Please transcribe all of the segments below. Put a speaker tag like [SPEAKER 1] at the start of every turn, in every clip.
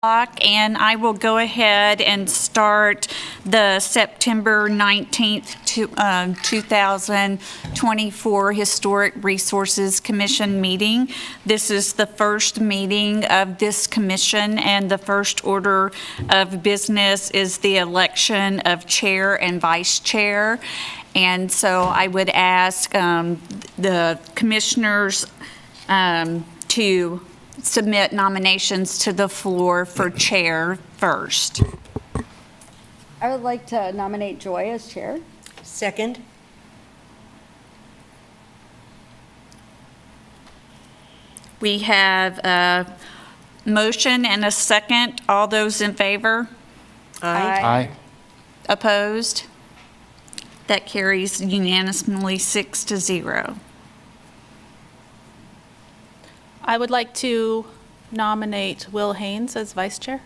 [SPEAKER 1] And I will go ahead and start the September 19th, 2024 Historic Resources Commission meeting. This is the first meeting of this commission, and the first order of business is the election of chair and vice chair. And so I would ask the commissioners to submit nominations to the floor for chair first.
[SPEAKER 2] I would like to nominate Joy as chair.
[SPEAKER 3] Second.
[SPEAKER 1] We have a motion and a second. All those in favor?
[SPEAKER 2] Aye.
[SPEAKER 1] Opposed? That carries unanimously 6-0.
[SPEAKER 4] I would like to nominate Will Haynes as vice chair.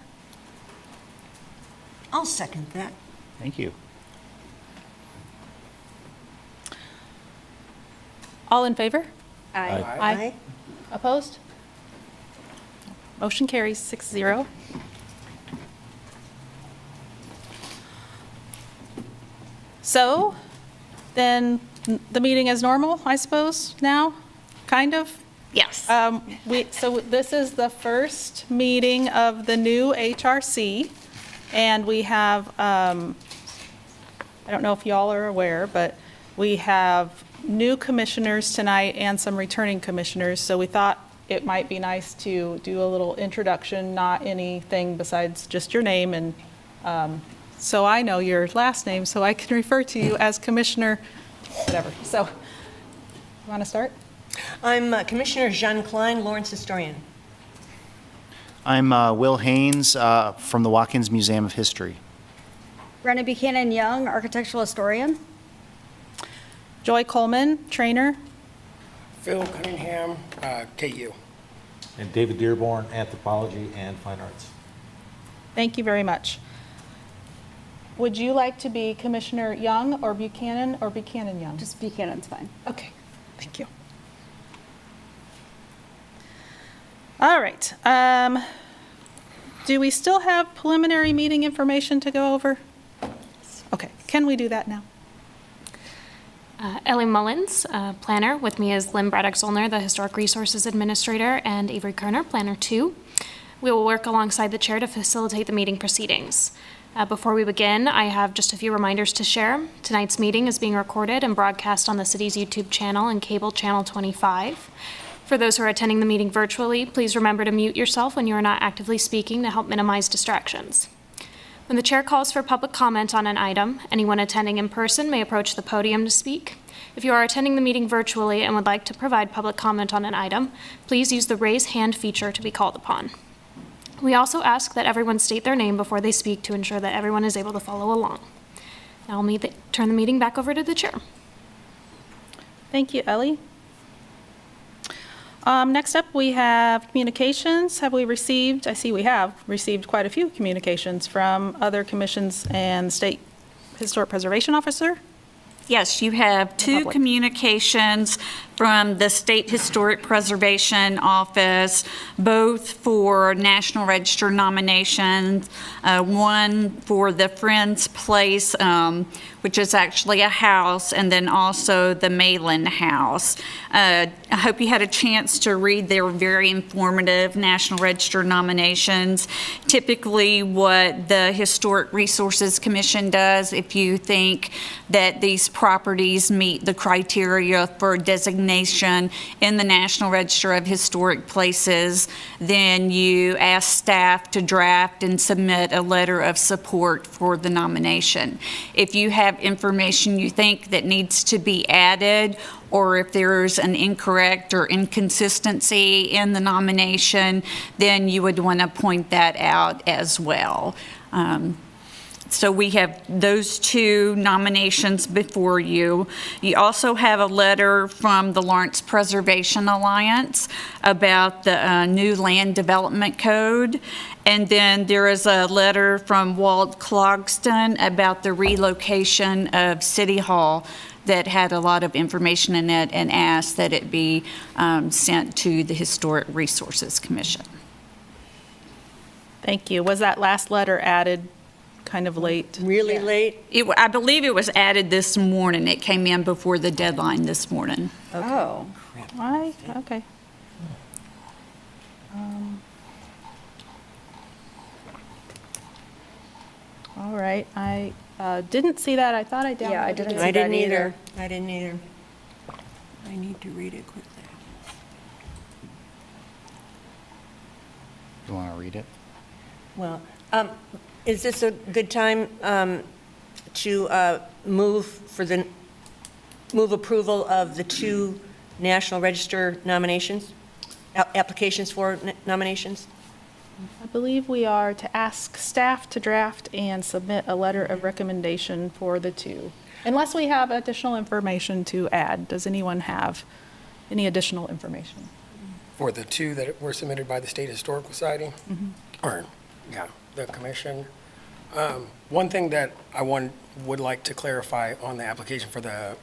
[SPEAKER 3] I'll second that.
[SPEAKER 5] Thank you.
[SPEAKER 4] All in favor?
[SPEAKER 2] Aye.
[SPEAKER 4] Aye. Opposed? Motion carries 6-0. So then the meeting is normal, I suppose, now, kind of?
[SPEAKER 1] Yes.
[SPEAKER 4] So this is the first meeting of the new HRC, and we have, I don't know if y'all are aware, but we have new commissioners tonight and some returning commissioners, so we thought it might be nice to do a little introduction, not anything besides just your name, and so I know your last name, so I can refer to you as Commissioner, whatever. So, you want to start?
[SPEAKER 3] I'm Commissioner Jean Klein, Lawrence historian.
[SPEAKER 5] I'm Will Haynes from the Watkins Museum of History.
[SPEAKER 2] Brenna Buchanan Young, architectural historian.
[SPEAKER 4] Joy Coleman, trainer.
[SPEAKER 6] Phil Cunningham, KU.
[SPEAKER 7] And David Dearborn, Anthropology and Fine Arts.
[SPEAKER 4] Thank you very much. Would you like to be Commissioner Young or Buchanan Young?
[SPEAKER 2] Just Buchanan's fine.
[SPEAKER 4] Okay, thank you. All right. Do we still have preliminary meeting information to go over? Okay, can we do that now?
[SPEAKER 8] Ellie Mullins, planner. With me is Lynn Braddock-Zollner, the Historic Resources Administrator, and Avery Kerner, planner 2. We will work alongside the chair to facilitate the meeting proceedings. Before we begin, I have just a few reminders to share. Tonight's meeting is being recorded and broadcast on the city's YouTube channel and cable channel 25. For those who are attending the meeting virtually, please remember to mute yourself when you are not actively speaking to help minimize distractions. When the chair calls for public comment on an item, anyone attending in person may approach the podium to speak. If you are attending the meeting virtually and would like to provide public comment on an item, please use the raise hand feature to be called upon. We also ask that everyone state their name before they speak to ensure that everyone is able to follow along. Now I'll turn the meeting back over to the chair.
[SPEAKER 4] Thank you, Ellie. Next up, we have communications. Have we received, I see we have received quite a few communications from other commissions and State Historic Preservation Officer.
[SPEAKER 1] Yes, you have two communications from the State Historic Preservation Office, both for National Register nominations, one for the Friends Place, which is actually a house, and then also the Malin House. I hope you had a chance to read their very informative National Register nominations. Typically, what the Historic Resources Commission does, if you think that these properties meet the criteria for designation in the National Register of Historic Places, then you ask staff to draft and submit a letter of support for the nomination. If you have information you think that needs to be added, or if there's an incorrect or inconsistency in the nomination, then you would want to point that out as well. So we have those two nominations before you. You also have a letter from the Lawrence Preservation Alliance about the new land development code. And then there is a letter from Walt Clogston about the relocation of City Hall that had a lot of information in it and asked that it be sent to the Historic Resources Commission.
[SPEAKER 4] Thank you. Was that last letter added kind of late?
[SPEAKER 3] Really late?
[SPEAKER 1] I believe it was added this morning. It came in before the deadline this morning.
[SPEAKER 2] Oh,
[SPEAKER 4] Why? Okay. All right, I didn't see that. I thought I downloaded it.
[SPEAKER 2] Yeah, I didn't see
[SPEAKER 3] I didn't
[SPEAKER 2] that
[SPEAKER 3] either.
[SPEAKER 2] either.
[SPEAKER 3] I didn't either. I need to read it quickly.
[SPEAKER 5] You want to read it?
[SPEAKER 3] Well, is this a good time to move approval of the 2 National Register nominations, applications for nominations?
[SPEAKER 4] I believe we are to ask staff to draft and submit a letter of recommendation for the 2. Unless we have additional information to add. Does anyone have any additional information?
[SPEAKER 6] For the 2 that were submitted by the State Historical Society, or, yeah, the commission. One thing that I would like to clarify on the application for the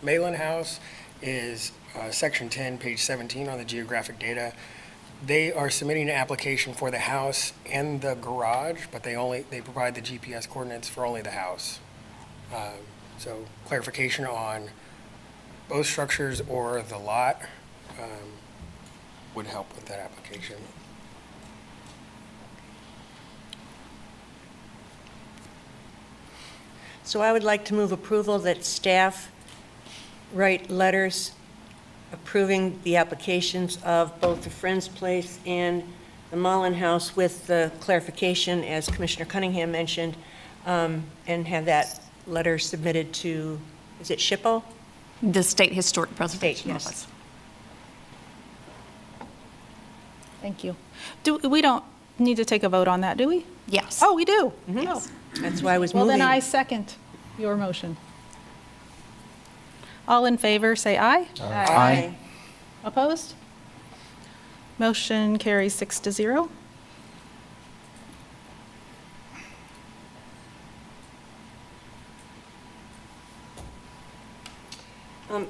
[SPEAKER 6] Malin House is Section 10, page 17 on the geographic data. They are submitting an application for the house and the garage, but they provide the GPS coordinates for only the house. So clarification on both structures or the lot would help with that application.
[SPEAKER 3] So I would like to move approval that staff write letters approving the applications of both the Friends Place and the Mullen House with the clarification, as Commissioner Cunningham mentioned, and have that letter submitted to, is it SHPO?
[SPEAKER 1] The State Historic Preservation
[SPEAKER 3] yes.
[SPEAKER 1] Office.
[SPEAKER 4] Thank you. We don't need to take a vote on that, do we?
[SPEAKER 1] Yes.
[SPEAKER 4] Oh, we do? Oh.
[SPEAKER 3] That's why I was
[SPEAKER 4] Well,
[SPEAKER 3] moving.
[SPEAKER 4] then I second your motion. All in favor, say aye.
[SPEAKER 5] Aye.
[SPEAKER 4] Opposed? Motion carries 6-0.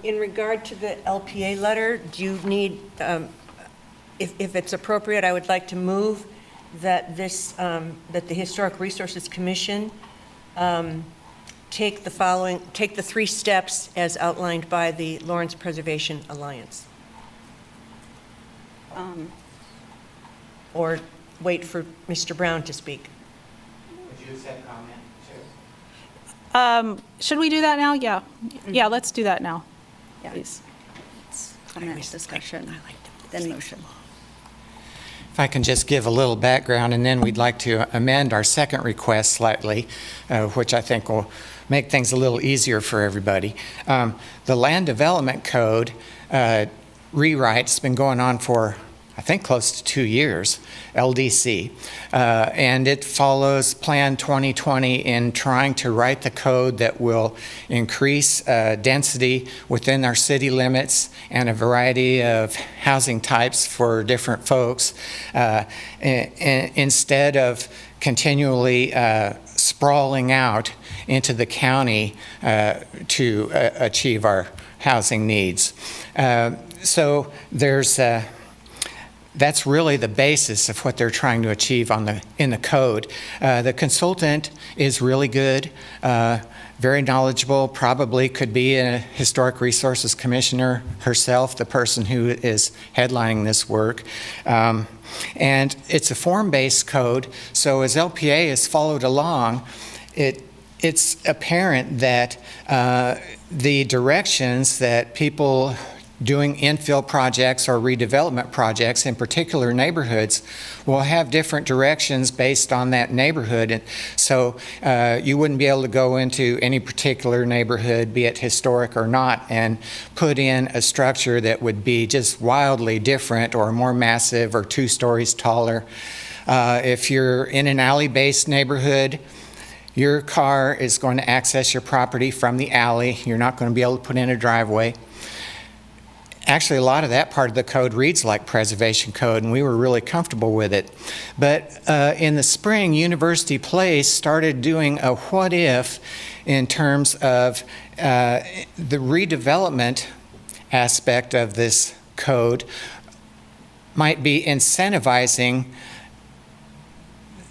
[SPEAKER 3] In regard to the LPA letter, do you need, if it's appropriate, I would like to move that that the Historic Resources Commission take the 3 steps as outlined by the Lawrence Preservation Alliance. Or wait for Mr. Brown to speak.
[SPEAKER 5] Would you accept comment, too?
[SPEAKER 4] Should we do that now? Yeah. Yeah, let's do that now, please.
[SPEAKER 2] comment, discussion, then motion.
[SPEAKER 9] If I can just give a little background, and then we'd like to amend our second request slightly, which I think will make things a little easier for everybody. The Land Development Code rewrite's been going on for, I think, close to 2 years, LDC, and it follows Plan 2020 in trying to write the code that will increase density within our city limits and a variety of housing types for different folks, instead of continually sprawling out into the county to achieve our housing needs. So there's that's really the basis of what they're trying to achieve in the code. The consultant is really good, very knowledgeable, probably could be a Historic Resources Commissioner herself, the person who is headlining this work. And it's a form-based code, so as LPA is followed along, it's apparent that the directions that people doing infill projects or redevelopment projects in particular neighborhoods will have different directions based on that neighborhood. And so you wouldn't be able to go into any particular neighborhood, be it historic or not, and put in a structure that would be just wildly different or more massive or 2 stories taller. If you're in an alley-based neighborhood, your car is going to access your property from the alley. You're not going to be able to put in a driveway. Actually, a lot of that part of the code reads like preservation code, and we were really comfortable with it. But in the spring, University Place started doing a what if in terms of the redevelopment aspect of this code. Code might be incentivizing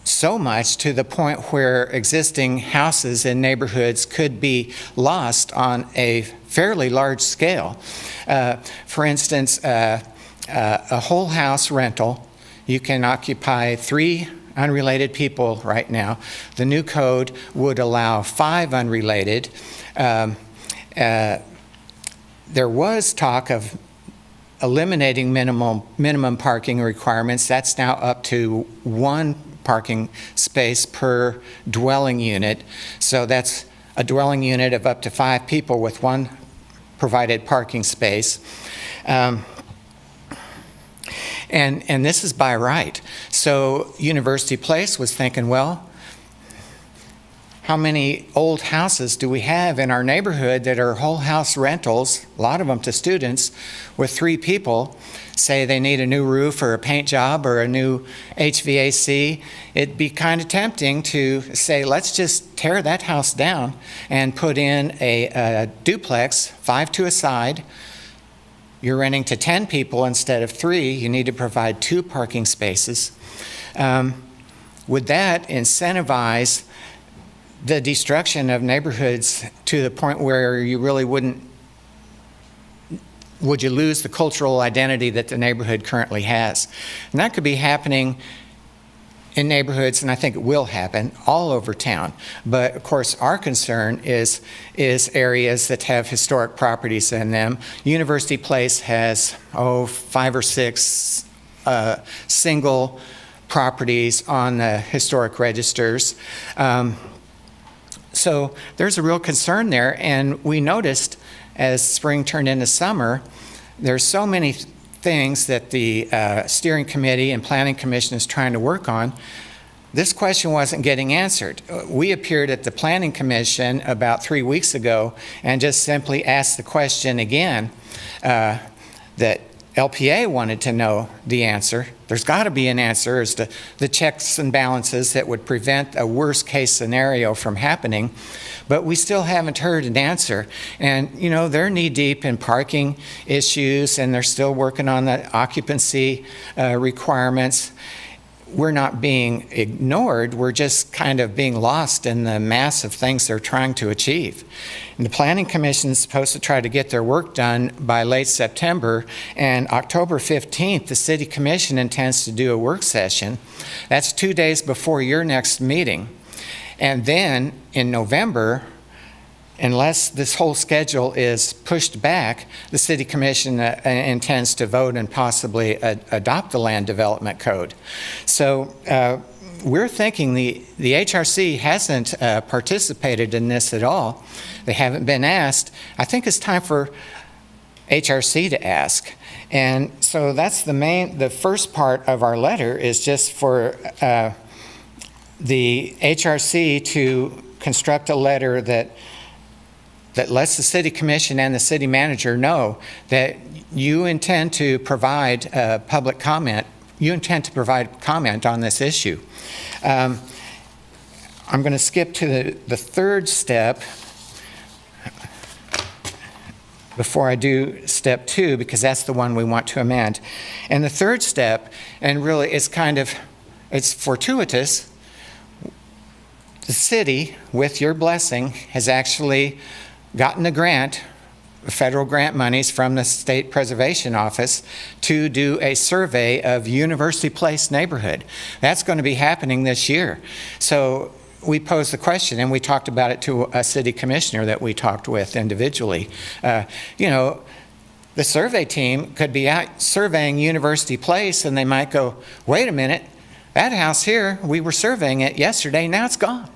[SPEAKER 9] so much to the point where existing houses in neighborhoods could be lost on a fairly large scale. For instance, a whole house rental, you can occupy 3 unrelated people right now. The new code would allow 5 unrelated. There was talk of eliminating minimum parking requirements. That's now up to 1 parking space per dwelling unit. So that's a dwelling unit of up to 5 people with 1 provided parking space. And this is by right. So University Place was thinking, well, how many old houses do we have in our neighborhood that are whole house rentals, a lot of them to students, with 3 people, say they need a new roof or a paint job or a new HVAC? It'd be kind of tempting to say, let's just tear that house down and put in a duplex, 5 to a side. You're renting to 10 people instead of 3. You need to provide 2 parking spaces. Would that incentivize the destruction of neighborhoods to the point where you really would you lose the cultural identity that the neighborhood currently has? And that could be happening in neighborhoods, and I think it will happen all over town. But of course, our concern is areas that have historic properties in them. University Place has, 5 or 6 single properties on the historic registers. So there's a real concern there, and we noticed as spring turned into summer, there's so many things that the steering committee and planning commission is trying to work on. This question wasn't getting answered. We appeared at the planning commission about 3 weeks ago and just simply asked the question again that LPA wanted to know the answer. There's got to be an answer as to the checks and balances that would prevent a worst case scenario from happening. But we still haven't heard an answer. And, they're knee deep in parking issues, and they're still working on the occupancy requirements. We're not being ignored. We're just kind of being lost in the mass of things they're trying to achieve. And the Planning Commission is supposed to try to get their work done by late September, and October 15th, the City Commission intends to do a work session. That's 2 days before your next meeting. And then in November, unless this whole schedule is pushed back, the City Commission intends to vote and possibly adopt the Land Development Code. So we're thinking the HRC hasn't participated in this at all. They haven't been asked. I think it's time for HRC to ask. And so that's the first part of our letter is just for the HRC to construct a letter that lets the City Commission and the City Manager know that you intend to provide public comment. You intend to provide comment on this issue. I'm going to skip to the third step before I do step 2, because that's the one we want to amend. And the third step, and really it's fortuitous, the city, with your blessing, has actually gotten a grant, federal grant monies from the State Preservation Office to do a survey of University Place neighborhood. That's going to be happening this year. So we posed the question, and we talked about it to a city commissioner that we talked with individually. The survey team could be out surveying University Place, and they might go, wait a minute, that house here, we were surveying it yesterday, now it's gone.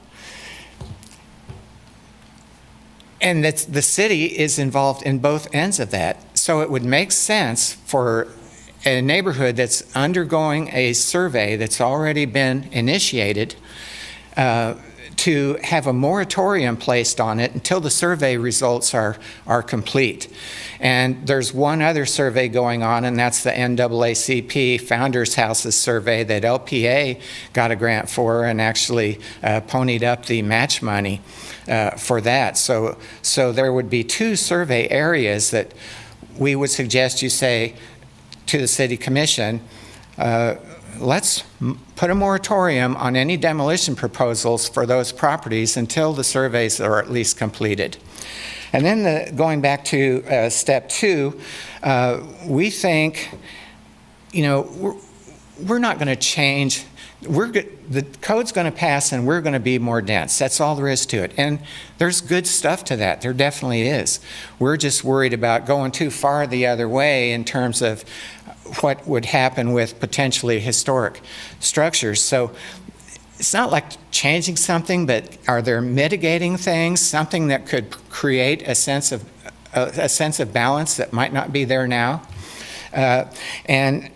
[SPEAKER 9] And the city is involved in both ends of that. So it would make sense for a neighborhood that's undergoing a survey that's already been initiated to have a moratorium placed on it until the survey results are complete. And there's one other survey going on, and that's the NAACP Founders Houses survey that LPA got a grant for and actually ponied up the match money for that. So there would be 2 survey areas that we would suggest you say to the City Commission, let's put a moratorium on any demolition proposals for those properties until the surveys are at least completed. And then going back to step 2, we think, we're not going to change. The code's going to pass and we're going to be more dense. That's all there is to it. And there's good stuff to that. There definitely is. We're just worried about going too far the other way in terms of what would happen with potentially historic structures. So it's not like changing something, but are there mitigating things, something that could create a sense of balance that might not be there now? And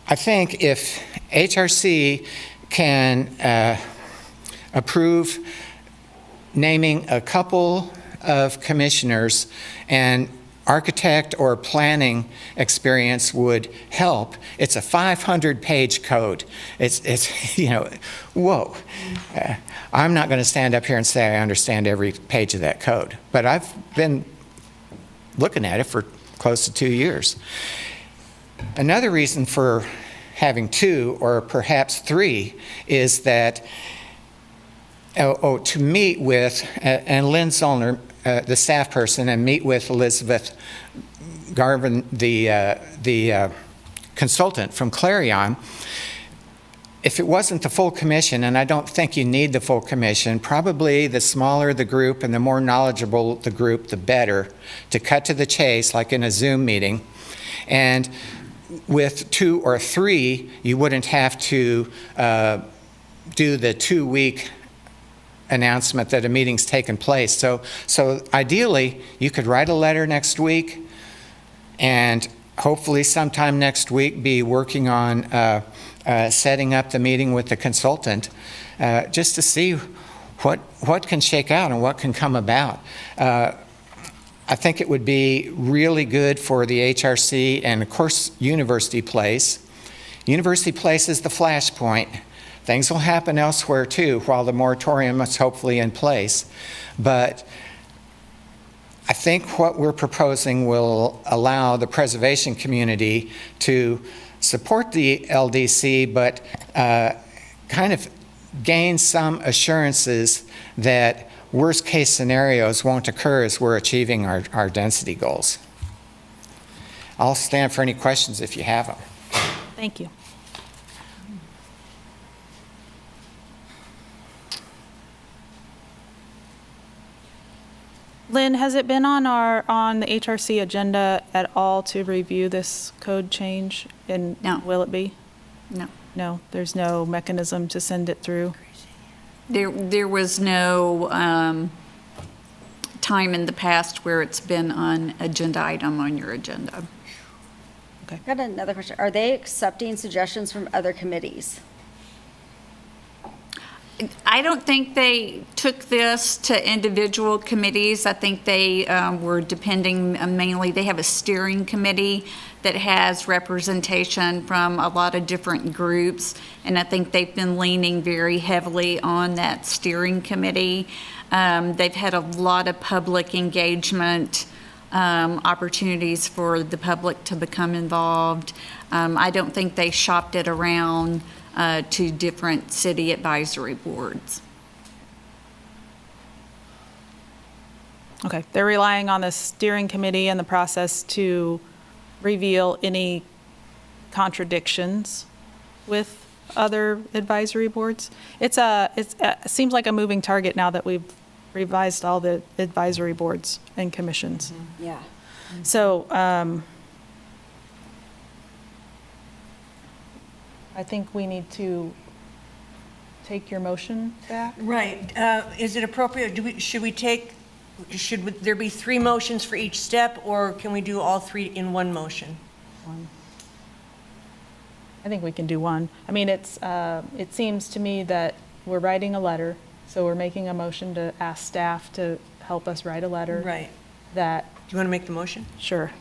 [SPEAKER 9] I think if HRC can approve naming a couple of commissioners, and architect or planning experience would help. It's a 500-page code. It's whoa. I'm not going to stand up here and say I understand every page of that code, but I've been looking at it for close to 2 years. Another reason for having 2 or perhaps 3 is that to meet with, and Lynn Zollner, the staff person, and meet with Elizabeth Garvin, the consultant from Clarion. If it wasn't the full commission, and I don't think you need the full commission, probably the smaller the group and the more knowledgeable the group, the better, to cut to the chase, like in a Zoom meeting. And with 2 or 3, you wouldn't have to do the 2-week announcement that a meeting's taken place. So ideally, you could write a letter next week and hopefully sometime next week be working on setting up the meeting with the consultant just to see what can shake out and what can come about. I think it would be really good for the HRC and, of course, University Place. University Place is the flashpoint. Things will happen elsewhere, too, while the moratorium is hopefully in place. But I think what we're proposing will allow the preservation community to support the LDC, but kind of gain some assurances that worst-case scenarios won't occur as we're achieving our density goals. I'll stand for any questions if you have them.
[SPEAKER 4] Thank you. Lynn, has it been on the HRC agenda at all to review this code change? And
[SPEAKER 1] No.
[SPEAKER 4] will it be?
[SPEAKER 1] No.
[SPEAKER 4] No, there's no mechanism to send it through?
[SPEAKER 1] There was no time in the past where it's been an agenda item on your agenda.
[SPEAKER 2] I've got another question. Are they accepting suggestions from other committees?
[SPEAKER 1] I don't think they took this to individual committees. I think they were depending mainly, they have a steering committee that has representation from a lot of different groups, and I think they've been leaning very heavily on that steering committee. They've had a lot of public engagement opportunities for the public to become involved. I don't think they shopped it around to different city advisory boards.
[SPEAKER 4] Okay, they're relying on the steering committee and the process to reveal any contradictions with other advisory boards. It seems like a moving target now that we've revised all the advisory boards and commissions.
[SPEAKER 2] Yeah.
[SPEAKER 4] So I think we need to take your motion back.
[SPEAKER 3] Right. Is it appropriate, should there be 3 motions for each step, or can we do all 3 in one motion?
[SPEAKER 4] I think we can do one. I mean, it seems to me that we're writing a letter, so we're making a motion to ask staff to help us write a letter.
[SPEAKER 3] Right.
[SPEAKER 4] That,
[SPEAKER 3] Do you want to make the motion?
[SPEAKER 4] sure.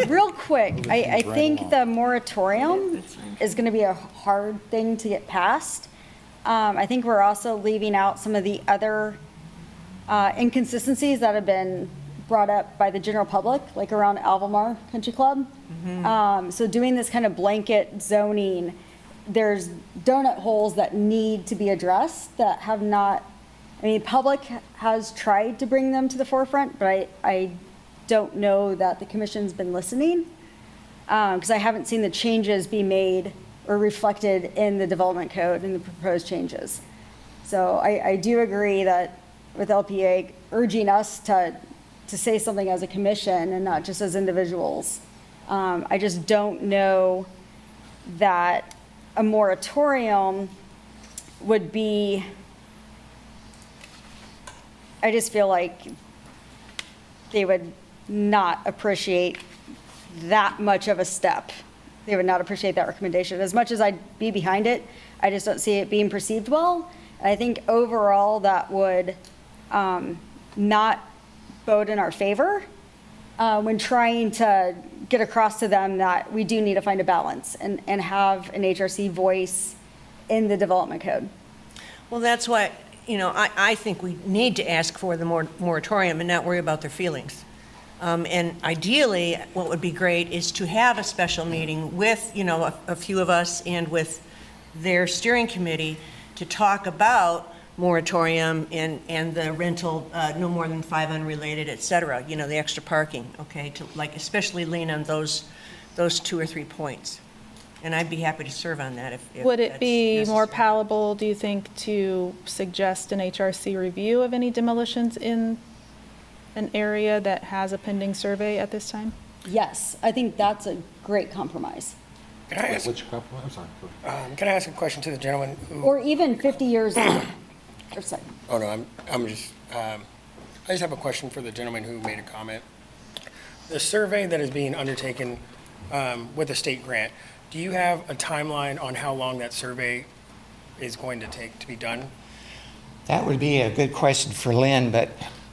[SPEAKER 2] Real quick, I think the moratorium is going to be a hard thing to get passed. I think we're also leaving out some of the other inconsistencies that have been brought up by the general public, like around Albemarle Country Club. So doing this kind of blanket zoning, there's donut holes that need to be addressed that have not, I mean, public has tried to bring them to the forefront, but I don't know that the commission's been listening, because I haven't seen the changes be made or reflected in the development code and the proposed changes. So I do agree that with LPA urging us to say something as a commission and not just as individuals. I just don't know that a moratorium would be, I just feel like they would not appreciate that much of a step. They would not appreciate that recommendation. As much as I'd be behind it, I just don't see it being perceived well. And I think overall that would not vote in our favor when trying to get across to them that we do need to find a balance and have an HRC voice in the development code.
[SPEAKER 3] Well, that's why, I think we need to ask for the moratorium and not worry about their feelings. And ideally, what would be great is to have a special meeting with, a few of us and with their steering committee to talk about moratorium and the rental, no more than 5 unrelated, et cetera, the extra parking, okay, to especially lean on those 2 or 3 points. And I'd be happy to serve on that if
[SPEAKER 4] Would it
[SPEAKER 3] that's
[SPEAKER 4] be more
[SPEAKER 3] necessary.
[SPEAKER 4] palatable, do you think, to suggest an HRC review of any demolitions in an area that has a pending survey at this time?
[SPEAKER 2] Yes, I think that's a great compromise.
[SPEAKER 6] Can I ask,
[SPEAKER 7] Which compromise? I'm sorry. Go ahead.
[SPEAKER 6] can I ask a question to the gentleman who?
[SPEAKER 2] Or even 50 years later. Or sorry.
[SPEAKER 6] Oh, no, I'm just, I just have a question for the gentleman who made a comment. The survey that is being undertaken with a state grant, do you have a timeline on how long that survey is going to take to be done?
[SPEAKER 9] That would be a good question for Lynn, but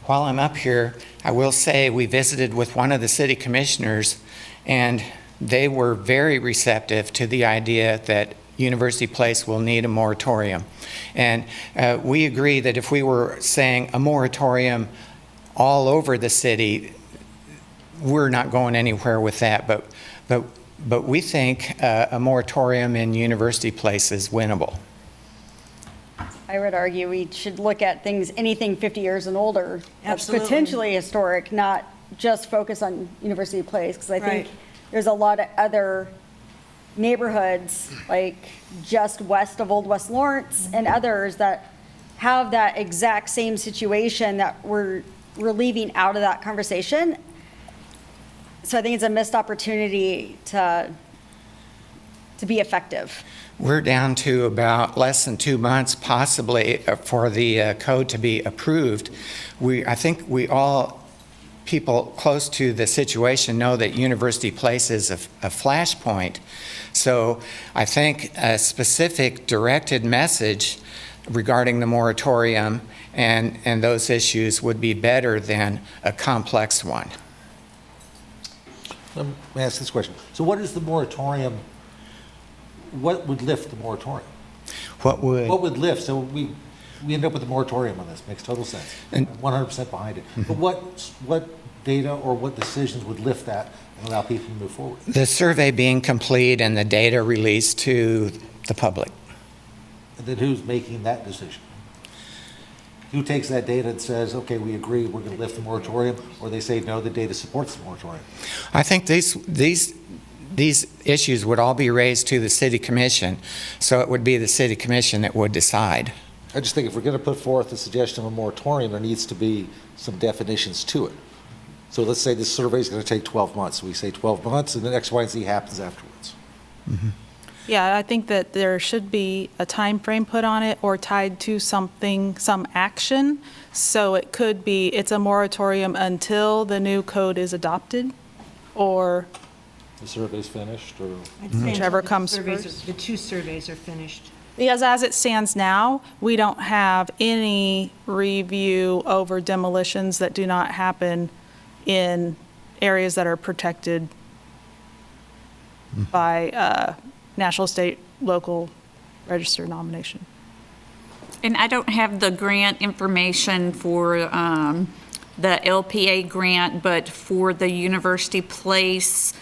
[SPEAKER 9] while I'm up here, I will say we visited with one of the city commissioners, and they were very receptive to the idea that University Place will need a moratorium. And we agree that if we were saying a moratorium all over the city, we're not going anywhere with that. But we think a moratorium in University Place is winnable.
[SPEAKER 2] I would argue we should look at things, anything 50 years and older. That's
[SPEAKER 3] Absolutely.
[SPEAKER 2] potentially historic, not just focus on University Place, because I think
[SPEAKER 3] Right.
[SPEAKER 2] there's a lot of other neighborhoods, like just west of Old West Lawrence and others that have that exact same situation that we're leaving out of that conversation. So I think it's a missed opportunity to be effective.
[SPEAKER 9] We're down to about less than 2 months possibly for the code to be approved. I think people close to the situation know that University Place is a flashpoint. So I think a specific directed message regarding the moratorium and those issues would be better than a complex one.
[SPEAKER 7] Let me ask this question. So what is the moratorium, what would lift the moratorium?
[SPEAKER 9] What
[SPEAKER 7] What would lift? So we end up with a moratorium on this. Makes total sense. I'm 100% behind it. But what data or what decisions would lift that and allow people to move forward?
[SPEAKER 9] the survey being complete and the data released to the public?
[SPEAKER 7] And then who's making that decision? Who takes that data and says, okay, we agree, we're going to lift the moratorium, or they say, no, the data supports the moratorium?
[SPEAKER 9] I think these issues would all be raised to the city commission, so it would be the city commission that would decide.
[SPEAKER 7] I just think if we're going to put forth a suggestion of a moratorium, there needs to be some definitions to it. So let's say this survey is going to take 12 months. We say 12 months, and then X, Y, and Z happens afterwards.
[SPEAKER 4] Yeah, I think that there should be a time frame put on it or tied to something, some action. So it could be, it's a moratorium until the new code is adopted, or
[SPEAKER 7] The survey's finished, or?
[SPEAKER 3] I'd say
[SPEAKER 4] Whichever
[SPEAKER 3] until the
[SPEAKER 4] comes
[SPEAKER 3] surveys
[SPEAKER 4] first.
[SPEAKER 3] The 2 surveys are finished.
[SPEAKER 4] because as it stands now, we don't have any review over demolitions that do not happen in areas that are protected by national, state, local register nomination.
[SPEAKER 1] And I don't have the grant information for the LPA grant, but for the University Place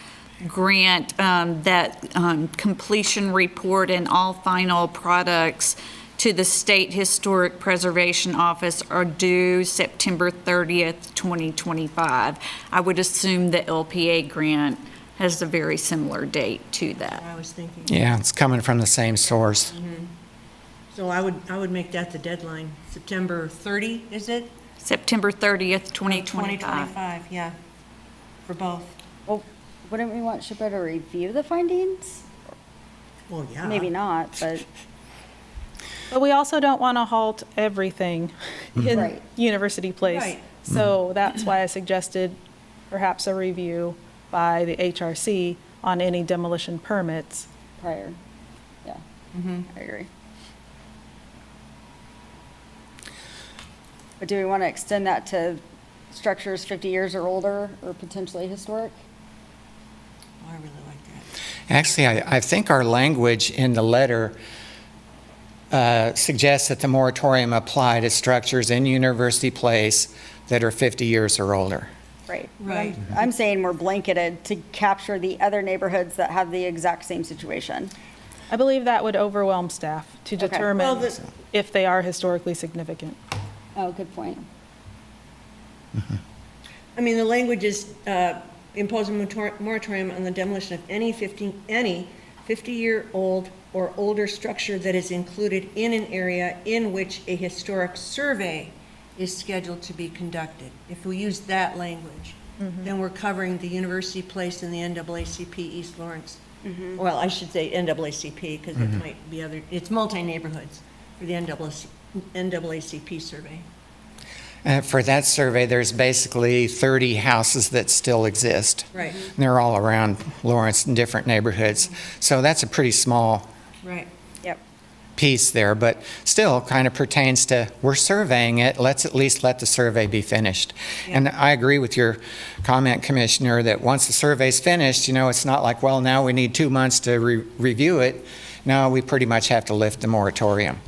[SPEAKER 1] grant, that completion report and all final products to the State Historic Preservation Office are due September 30th, 2025. I would assume the LPA grant has a very similar date to that.
[SPEAKER 3] I was thinking.
[SPEAKER 9] Yeah, it's coming from the same source.
[SPEAKER 3] So I would make that the deadline. September 30, is it?
[SPEAKER 1] September 30th, 2025.
[SPEAKER 3] 2025, yeah, for both.
[SPEAKER 2] Well, wouldn't we want SHPO to review the findings?
[SPEAKER 3] Well, yeah.
[SPEAKER 2] Maybe not, but,
[SPEAKER 4] But we also don't want to halt everything in
[SPEAKER 2] Right.
[SPEAKER 4] University Place.
[SPEAKER 3] Right.
[SPEAKER 4] So that's why I suggested perhaps a review by the HRC on any demolition permits.
[SPEAKER 2] prior, yeah, I agree. But do we want to extend that to structures 50 years or older or potentially historic?
[SPEAKER 3] Oh, I really like that.
[SPEAKER 9] Actually, I think our language in the letter suggests that the moratorium apply to structures in University Place that are 50 years or older.
[SPEAKER 2] Right.
[SPEAKER 3] Right.
[SPEAKER 2] I'm saying we're blanketed to capture the other neighborhoods that have the exact same situation.
[SPEAKER 4] I believe that would overwhelm staff to
[SPEAKER 2] Okay.
[SPEAKER 4] determine
[SPEAKER 3] Well, the-
[SPEAKER 4] if they are historically significant.
[SPEAKER 2] Oh, good point.
[SPEAKER 3] I mean, the language is impose a moratorium on the demolition of any 50-year-old or older structure that is included in an area in which a historic survey is scheduled to be conducted. If we use that language, then we're covering the University Place and the NAACP East Lawrence. Well, I should say NAACP, because it might be other, it's multi-neighborhoods for the NAACP survey.
[SPEAKER 9] For that survey, there's basically 30 houses that still exist.
[SPEAKER 3] Right,
[SPEAKER 9] And they're all around Lawrence in different neighborhoods. So that's a pretty small
[SPEAKER 3] right.
[SPEAKER 2] Yep.
[SPEAKER 9] piece there, but still kind of pertains to, we're surveying it, let's at least let the survey be finished. And I agree with your comment, Commissioner, that once the survey's finished, it's not like, well, now we need 2 months to review it. No, we pretty much have to lift the moratorium.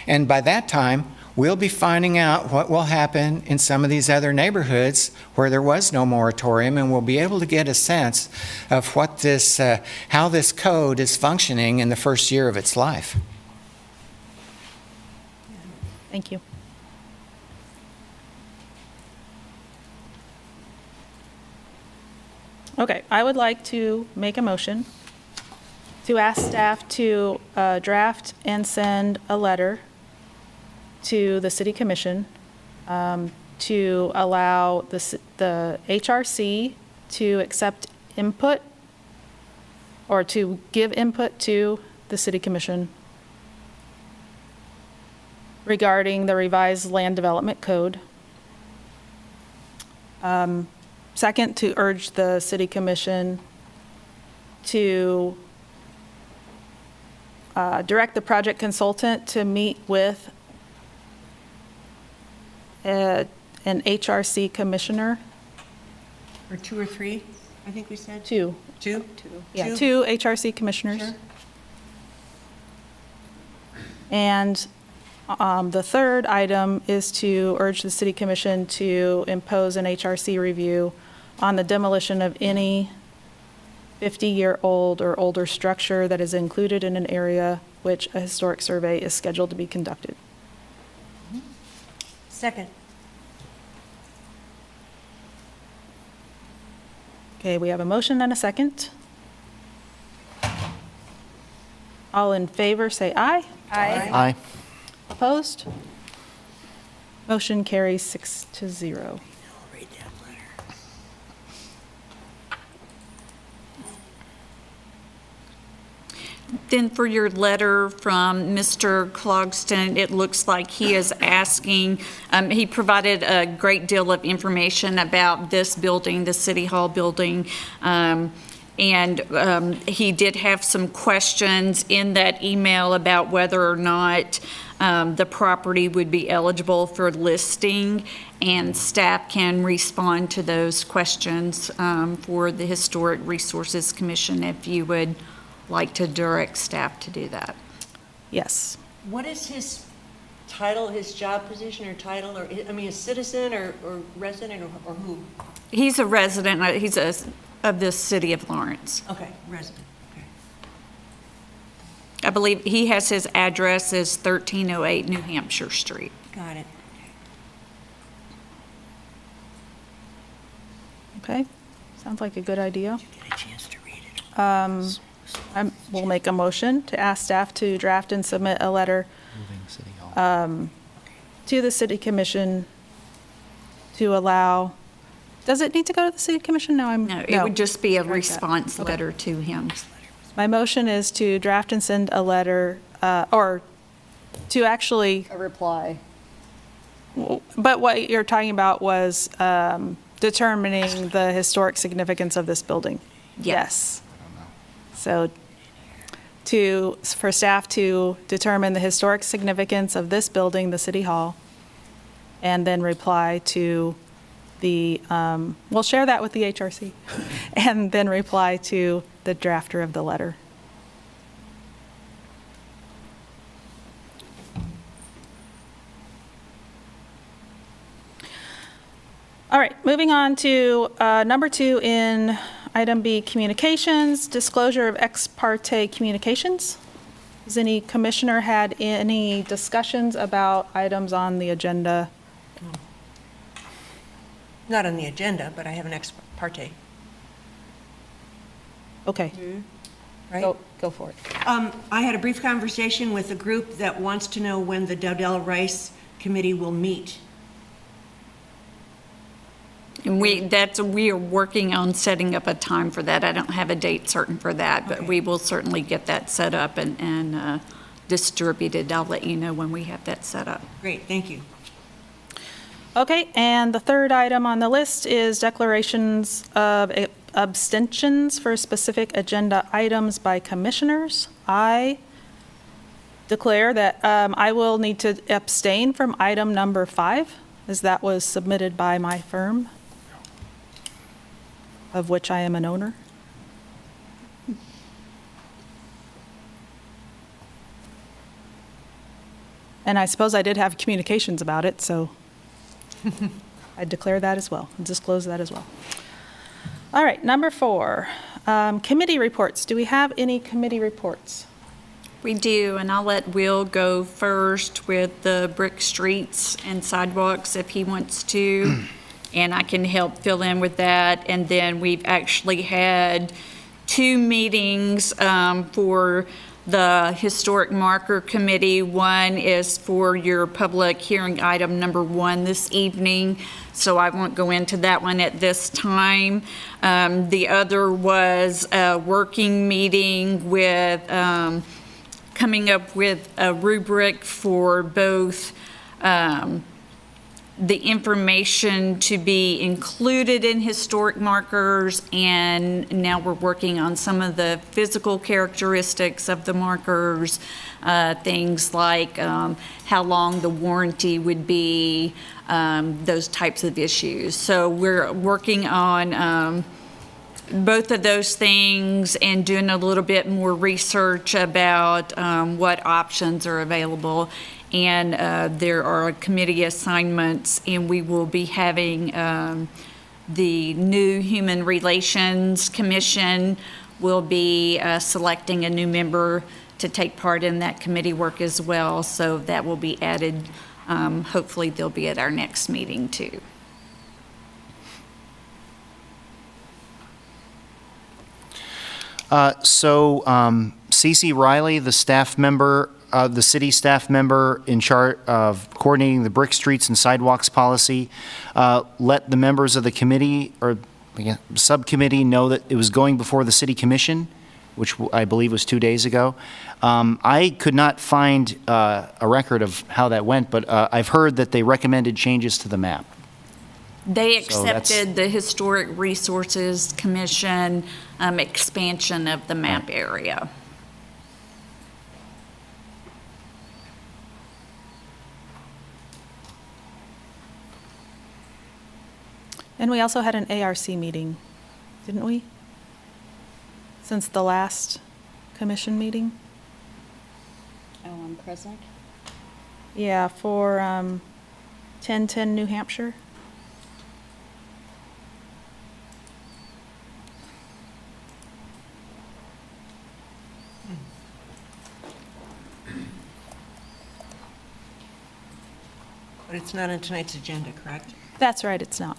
[SPEAKER 9] And by that time, we'll be finding out what will happen in some of these other neighborhoods where there was no moratorium, and we'll be able to get a sense of what this, how this code is functioning in the first year of its life.
[SPEAKER 4] Thank you. Okay, I would like to make a motion to ask staff to draft and send a letter to the city commission to allow the HRC to accept input or to give input to the city commission regarding the revised land development code. Second, to urge the city commission to direct the project consultant to meet with an HRC commissioner,
[SPEAKER 3] Or 2 or 3, I think we said?
[SPEAKER 4] two.
[SPEAKER 3] 2?
[SPEAKER 4] Yeah,
[SPEAKER 3] Two?
[SPEAKER 4] 2 HRC commissioners.
[SPEAKER 3] Sure.
[SPEAKER 4] And the third item is to urge the city commission to impose an HRC review on the demolition of any 50-year-old or older structure that is included in an area which a historic survey is scheduled to be conducted.
[SPEAKER 3] Second.
[SPEAKER 4] Okay, we have a motion and a second. All in favor, say aye.
[SPEAKER 5] Aye.
[SPEAKER 4] Opposed? Motion carries 6-0.
[SPEAKER 3] I'll read that letter.
[SPEAKER 1] Then for your letter from Mr. Clogston, it looks like he is asking, he provided a great deal of information about this building, the City Hall building, and he did have some questions in that email about whether or not the property would be eligible for listing, and staff can respond to those questions for the Historic Resources Commission if you would like to direct staff to do that.
[SPEAKER 4] Yes.
[SPEAKER 3] What is his title, his job position or title, or, I mean, a citizen or resident or who?
[SPEAKER 1] He's a resident, of the city of Lawrence.
[SPEAKER 3] Okay, resident, okay.
[SPEAKER 1] I believe he has his address is 1308 New Hampshire Street.
[SPEAKER 3] Got it.
[SPEAKER 4] Okay, sounds like a good idea.
[SPEAKER 3] Get a chance to read it.
[SPEAKER 4] We'll make a motion to ask staff to draft and submit a letter to the city commission to allow, does it need to go to the city commission? No,
[SPEAKER 1] No, it would just be a
[SPEAKER 4] Strike that.
[SPEAKER 1] response
[SPEAKER 4] Okay.
[SPEAKER 1] letter to him.
[SPEAKER 4] My motion is to draft and send a letter, or to actually,
[SPEAKER 2] A reply.
[SPEAKER 4] but what you're talking about was determining the historic significance of this building.
[SPEAKER 1] Yes.
[SPEAKER 4] So for staff to determine the historic significance of this building, the city hall, and then reply to we'll share that with the HRC, and then reply to the drafter of the letter. All right, moving on to number 2 in item B, communications, disclosure of ex parte communications. Has any commissioner had any discussions about items on the agenda?
[SPEAKER 3] Not on the agenda, but I have an ex parte,
[SPEAKER 4] Okay,
[SPEAKER 3] right?
[SPEAKER 4] go for it.
[SPEAKER 3] I had a brief conversation with a group that wants to know when the Dowdell Rice Committee will meet.
[SPEAKER 1] And we are working on setting up a time for that. I don't have a date certain for that, but
[SPEAKER 3] Okay.
[SPEAKER 1] we will certainly get that set up and distributed. I'll let you know when we have that set up.
[SPEAKER 3] Great, thank you.
[SPEAKER 4] Okay, and the third item on the list is declarations of abstentions for specific agenda items by commissioners. I declare that I will need to abstain from item number 5, as that was submitted by my firm, of which I am an owner. And I suppose I did have communications about it, so I declare that as well, disclose that as well. All right, number 4, committee reports. Do we have any committee reports?
[SPEAKER 1] We do, and I'll let Will go first with the brick streets and sidewalks if he wants to, and I can help fill in with that. And then we've actually had 2 meetings for the Historic Marker Committee. One is for your public hearing item number 1 this evening, so I won't go into that one at this time. The other was a working meeting with coming up with a rubric for both the information to be included in historic markers, and now we're working on some of the physical characteristics of the markers, things like how long the warranty would be, those types of issues. So we're working on both of those things and doing a little bit more research about what options are available. And there are committee assignments, and we will be having the new Human Relations Commission will be selecting a new member to take part in that committee work as well. So that will be added. Hopefully they'll be at our next meeting too.
[SPEAKER 5] Cece Riley, the staff member, the city staff member in charge of coordinating the brick streets and sidewalks policy, let the members of the committee or subcommittee know that it was going before the city commission, which I believe was 2 days ago. I could not find a record of how that went, but I've heard that they recommended changes to the map.
[SPEAKER 1] They
[SPEAKER 5] So that's-
[SPEAKER 1] accepted the Historic Resources Commission expansion of the map area.
[SPEAKER 4] And we also had an ARC meeting, didn't we? Since the last commission meeting?
[SPEAKER 2] Oh, I'm present.
[SPEAKER 4] Yeah, for 1010 New Hampshire.
[SPEAKER 3] But it's not on tonight's agenda, correct?
[SPEAKER 4] That's right, it's not.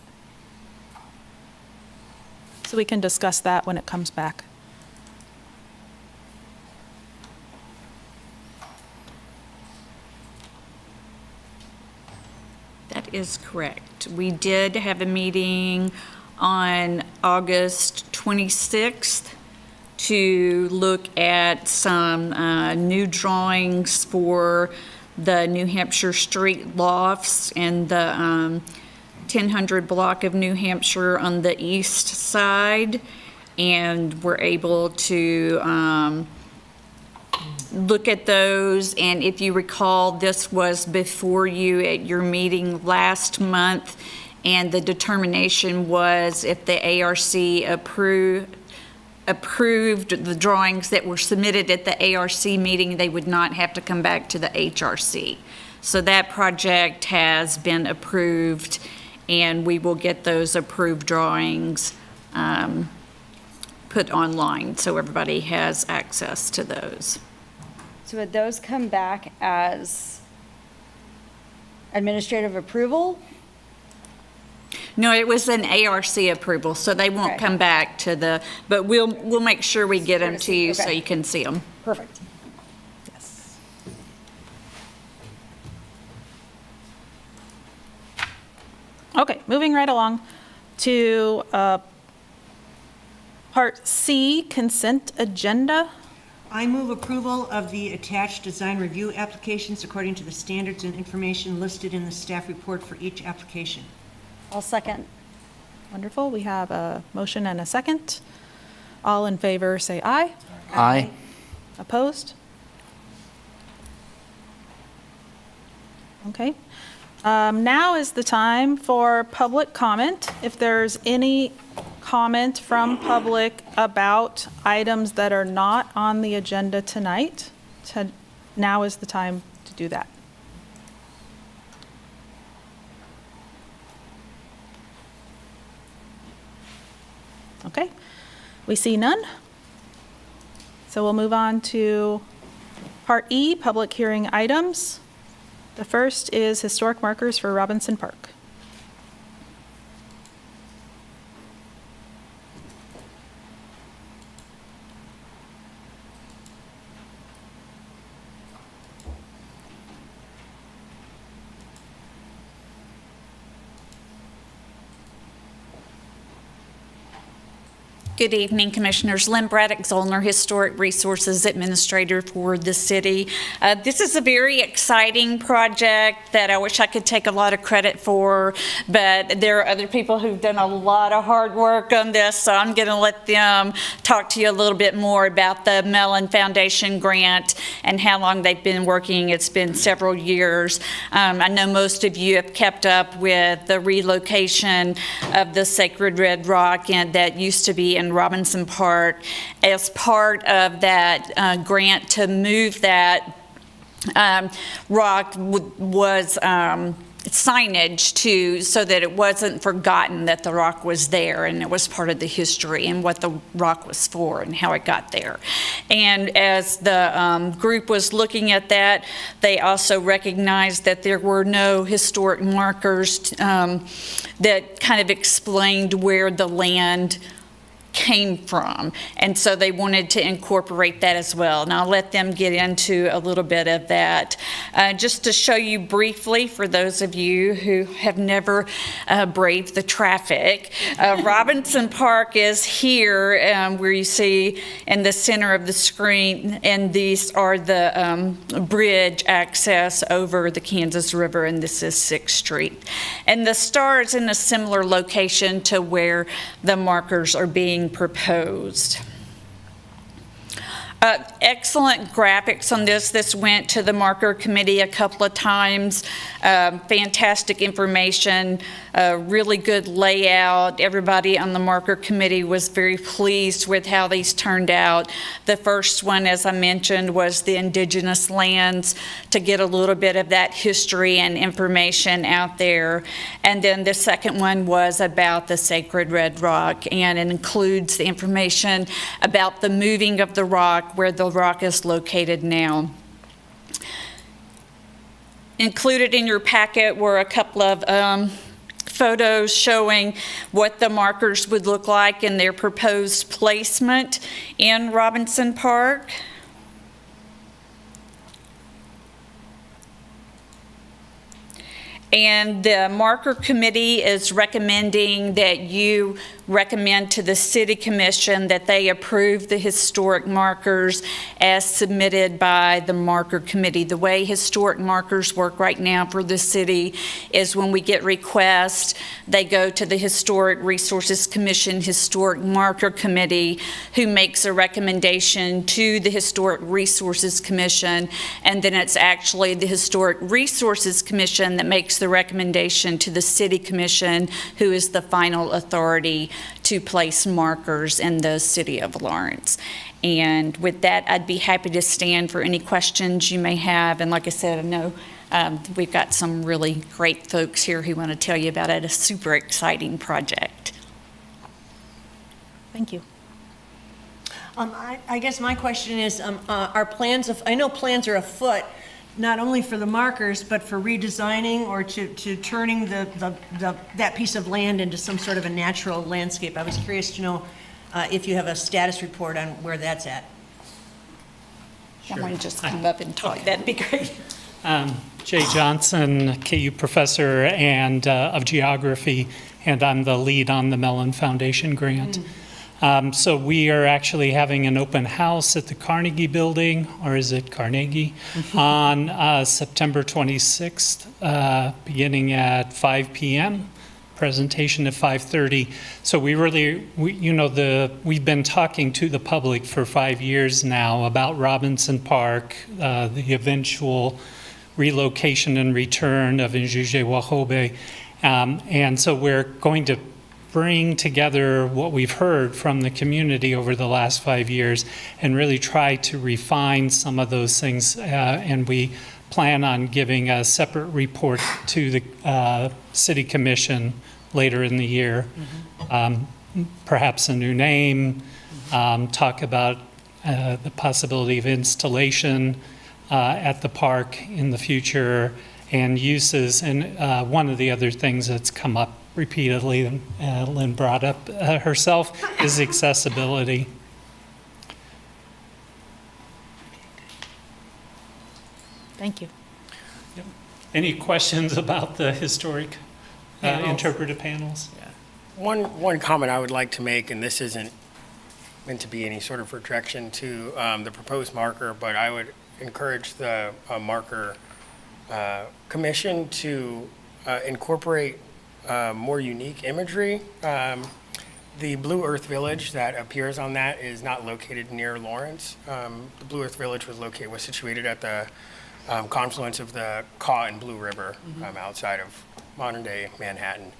[SPEAKER 4] So we can discuss that when it comes back.
[SPEAKER 1] That is correct. We did have a meeting on August 26th to look at some new drawings for the New Hampshire street lofts and the 1000 block of New Hampshire on the east side. And we're able to look at those, and if you recall, this was before you at your meeting last month, and the determination was if the ARC approved the drawings that were submitted at the ARC meeting, they would not have to come back to the HRC. So that project has been approved, and we will get those approved drawings put online so everybody has access to those.
[SPEAKER 2] So would those come back as administrative approval?
[SPEAKER 1] No, it was an ARC approval, so they won't
[SPEAKER 2] Okay.
[SPEAKER 1] come back to the, but we'll make sure we get them to you so
[SPEAKER 2] Okay.
[SPEAKER 1] you can see them.
[SPEAKER 2] Perfect.
[SPEAKER 4] Yes. Okay, moving right along to Part C, consent agenda.
[SPEAKER 3] I move approval of the attached design review applications according to the standards and information listed in the staff report for each application.
[SPEAKER 2] I'll second.
[SPEAKER 4] Wonderful, we have a motion and a second. All in favor, say aye.
[SPEAKER 5] Aye.
[SPEAKER 4] Opposed? Okay. Now is the time for public comment. If there's any comment from public about items that are not on the agenda tonight, now is the time to do that. Okay, we see none. So we'll move on to Part E, public hearing items. The first is historic markers for Robinson Park.
[SPEAKER 1] Good evening, Commissioners. Lynn Braddock-Zollner, Historic Resources Administrator for the city. This is a very exciting project that I wish I could take a lot of credit for, but there are other people who've done a lot of hard work on this, so I'm going to let them talk to you a little bit more about the Mellon Foundation grant and how long they've been working. It's been several years. I know most of you have kept up with the relocation of the Sacred Red Rock and that used to be in Robinson Park. As part of that grant to move that rock was signage to, so that it wasn't forgotten that the rock was there and it was part of the history and what the rock was for and how it got there. And as the group was looking at that, they also recognized that there were no historic markers that kind of explained where the land came from, and so they wanted to incorporate that as well. And I'll let them get into a little bit of that. Just to show you briefly, for those of you who have never braved the traffic, Robinson Park is here, where you see in the center of the screen, and these are the bridge access over the Kansas River, and this is 6th Street. And the star is in a similar location to where the markers are being proposed. Excellent graphics on this. This went to the marker committee a couple of times. Fantastic information, really good layout. Everybody on the marker committee was very pleased with how these turned out. The first one, as I mentioned, was the indigenous lands, to get a little bit of that history and information out there. And then the second one was about the sacred red rock, and it includes the information about the moving of the rock, where the rock is located now. Included in your packet were a couple of photos showing what the markers would look like in their proposed placement in Robinson Park. And the marker committee is recommending that you recommend to the city commission that they approve the historic markers as submitted by the marker committee. The way historic markers work right now for the city is when we get requests, they go to the Historic Resources Commission Historic Marker Committee, who makes a recommendation to the Historic Resources Commission, and then it's actually the Historic Resources Commission that makes the recommendation to the city commission, who is the final authority to place markers in the city of Lawrence. And with that, I'd be happy to stand for any questions you may have. And like I said, I know we've got some really great folks here who want to tell you about it. A super exciting project.
[SPEAKER 4] Thank you.
[SPEAKER 3] I guess my question is, are plans I know plans are afoot, not only for the markers, but for redesigning or to turning that piece of land into some sort of a natural landscape. I was curious to know if you have a status report on where that's at.
[SPEAKER 1] Someone just come up and talk, that'd be great.
[SPEAKER 10] Jay Johnson, KU professor and of geography, and I'm the lead on the Mellon Foundation grant. So we are actually having an open house at the Carnegie Building, or is it Carnegie, on September 26th, beginning at 5 p.m., presentation at 5:30. So we've been talking to the public for 5 years now about Robinson Park, the eventual relocation and return of Njuje Wahobe. And so we're going to bring together what we've heard from the community over the last 5 years and really try to refine some of those things. And we plan on giving a separate report to the City Commission later in the year. Perhaps a new name, talk about the possibility of installation at the park in the future, and uses. And one of the other things that's come up repeatedly, and Lynn brought up herself, is accessibility.
[SPEAKER 4] Thank you.
[SPEAKER 10] Any questions about the historic interpretive panels?
[SPEAKER 6] One comment I would like to make, and this isn't meant to be any sort of retraction to the proposed marker, but I would encourage the marker commission to incorporate more unique imagery. The Blue Earth Village that appears on that is not located near Lawrence. The Blue Earth Village was situated at the confluence of the Kaw and Blue River, outside of modern-day Manhattan.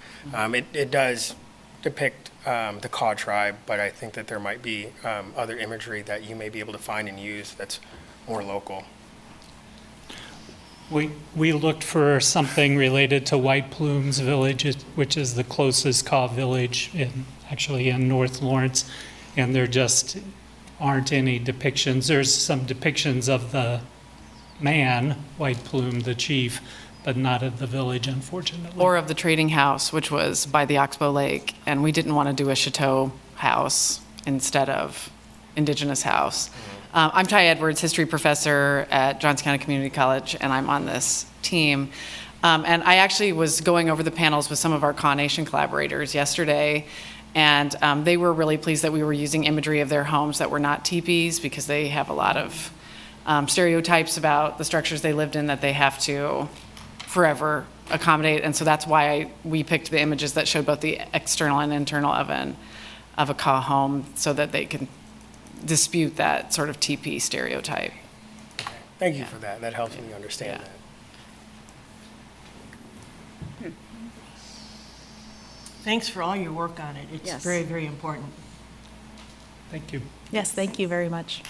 [SPEAKER 6] It does depict the Kaw tribe, but I think that there might be other imagery that you may be able to find and use that's more local.
[SPEAKER 10] We looked for something related to White Plumes Village, which is the closest Kaw village actually in North Lawrence, and there just aren't any depictions. There's some depictions of the man, White Plume, the chief, but not of the village, unfortunately.
[SPEAKER 11] Or of the trading house, which was by the Oxbow Lake, and we didn't want to do a chateau house instead of indigenous house. I'm Ty Edwards, history professor at Johnson County Community College, and I'm on this team. And I actually was going over the panels with some of our Kaw Nation collaborators yesterday, and they were really pleased that we were using imagery of their homes that were not teepees, because they have a lot of stereotypes about the structures they lived in that they have to forever accommodate. And so that's why we picked the images that showed both the external and internal of a Kaw home, so that they can dispute that sort of TP stereotype.
[SPEAKER 6] Thank you for that. That helps me understand
[SPEAKER 11] Yeah.
[SPEAKER 6] that.
[SPEAKER 3] Thanks for all your work on it. It's
[SPEAKER 2] Yes.
[SPEAKER 3] very, very important.
[SPEAKER 10] Thank you.
[SPEAKER 4] Yes, thank you very much.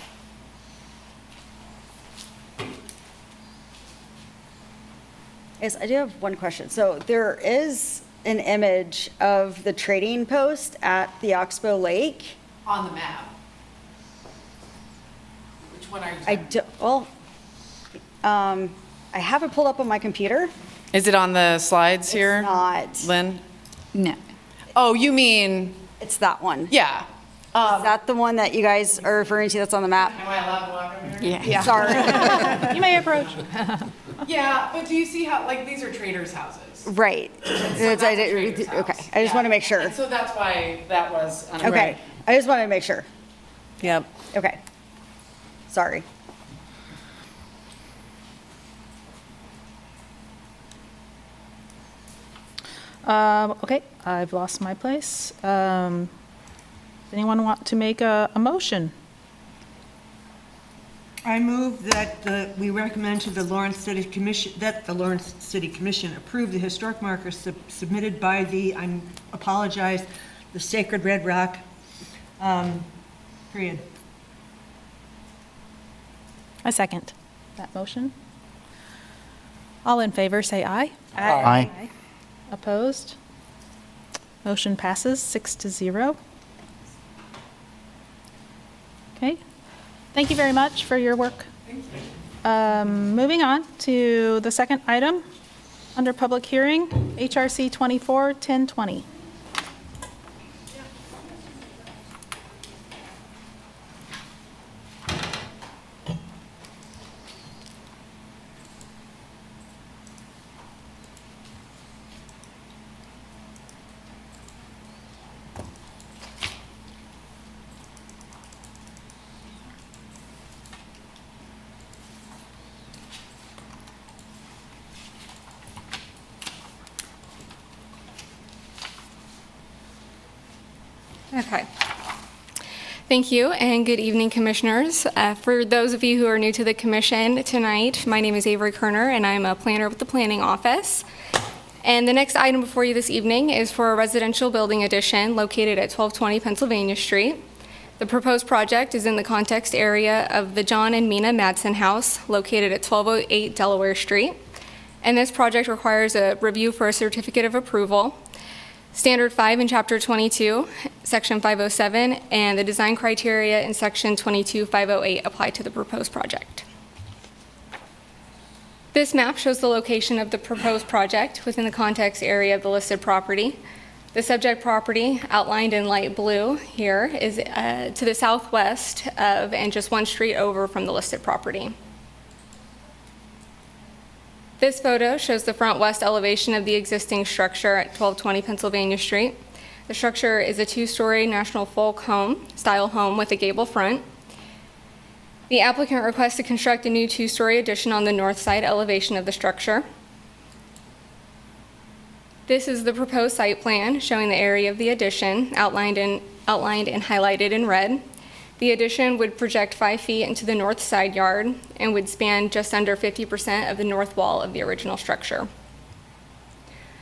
[SPEAKER 2] Yes, I do have one question. So there is an image of the trading post at the Oxbow Lake.
[SPEAKER 11] On the map. Which one are you
[SPEAKER 2] I do, well, I have it pulled up on my computer.
[SPEAKER 11] Is it on the slides here?
[SPEAKER 2] Not,
[SPEAKER 11] Lynn?
[SPEAKER 1] No.
[SPEAKER 11] Oh, you mean,
[SPEAKER 2] it's that one.
[SPEAKER 11] yeah.
[SPEAKER 2] Is that the one that you guys are referring to that's on the map?
[SPEAKER 11] Am I allowed to walk over here?
[SPEAKER 1] Yeah.
[SPEAKER 2] Sorry.
[SPEAKER 4] You may approach.
[SPEAKER 11] Yeah, but do you see how, like, these are traders' houses?
[SPEAKER 2] Right.
[SPEAKER 11] So that's a trader's
[SPEAKER 2] Okay,
[SPEAKER 11] house.
[SPEAKER 2] I just want to
[SPEAKER 11] Yeah.
[SPEAKER 2] make sure.
[SPEAKER 11] And so that's why that was unaware.
[SPEAKER 2] Okay, I just wanted to make sure.
[SPEAKER 3] Yep.
[SPEAKER 2] Okay. Sorry.
[SPEAKER 4] Okay, I've lost my place. Does anyone want to make a motion?
[SPEAKER 3] I move that we recommend to the Lawrence City Commission, that the Lawrence City Commission approve the historic markers submitted by the, the Sacred Red Rock, period.
[SPEAKER 4] I second that motion. All in favor, say aye.
[SPEAKER 5] Aye.
[SPEAKER 4] Opposed? Motion passes 6-0. Okay, thank you very much for your work. Moving on to the second item under public hearing, HRC 24-1020.
[SPEAKER 12] Okay. Thank you, and good evening, Commissioners. For those of you who are new to the Commission tonight, my name is Avery Kerner, and I'm a planner with the Planning Office. And the next item before you this evening is for a residential building addition located at 1220 Pennsylvania Street. The proposed project is in the context area of the John and Mina Madsen House located at 1208 Delaware Street. And this project requires a review for a certificate of approval. Standard 5 in Chapter 22, Section 507, and the design criteria in Section 22-508 apply to the proposed project. This map shows the location of the proposed project within the context area of the listed property. The subject property, outlined in light blue here, is to the southwest of and just one street over from the listed property. This photo shows the front west elevation of the existing structure at 1220 Pennsylvania Street. The structure is a two-story National Folk home, style home with a gable front. The applicant requests to construct a new two-story addition on the north side elevation of the structure. This is the proposed site plan showing the area of the addition, outlined and highlighted in red. The addition would project 5 feet into the north side yard and would span just under 50% of the north wall of the original structure.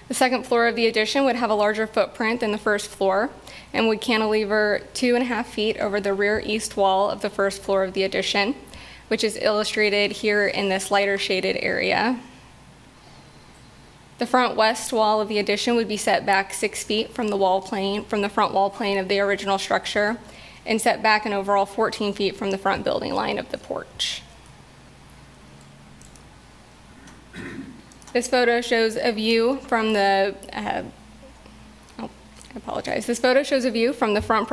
[SPEAKER 12] The second floor of the addition would have a larger footprint than the first floor and would cantilever 2.5 feet over the rear east wall of the first floor of the addition, which is illustrated here in this lighter shaded area. The front west wall of the addition would be set back 6 feet from the front wall plane of the original structure, and set back an overall 14 feet from the front building line of the porch. This photo shows a view from the, This photo shows a view from the front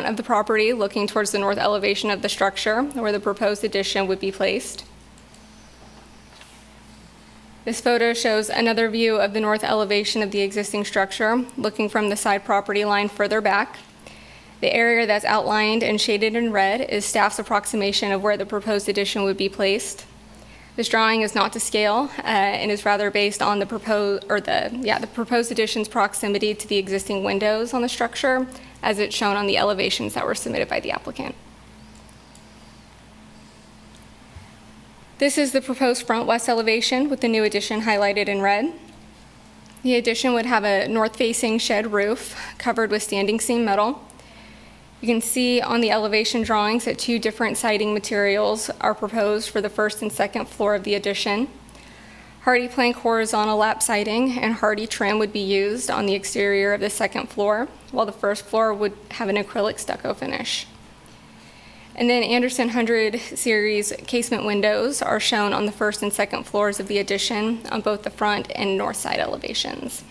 [SPEAKER 12] of the property looking towards the north elevation of the structure where the proposed addition would be placed. This photo shows another view of the north elevation of the existing structure looking from the side property line further back. The area that's outlined and shaded in red is staff's approximation of where the proposed addition would be placed. This drawing is not to scale and is rather based on the proposed addition's proximity to the existing windows on the structure, as it's shown on the elevations that were submitted by the applicant. This is the proposed front west elevation with the new addition highlighted in red. The addition would have a north-facing shed roof covered with standing seam metal. You can see on the elevation drawings that 2 different siding materials are proposed for the first and second floor of the addition. Hardy plank horizontal lap siding and hardy trim would be used on the exterior of the second floor, while the first floor would have an acrylic stucco finish. And then Anderson 100 series casement windows are shown on the first and second floors of the addition on both the front and north side elevations.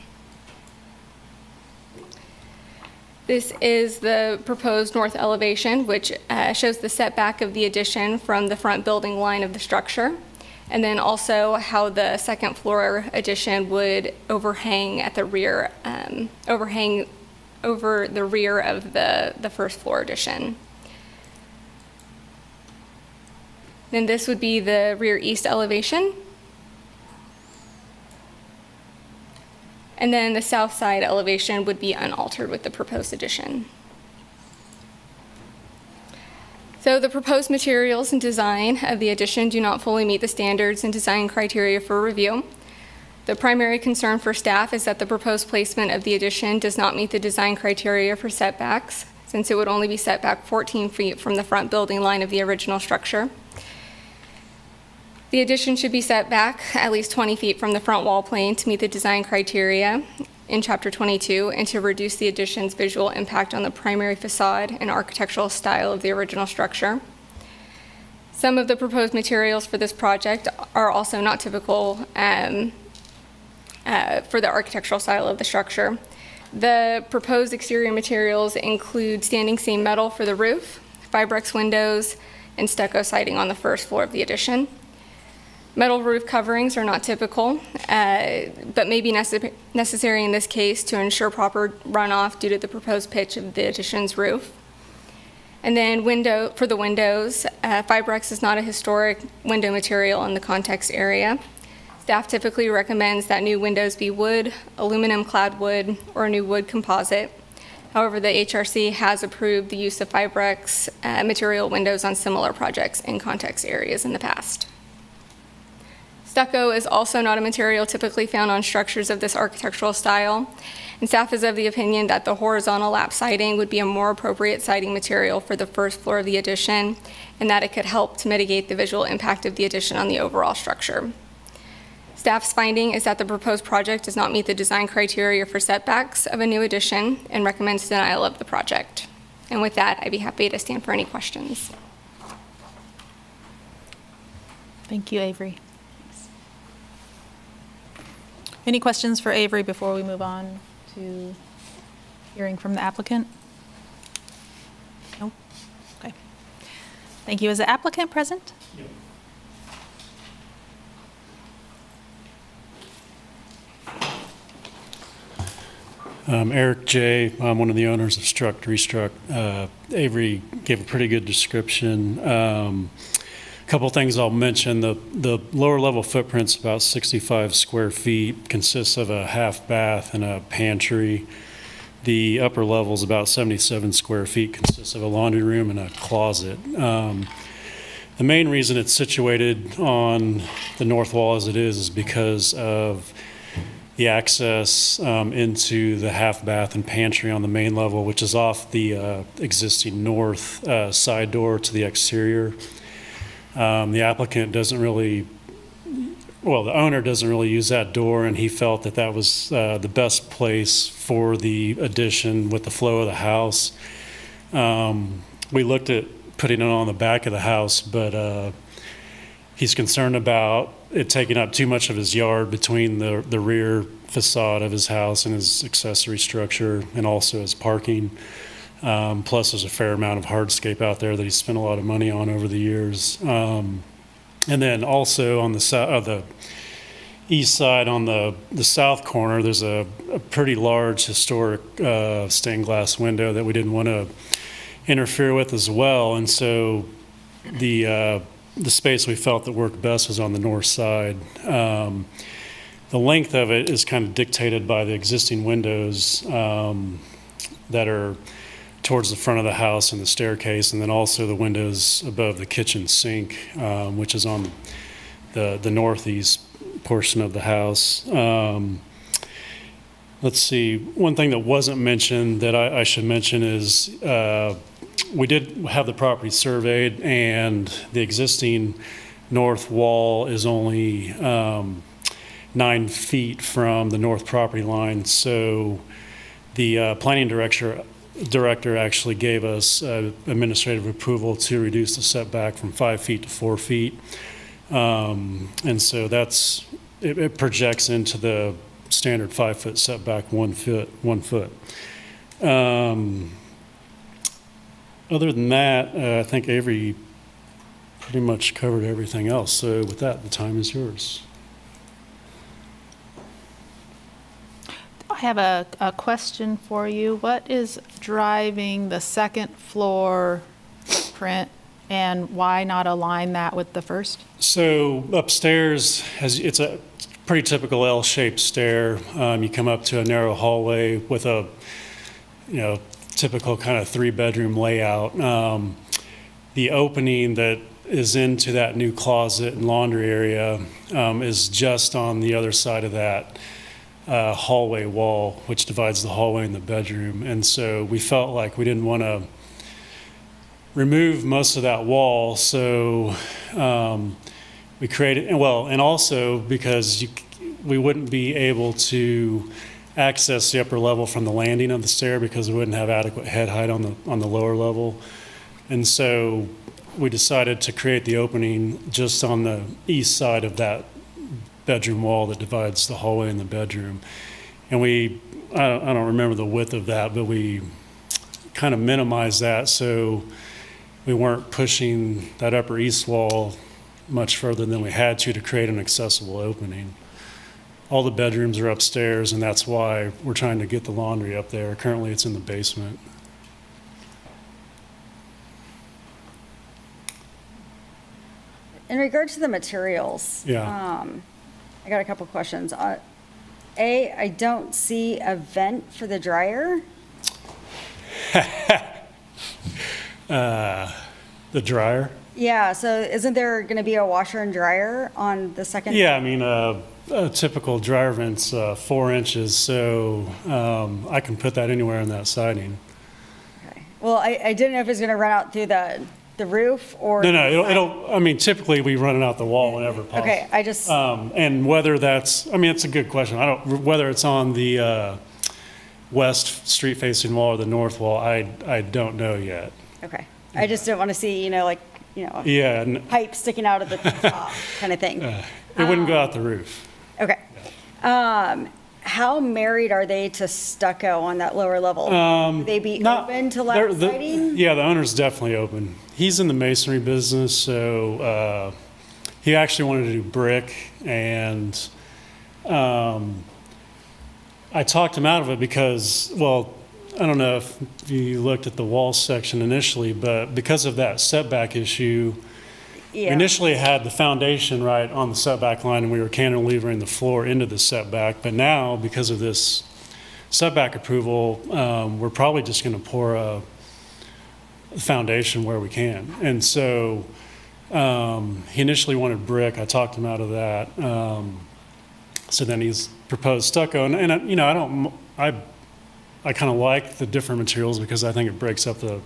[SPEAKER 12] This is the proposed north elevation, which shows the setback of the addition from the front building line of the structure, and then also how the second floor addition would overhang at the rear, overhang over the rear of the first floor addition. Then this would be the rear east elevation. And then the south side elevation would be unaltered with the proposed addition. So the proposed materials and design of the addition do not fully meet the standards and design criteria for review. The primary concern for staff is that the proposed placement of the addition does not meet the design criteria for setbacks, since it would only be set back 14 feet from the front building line of the original structure. The addition should be set back at least 20 feet from the front wall plane to meet the design criteria in Chapter 22 and to reduce the addition's visual impact on the primary facade and architectural style of the original structure. Some of the proposed materials for this project are also not typical for the architectural style of the structure. The proposed exterior materials include standing seam metal for the roof, Fibrex windows, and stucco siding on the first floor of the addition. Metal roof coverings are not typical, but may be necessary in this case to ensure proper runoff due to the proposed pitch of the addition's roof. And then for the windows, Fibrex is not a historic window material in the context area. Staff typically recommends that new windows be wood, aluminum clad wood, or new wood composite. However, the HRC has approved the use of Fibrex material windows on similar projects in context areas in the past. Stucco is also not a material typically found on structures of this architectural style, and staff is of the opinion that the horizontal lap siding would be a more appropriate siding material for the first floor of the addition, and that it could help to mitigate the visual impact of the addition on the overall structure. Staff's finding is that the proposed project does not meet the design criteria for setbacks of a new addition and recommends denial of the project. And with that, I'd be happy to stand for any questions.
[SPEAKER 4] Thank you, Avery. Any questions for Avery before we move on to hearing from the applicant? No? Okay. Thank you. Is the applicant present?
[SPEAKER 13] Eric J. I'm one of the owners of Struct, Restruct. Avery gave a pretty good description. Couple things I'll mention. The lower level footprint's about 65 square feet, consists of a half bath and a pantry. The upper level is about 77 square feet, consists of a laundry room and a closet. The main reason it's situated on the north wall as it is because of the access into the half bath and pantry on the main level, which is off the existing north side door to the exterior. The applicant doesn't really, well, the owner doesn't really use that door, and he felt that that was the best place for the addition with the flow of the house. We looked at putting it on the back of the house, but he's concerned about it taking up too much of his yard between the rear facade of his house and his accessory structure, and also his parking. Plus, there's a fair amount of hardscape out there that he spent a lot of money on over the years. And then also on the east side, on the south corner, there's a pretty large historic stained glass window that we didn't want to interfere with as well. And so the space we felt that worked best was on the north side. The length of it is kind of dictated by the existing windows that are towards the front of the house and the staircase, and then also the windows above the kitchen sink, which is on the northeast portion of the house. Let's see, one thing that wasn't mentioned that I should mention is we did have the property surveyed, and the existing north wall is only 9 feet from the north property line. So the planning director actually gave us administrative approval to reduce the setback from 5 feet to 4 feet. And so it projects into the standard 5-foot setback, 1 foot. Other than that, I think Avery pretty much covered everything else. So with that, the time is yours.
[SPEAKER 4] I have a question for you. What is driving the second floor print, and why not align that with the first?
[SPEAKER 13] So upstairs, it's a pretty typical L-shaped stair. You come up to a narrow hallway with a, typical kind of 3-bedroom layout. The opening that is into that new closet and laundry area is just on the other side of that hallway wall, which divides the hallway and the bedroom. And so we felt like we didn't want to remove most of that wall, so we created, and also because we wouldn't be able to access the upper level from the landing of the stair because we wouldn't have adequate head height on the lower level. And so we decided to create the opening just on the east side of that bedroom wall that divides the hallway and the bedroom. And I don't remember the width of that, but we kind of minimized that so we weren't pushing that upper east wall much further than we had to create an accessible opening. All the bedrooms are upstairs, and that's why we're trying to get the laundry up there. Currently, it's in the basement.
[SPEAKER 2] In regards to the materials,
[SPEAKER 13] Yeah.
[SPEAKER 2] I got a couple questions. I don't see a vent for the dryer.
[SPEAKER 13] The dryer?
[SPEAKER 2] Yeah, so isn't there going to be a washer and dryer on the second?
[SPEAKER 13] Yeah, I mean, a typical dryer vent's 4 inches, so I can put that anywhere in that siding.
[SPEAKER 2] Okay. Well, I didn't know if it was going to run out through the roof or.
[SPEAKER 13] No, I mean, typically we run it out the wall whenever possible.
[SPEAKER 2] Okay, I just.
[SPEAKER 13] And whether it's a good question. Whether it's on the west street facing wall or the north wall, I don't know yet.
[SPEAKER 2] Okay, I just didn't want to see,
[SPEAKER 13] Yeah,
[SPEAKER 2] pipe sticking out of the top kind of thing.
[SPEAKER 13] it wouldn't go out the roof.
[SPEAKER 2] Okay. How married are they to stucco on that lower level? Would they be open to lap siding?
[SPEAKER 13] Yeah, the owner's definitely open. He's in the masonry business, so he actually wanted to do brick, and I talked him out of it because, I don't know if you looked at the wall section initially, but because of that setback issue, we initially had the foundation right on the setback line, and we were cantilevering the floor into the setback. But now, because of this setback approval, we're probably just going to pour a foundation where we can. And so he initially wanted brick. I talked him out of that. So then he's proposed stucco, and I kind of like the different materials because I think it breaks up the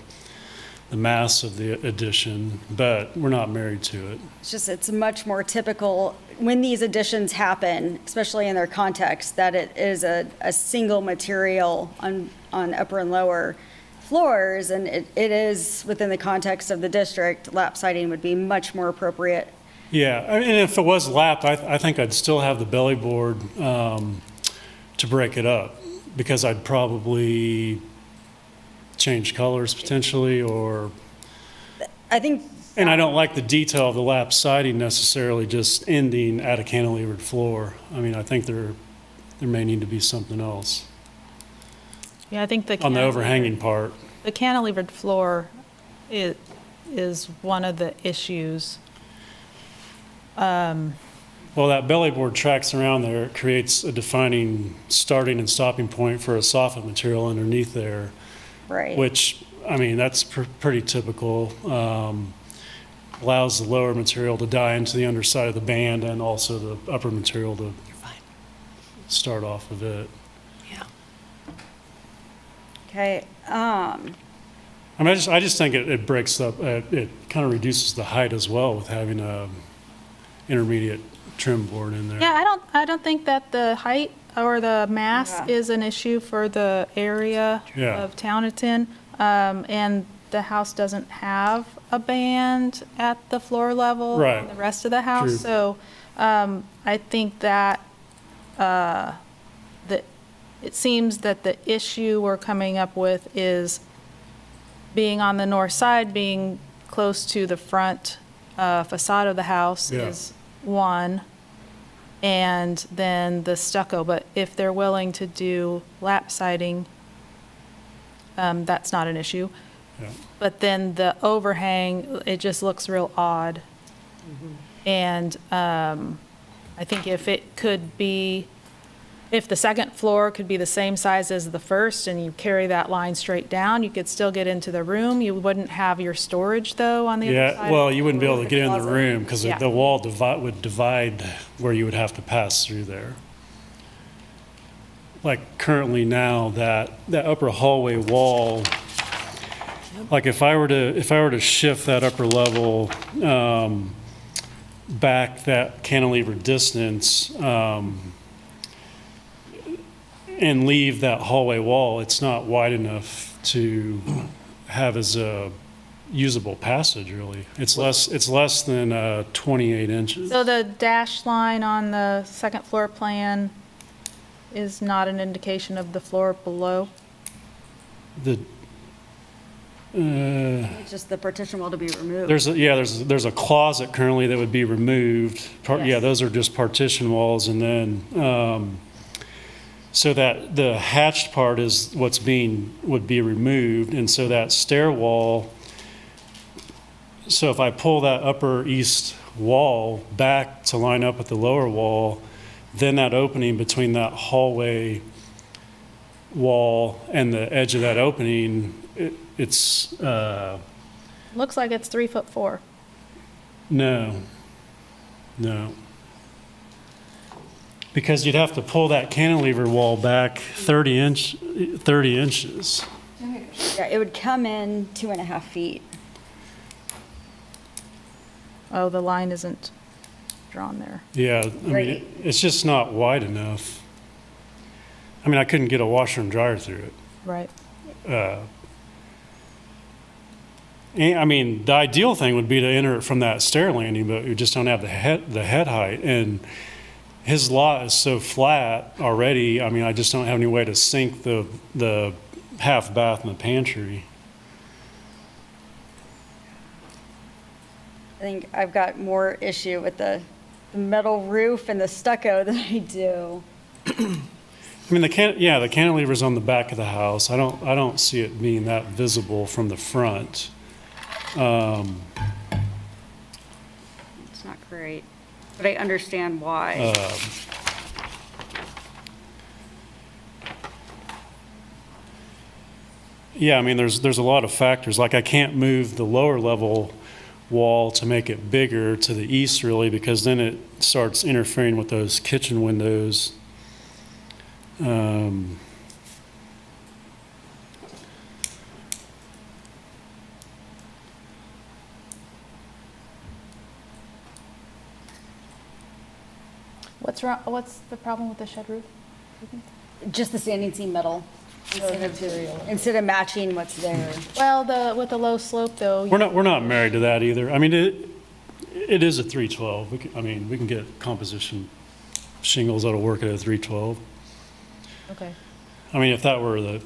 [SPEAKER 13] mass of the addition, but we're not married to it.
[SPEAKER 2] It's much more typical when these additions happen, especially in their context, that it is a single material on upper and lower floors, and it is within the context of the district. Lap siding would be much more appropriate.
[SPEAKER 13] Yeah, I mean, if it was lap, I think I'd still have the belly board to break it up, because I'd probably change colors potentially, or
[SPEAKER 2] I think.
[SPEAKER 13] And I don't like the detail of the lap siding necessarily just ending at a cantilevered floor. I mean, I think there may need to be something else.
[SPEAKER 4] Yeah, I think
[SPEAKER 13] on the overhanging part.
[SPEAKER 4] The cantilevered floor is one of the issues.
[SPEAKER 13] Well, that belly board tracks around there. It creates a defining starting and stopping point for a soffit material underneath there.
[SPEAKER 2] Right.
[SPEAKER 13] Which, I mean, that's pretty typical. allows the lower material to die into the underside of the band and also the upper material to start off of it.
[SPEAKER 3] Yeah.
[SPEAKER 2] Okay,
[SPEAKER 13] I mean, I just think it breaks up, it kind of reduces the height as well with having a intermediate trim board in there.
[SPEAKER 4] Yeah, I don't think that the height or the mass
[SPEAKER 2] Yeah.
[SPEAKER 4] is an issue for the area
[SPEAKER 13] Yeah.
[SPEAKER 4] of town it's in. And the house doesn't have a band at the floor level.
[SPEAKER 13] Right.
[SPEAKER 4] on the rest of the house.
[SPEAKER 13] True.
[SPEAKER 4] So I think that it seems that the issue we're coming up with is being on the north side, being close to the front facade of the house
[SPEAKER 13] Yeah.
[SPEAKER 4] is one, and then the stucco. But if they're willing to do lap siding, that's not an issue.
[SPEAKER 13] Yeah.
[SPEAKER 4] But then the overhang, it just looks real odd. And I think if it could be, if the second floor could be the same size as the first and you carry that line straight down, you could still get into the room. You wouldn't have your storage though on the other side.
[SPEAKER 13] Yeah, well, you wouldn't be able to get in the
[SPEAKER 2] Closet.
[SPEAKER 13] room because
[SPEAKER 4] Yeah.
[SPEAKER 13] the wall would divide where you would have to pass through there. Like currently now, that upper hallway wall, like if I were to shift that upper level back that cantilever distance and leave that hallway wall, it's not wide enough to have as a usable passage, really. It's less than 28 inches.
[SPEAKER 4] So the dash line on the second floor plan is not an indication of the floor below?
[SPEAKER 13] The
[SPEAKER 2] it's just the partition wall to be removed.
[SPEAKER 13] there's a closet currently that would be removed. Yeah,
[SPEAKER 2] Yes.
[SPEAKER 13] those are just partition walls, and then so that the hatched part is would be removed, and so that stair wall. So if I pull that upper east wall back to line up with the lower wall, then that opening between that hallway wall and the edge of that opening, it's
[SPEAKER 4] Looks like it's 3'4".
[SPEAKER 13] no. Because you'd have to pull that cantilever wall back 30 inches.
[SPEAKER 2] Yeah, it would come in 2.5 feet.
[SPEAKER 4] Oh, the line isn't drawn there.
[SPEAKER 13] Yeah, I mean,
[SPEAKER 2] Right.
[SPEAKER 13] it's just not wide enough. I mean, I couldn't get a washer and dryer through it.
[SPEAKER 4] Right.
[SPEAKER 13] And, I mean, the ideal thing would be to enter it from that stair landing, but you just don't have the head height. And his lot is so flat already, I mean, I just don't have any way to sink the half bath and the pantry.
[SPEAKER 2] I think I've got more issue with the metal roof and the stucco than I do.
[SPEAKER 13] I mean, the cantilever's on the back of the house. I don't see it being that visible from the front.
[SPEAKER 2] It's not great, but I understand why.
[SPEAKER 13] Yeah, I mean, there's a lot of factors. Like, I can't move the lower level wall to make it bigger to the east, really, because then it starts interfering with those kitchen windows.
[SPEAKER 4] What's wrong, what's the problem with the shed roof?
[SPEAKER 2] Just the standing seam metal instead of matching what's there.
[SPEAKER 4] Well, with the low slope though.
[SPEAKER 13] We're not married to that either. I mean, it is a 312. We can get composition shingles that'll work at a 312.
[SPEAKER 4] Okay.
[SPEAKER 13] I mean, if that were the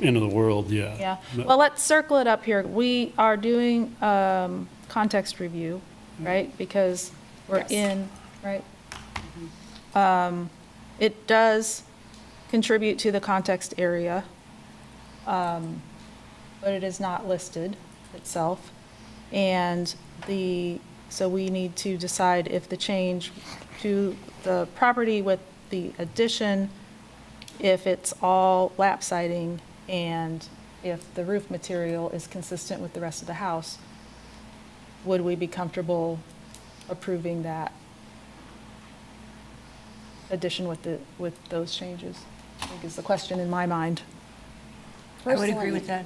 [SPEAKER 13] end of the world, yeah.
[SPEAKER 4] Yeah,
[SPEAKER 13] But-
[SPEAKER 4] well, let's circle it up here. We are doing context review, right? Because we're
[SPEAKER 2] Yes.
[SPEAKER 4] in, right? It does contribute to the context area, but it is not listed itself. And so we need to decide if the change to the property with the addition, if it's all lap siding, and if the roof material is consistent with the rest of the house. would we be comfortable approving that addition with those changes? I think is the question in my mind.
[SPEAKER 3] I would agree with that.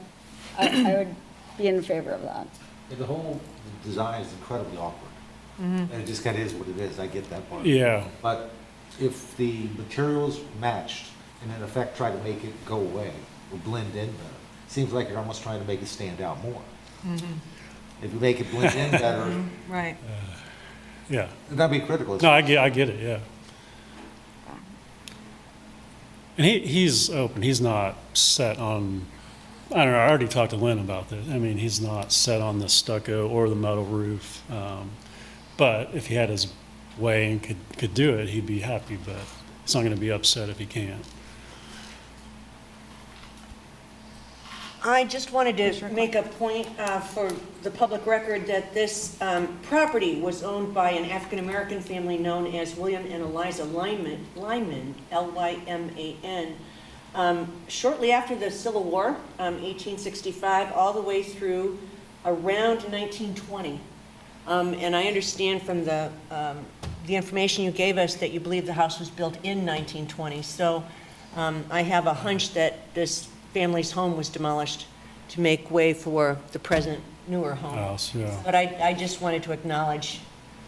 [SPEAKER 2] I would be in favor of that.
[SPEAKER 7] And the whole design is incredibly awkward. And it just kind of is what it is, I get that part.
[SPEAKER 13] Yeah.
[SPEAKER 7] But if the materials matched and in effect try to make it go away or blend in better, seems like you're almost trying to make it stand out more. If you make it blend in better,
[SPEAKER 3] Right.
[SPEAKER 13] Yeah.
[SPEAKER 7] that'd be critical.
[SPEAKER 13] No, I get it, yeah. And he's open, he's not set on, I don't know, I already talked to Lynn about this. I mean, he's not set on the stucco or the metal roof. But if he had his way and could do it, he'd be happy, but he's not gonna be upset if he can't.
[SPEAKER 3] I just wanted to make a point for the public record that this property was owned by an African-American family known as William and Eliza Lyman, Lyman, shortly after the Civil War, 1865, all the way through around 1920. And I understand from the information you gave us that you believe the house was built in 1920. So I have a hunch that this family's home was demolished to make way for the present newer home.
[SPEAKER 13] House, yeah.
[SPEAKER 3] But I just wanted to acknowledge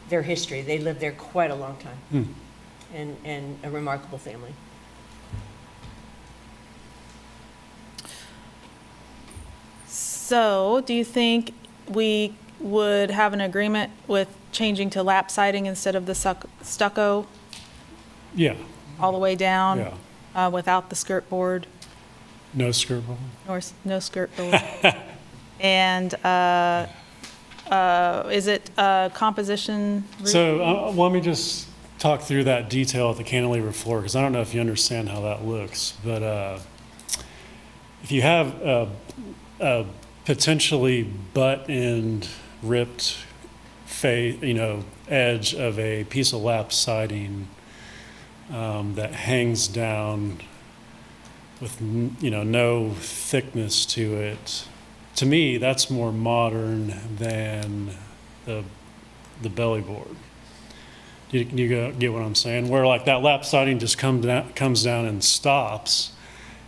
[SPEAKER 3] their history. They lived there quite a long time, and a remarkable family.
[SPEAKER 4] So, do you think we would have an agreement with changing to lap siding instead of the stucco
[SPEAKER 13] Yeah,
[SPEAKER 4] all the way down?
[SPEAKER 13] yeah.
[SPEAKER 4] Without the skirt board,
[SPEAKER 13] No skirt board?
[SPEAKER 4] or no skirt board? And is it composition?
[SPEAKER 13] So let me just talk through that detail at the cantilever floor, because I don't know if you understand how that looks. But if you have a potentially butt-end ripped edge of a piece of lap siding that hangs down with no thickness to it, to me that's more modern than the belly board. You get what I'm saying? Where like that lap siding just comes down and stops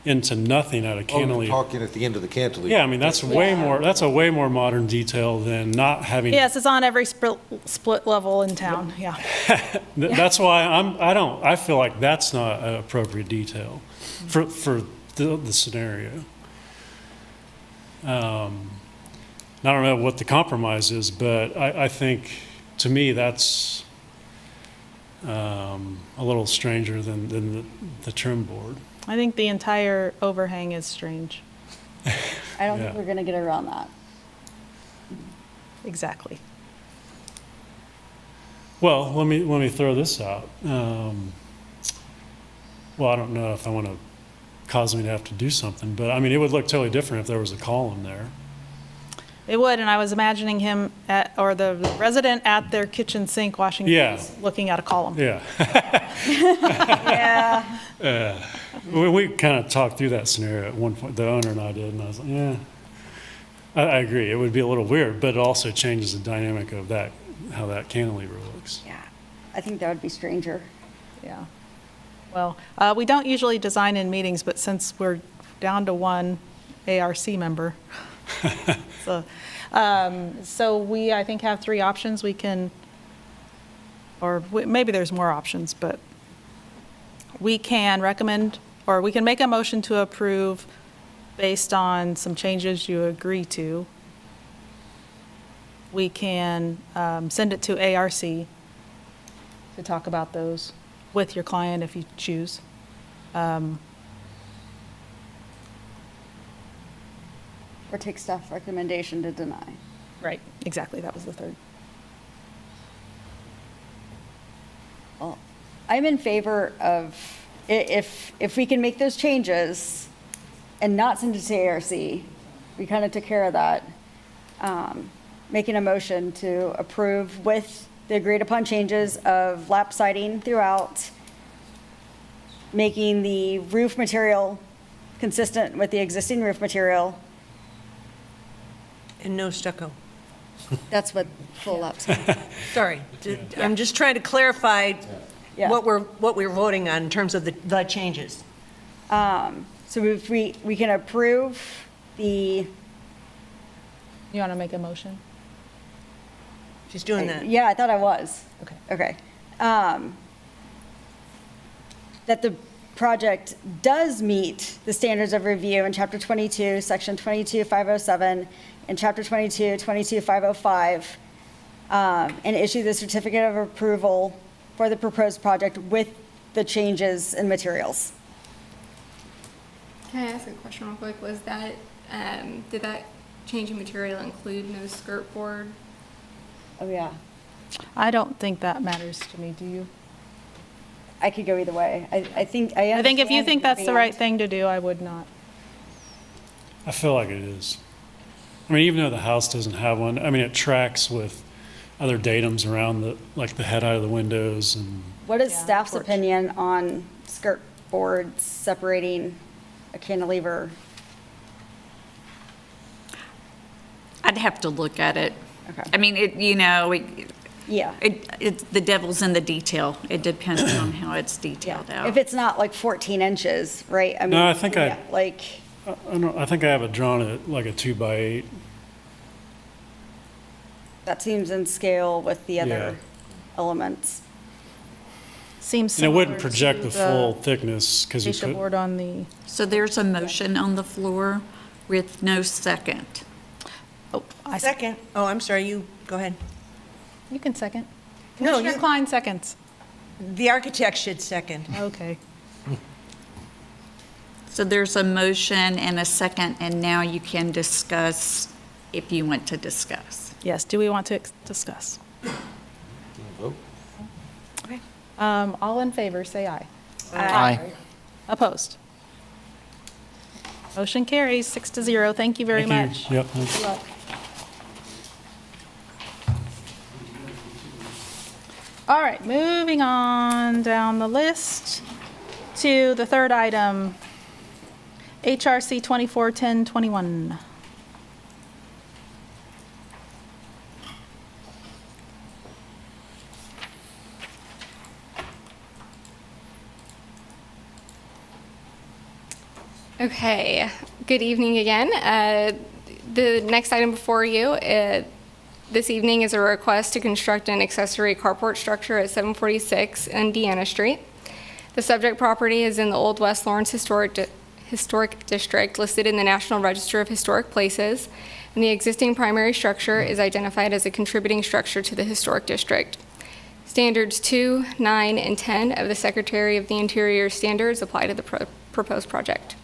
[SPEAKER 13] into nothing at a
[SPEAKER 7] Oh, you're
[SPEAKER 13] cantilever.
[SPEAKER 7] talking at the end of the cantilever.
[SPEAKER 13] Yeah, I mean that's way more. That's a way more modern detail than not having.
[SPEAKER 4] Yes, it's on every split level in town, yeah.
[SPEAKER 13] That's why I feel like that's not an appropriate detail for the scenario. I don't know what the compromise is, but I think to me that's a little stranger than the trim board.
[SPEAKER 4] I think the entire overhang is strange.
[SPEAKER 2] I don't think
[SPEAKER 13] Yeah.
[SPEAKER 2] we're gonna get around that.
[SPEAKER 4] Exactly.
[SPEAKER 13] Well, let me throw this out. Well, I don't know if I want to cause me to have to do something, but I mean, it would look totally different if there was a column there.
[SPEAKER 4] It would, and I was imagining him or the resident at their kitchen sink washing
[SPEAKER 13] Yeah.
[SPEAKER 4] dishes, looking at a column.
[SPEAKER 13] Yeah.
[SPEAKER 2] Yeah.
[SPEAKER 13] We kind of talked through that scenario at one point, the owner and I did, and I was like, yeah, I agree. It would be a little weird, but it also changes the dynamic of that, how that cantilever looks.
[SPEAKER 2] Yeah, I think that would be stranger.
[SPEAKER 4] Yeah. Well, we don't usually design in meetings, but since we're down to one ARC member, so we, I think, have three options. We can, or maybe there's more options, but we can recommend, or we can make a motion to approve based on some changes you agree to. We can send it to ARC to talk about those with your client if you choose.
[SPEAKER 2] Or take staff recommendation to deny.
[SPEAKER 4] Right, exactly, that was the third.
[SPEAKER 2] Well, I'm in favor of, if we can make those changes and not send it to ARC, we kind of took care of that, making a motion to approve with the agreed upon changes of lap siding throughout, making the roof material consistent with the existing roof material,
[SPEAKER 3] And no stucco.
[SPEAKER 2] That's what full ups.
[SPEAKER 3] Sorry, I'm just trying to clarify
[SPEAKER 2] Yeah.
[SPEAKER 3] what we're voting on in terms of the changes.
[SPEAKER 2] So if we can approve the,
[SPEAKER 4] You want to make a motion?
[SPEAKER 3] She's doing that.
[SPEAKER 2] yeah, I thought I was.
[SPEAKER 4] Okay.
[SPEAKER 2] Okay. That the project does meet the standards of review in Chapter 22, Section 22507, and Chapter 22, 22505, and issue the certificate of approval for the proposed project with the changes in materials.
[SPEAKER 12] Can I ask a question real quick? Was that, did that change in material include no skirt board?
[SPEAKER 2] Oh, yeah.
[SPEAKER 4] I don't think that matters to me, do you?
[SPEAKER 2] I could go either way. I think,
[SPEAKER 4] I think if you
[SPEAKER 2] understand
[SPEAKER 4] think that's the right
[SPEAKER 2] demand.
[SPEAKER 4] thing to do, I would not.
[SPEAKER 13] I feel like it is. I mean, even though the house doesn't have one, I mean, it tracks with other datums around like the head height of the windows and
[SPEAKER 2] What is
[SPEAKER 4] Yeah,
[SPEAKER 2] staff's
[SPEAKER 4] porch.
[SPEAKER 2] opinion on skirt boards separating a cantilever?
[SPEAKER 1] I'd have to look at it.
[SPEAKER 2] Okay.
[SPEAKER 1] I mean,
[SPEAKER 2] Yeah.
[SPEAKER 1] it's the devil's in the detail. It depends on how it's detailed out.
[SPEAKER 2] If it's not like 14 inches, right? I mean,
[SPEAKER 13] No, I think
[SPEAKER 2] yeah, like,
[SPEAKER 13] I think I have it drawn at like a 2x8.
[SPEAKER 2] that seems in scale with the other
[SPEAKER 13] Yeah.
[SPEAKER 2] elements.
[SPEAKER 4] Seems
[SPEAKER 13] And it wouldn't
[SPEAKER 4] similar
[SPEAKER 13] project
[SPEAKER 4] to
[SPEAKER 13] the full thickness because you
[SPEAKER 4] fascia
[SPEAKER 13] could.
[SPEAKER 4] board on the,
[SPEAKER 1] So there's a motion on the floor with no second.
[SPEAKER 4] oh, I,
[SPEAKER 3] Second, oh, I'm sorry, you, go ahead.
[SPEAKER 4] you can second.
[SPEAKER 3] No,
[SPEAKER 4] Commissioner
[SPEAKER 3] you-
[SPEAKER 4] Klein seconds.
[SPEAKER 3] The architect should second.
[SPEAKER 4] Okay.
[SPEAKER 1] So there's a motion and a second, and now you can discuss if you want to discuss.
[SPEAKER 4] Yes, do we want to discuss?
[SPEAKER 7] Vote.
[SPEAKER 4] All in favor, say aye.
[SPEAKER 5] Aye.
[SPEAKER 4] Opposed? Motion carries 6-0. Thank you very
[SPEAKER 13] Thank
[SPEAKER 4] much.
[SPEAKER 13] you. Yep. thanks.
[SPEAKER 4] Good luck. All right, moving on down the list to the third item, HRC 241021.
[SPEAKER 12] Okay, good evening again. The next item before you this evening is a request to construct an accessory carport structure at 746 Indiana Street. The subject property is in the Old West Lawrence Historic District, listed in the National Register of Historic Places, and the existing primary structure is identified as a contributing structure to the historic district. Standards 2, 9, and 10 of the Secretary of the Interior standards apply to the proposed project.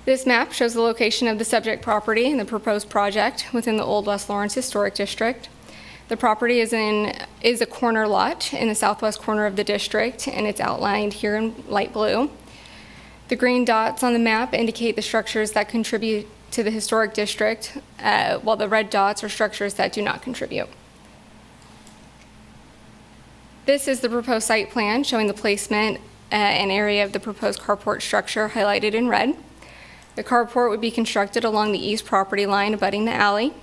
[SPEAKER 12] This map shows the location of the subject property and the proposed project within the Old West Lawrence Historic District. The property is a corner lot in the southwest corner of the district, and it's outlined here in light blue. The green dots on the map indicate the structures that contribute to the historic district, while the red dots are structures that do not contribute. This is the proposed site plan showing the placement and area of the proposed carport structure highlighted in red. The carport would be constructed along the east property line abutting the alley.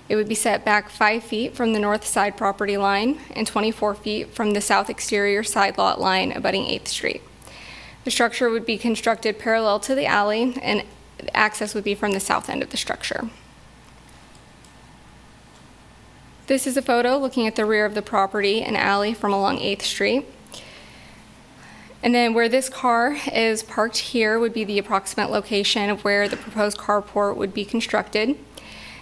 [SPEAKER 12] It would be set back 5 feet from the north side property line and 24 feet from the south exterior side lot line abutting 8th Street. The structure would be constructed parallel to the alley, and access would be from the south end of the structure. This is a photo looking at the rear of the property and alley from along 8th Street. And then where this car is parked here would be the approximate location of where the proposed carport would be constructed. And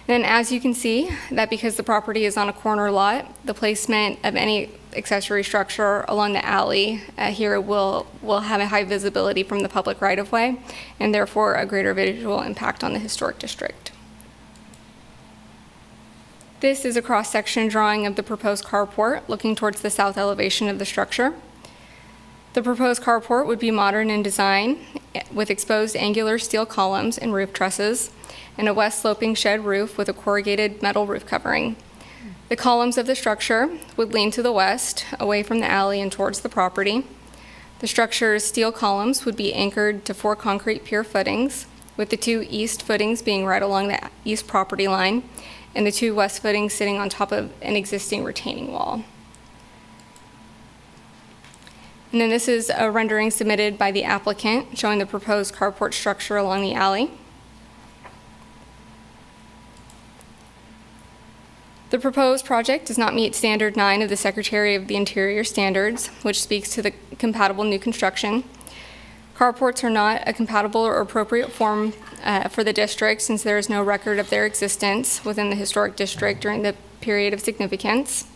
[SPEAKER 12] then as you can see, that because the property is on a corner lot, the placement of any accessory structure along the alley here will have a high visibility from the public right-of-way, and therefore a greater visual impact on the historic district. This is a cross-section drawing of the proposed carport looking towards the south elevation of the structure. The proposed carport would be modern in design with exposed angular steel columns and roof trusses and a west sloping shed roof with a corrugated metal roof covering. The columns of the structure would lean to the west, away from the alley and towards the property. The structure's steel columns would be anchored to 4 concrete pier footings, with the 2 east footings being right along the east property line and the 2 west footings sitting on top of an existing retaining wall. And then this is a rendering submitted by the applicant showing the proposed carport structure along the alley. The proposed project does not meet Standard 9 of the Secretary of the Interior Standards, which speaks to the compatible new construction. Carports are not a compatible or appropriate form for the district since there is no record of their existence within the historic district during the period of significance.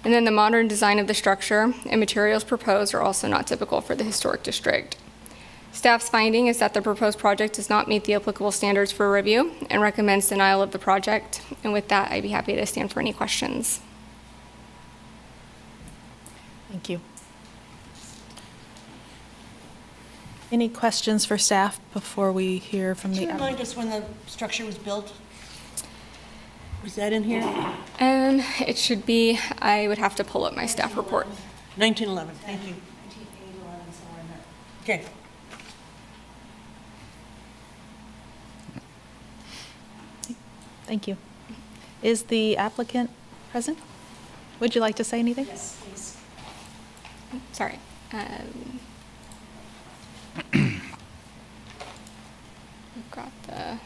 [SPEAKER 12] And then the modern design of the structure and materials proposed are also not typical for the historic district. Staff's finding is that the proposed project does not meet the applicable standards for review and recommends denial of the project. And with that, I'd be happy to stand for any questions.
[SPEAKER 4] Thank you. Any questions for staff before we hear from
[SPEAKER 3] Can
[SPEAKER 4] the
[SPEAKER 3] you
[SPEAKER 4] applicant?
[SPEAKER 3] remind us when the structure was built? Was that in here?
[SPEAKER 12] It should be, I would have to pull up my staff report.
[SPEAKER 3] 1911, thank you. Okay.
[SPEAKER 4] Thank you. Is the applicant present? Would you like to say anything?
[SPEAKER 12] Yes, please. Sorry. We've got the...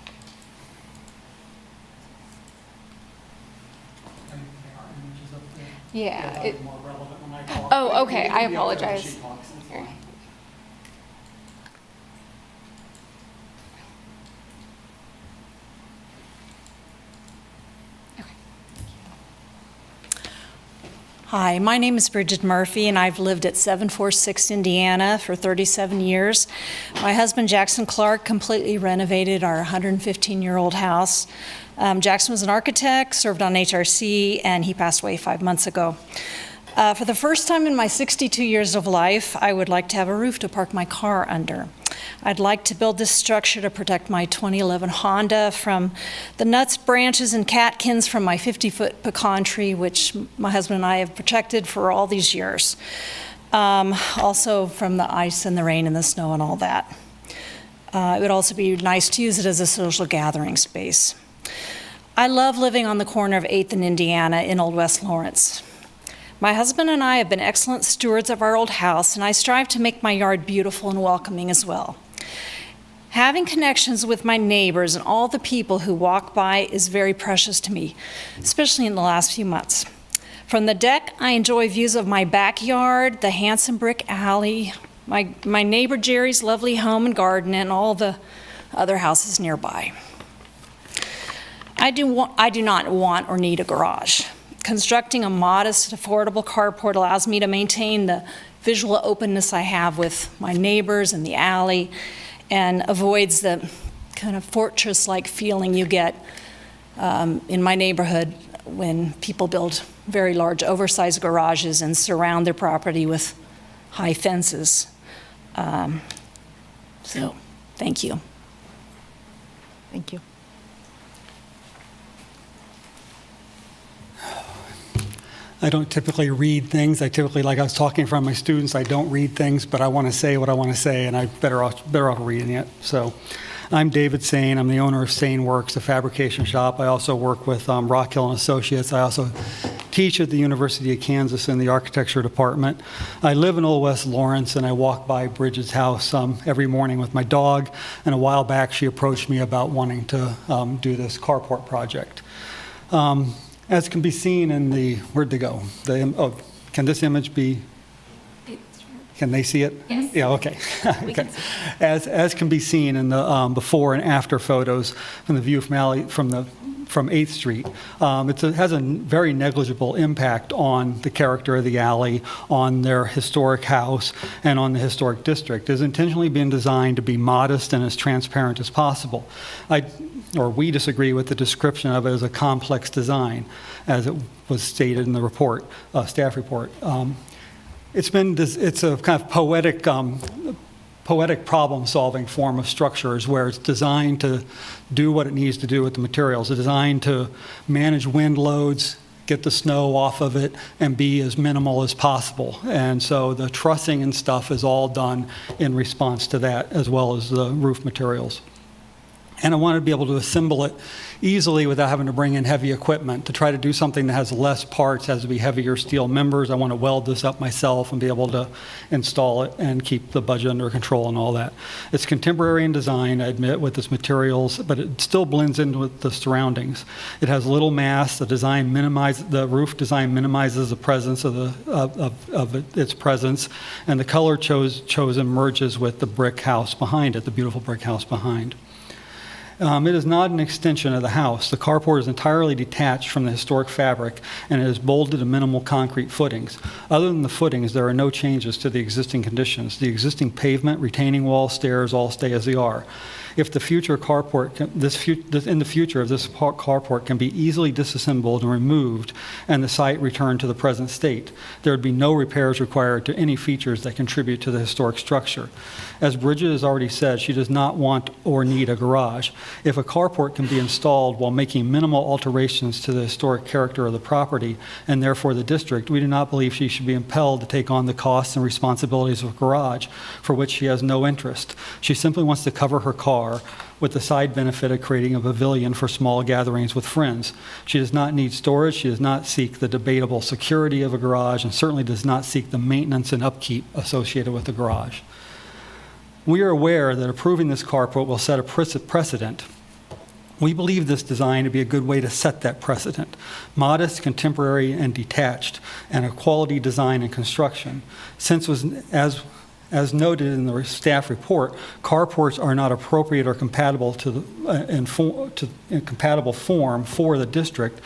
[SPEAKER 12] Yeah. Oh, okay, I apologize. Here.
[SPEAKER 14] Hi, my name is Brigid Murphy, and I've lived at 746 Indiana for 37 years. My husband, Jackson Clark, completely renovated our 115-year-old house. Jackson was an architect, served on HRC, and he passed away 5 months ago. For the first time in my 62 years of life, I would like to have a roof to park my car under. I'd like to build this structure to protect my 2011 Honda from the nuts, branches, and catkins from my 50-foot pecan tree, which my husband and I have protected for all these years. Also from the ice and the rain and the snow and all that. It would also be nice to use it as a social gathering space. I love living on the corner of 8th and Indiana in Old West Lawrence. My husband and I have been excellent stewards of our old house, and I strive to make my yard beautiful and welcoming as well. Having connections with my neighbors and all the people who walk by is very precious to me, especially in the last few months. From the deck, I enjoy views of my backyard, the handsome brick alley, my neighbor Jerry's lovely home and garden, and all the other houses nearby. I do not want or need a garage. Constructing a modest, affordable carport allows me to maintain the visual openness I have with my neighbors and the alley, and avoids the kind of fortress-like feeling you get in my neighborhood when people build very large, oversized garages and surround their property with high fences. So, thank you.
[SPEAKER 4] Thank you.
[SPEAKER 15] I don't typically read things. I typically, like I was talking in front of my students, I don't read things, but I want to say what I want to say, and I'm better off reading it. So I'm David Sain. I'm the owner of Sain Works, a fabrication shop. I also work with Rockhill and Associates. I also teach at the University of Kansas in the architecture department. I live in Old West Lawrence, and I walk by Brigid's house every morning with my dog. And a while back, she approached me about wanting to do this carport project. As can be seen in the, where'd they go? Can this image be, can they see it?
[SPEAKER 12] Yes.
[SPEAKER 15] Yeah, okay. Okay. As can be seen in the before and after photos from the view from 8th Street, it has a very negligible impact on the character of the alley, on their historic house, and on the historic district. It has intentionally been designed to be modest and as transparent as possible. We disagree with the description of it as a complex design, as it was stated in the report, staff report. It's a kind of poetic problem-solving form of structures where it's designed to do what it needs to do with the materials. It's designed to manage wind loads, get the snow off of it, and be as minimal as possible. And so the trussing and stuff is all done in response to that, as well as the roof materials. And I wanted to be able to assemble it easily without having to bring in heavy equipment. To try to do something that has less parts, has to be heavier steel members. I want to weld this up myself and be able to install it and keep the budget under control and all that. It's contemporary in design, I admit, with its materials, but it still blends in with the surroundings. It has little mass. The roof design minimizes the presence of its presence, and the color chosen merges with the brick house behind it, the beautiful brick house behind. It is not an extension of the house. The carport is entirely detached from the historic fabric, and it is bolted to minimal concrete footings. Other than the footings, there are no changes to the existing conditions. The existing pavement, retaining wall, stairs all stay as they are. If the future carport, in the future, if this carport can be easily disassembled and removed and the site returned to the present state, there would be no repairs required to any features that contribute to the historic structure. As Brigid has already said, she does not want or need a garage. If a carport can be installed while making minimal alterations to the historic character of the property and therefore the district, we do not believe she should be impelled to take on the costs and responsibilities of a garage for which she has no interest. She simply wants to cover her car with the side benefit of creating a pavilion for small gatherings with friends. She does not need storage. She does not seek the debatable security of a garage, and certainly does not seek the maintenance and upkeep associated with the garage. We are aware that approving this carport will set a precedent. We believe this design to be a good way to set that precedent. Modest, contemporary, and detached, and a quality design and construction. As noted in the staff report, carports are not appropriate or compatible in compatible form for the district.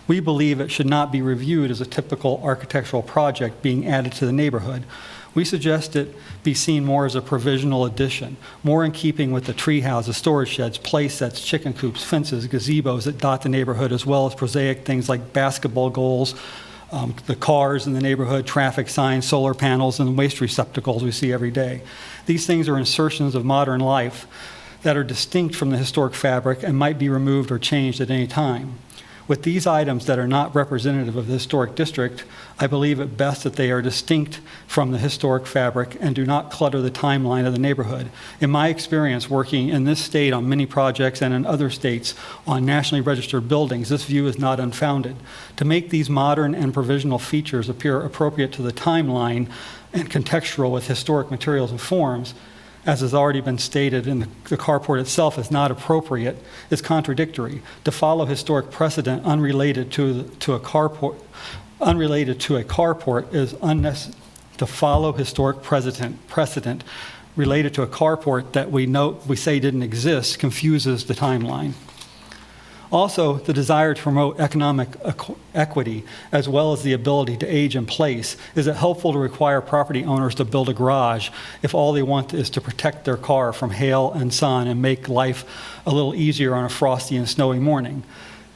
[SPEAKER 15] We believe it should not be reviewed as a typical architectural project being added to the neighborhood. We suggest it be seen more as a provisional addition, more in keeping with the tree houses, storage sheds, play sets, chicken coops, fences, gazebos that dot the neighborhood, as well as prosaic things like basketball goals, the cars in the neighborhood, traffic signs, solar panels, and waste receptacles we see every day. These things are insertions of modern life that are distinct from the historic fabric and might be removed or changed at any time. With these items that are not representative of the historic district, I believe it best that they are distinct from the historic fabric and do not clutter the timeline of the neighborhood. In my experience working in this state on many projects and in other states on nationally registered buildings, this view is not unfounded. To make these modern and provisional features appear appropriate to the timeline and contextual with historic materials and forms, as has already been stated, in the carport itself is not appropriate, is contradictory. To follow historic precedent unrelated to a carport is unnecessary. To follow historic precedent related to a carport that we say didn't exist confuses the timeline. Also, the desire to promote economic equity, as well as the ability to age in place, is it helpful to require property owners to build a garage if all they want is to protect their car from hail and sun and make life a little easier on a frosty and snowy morning?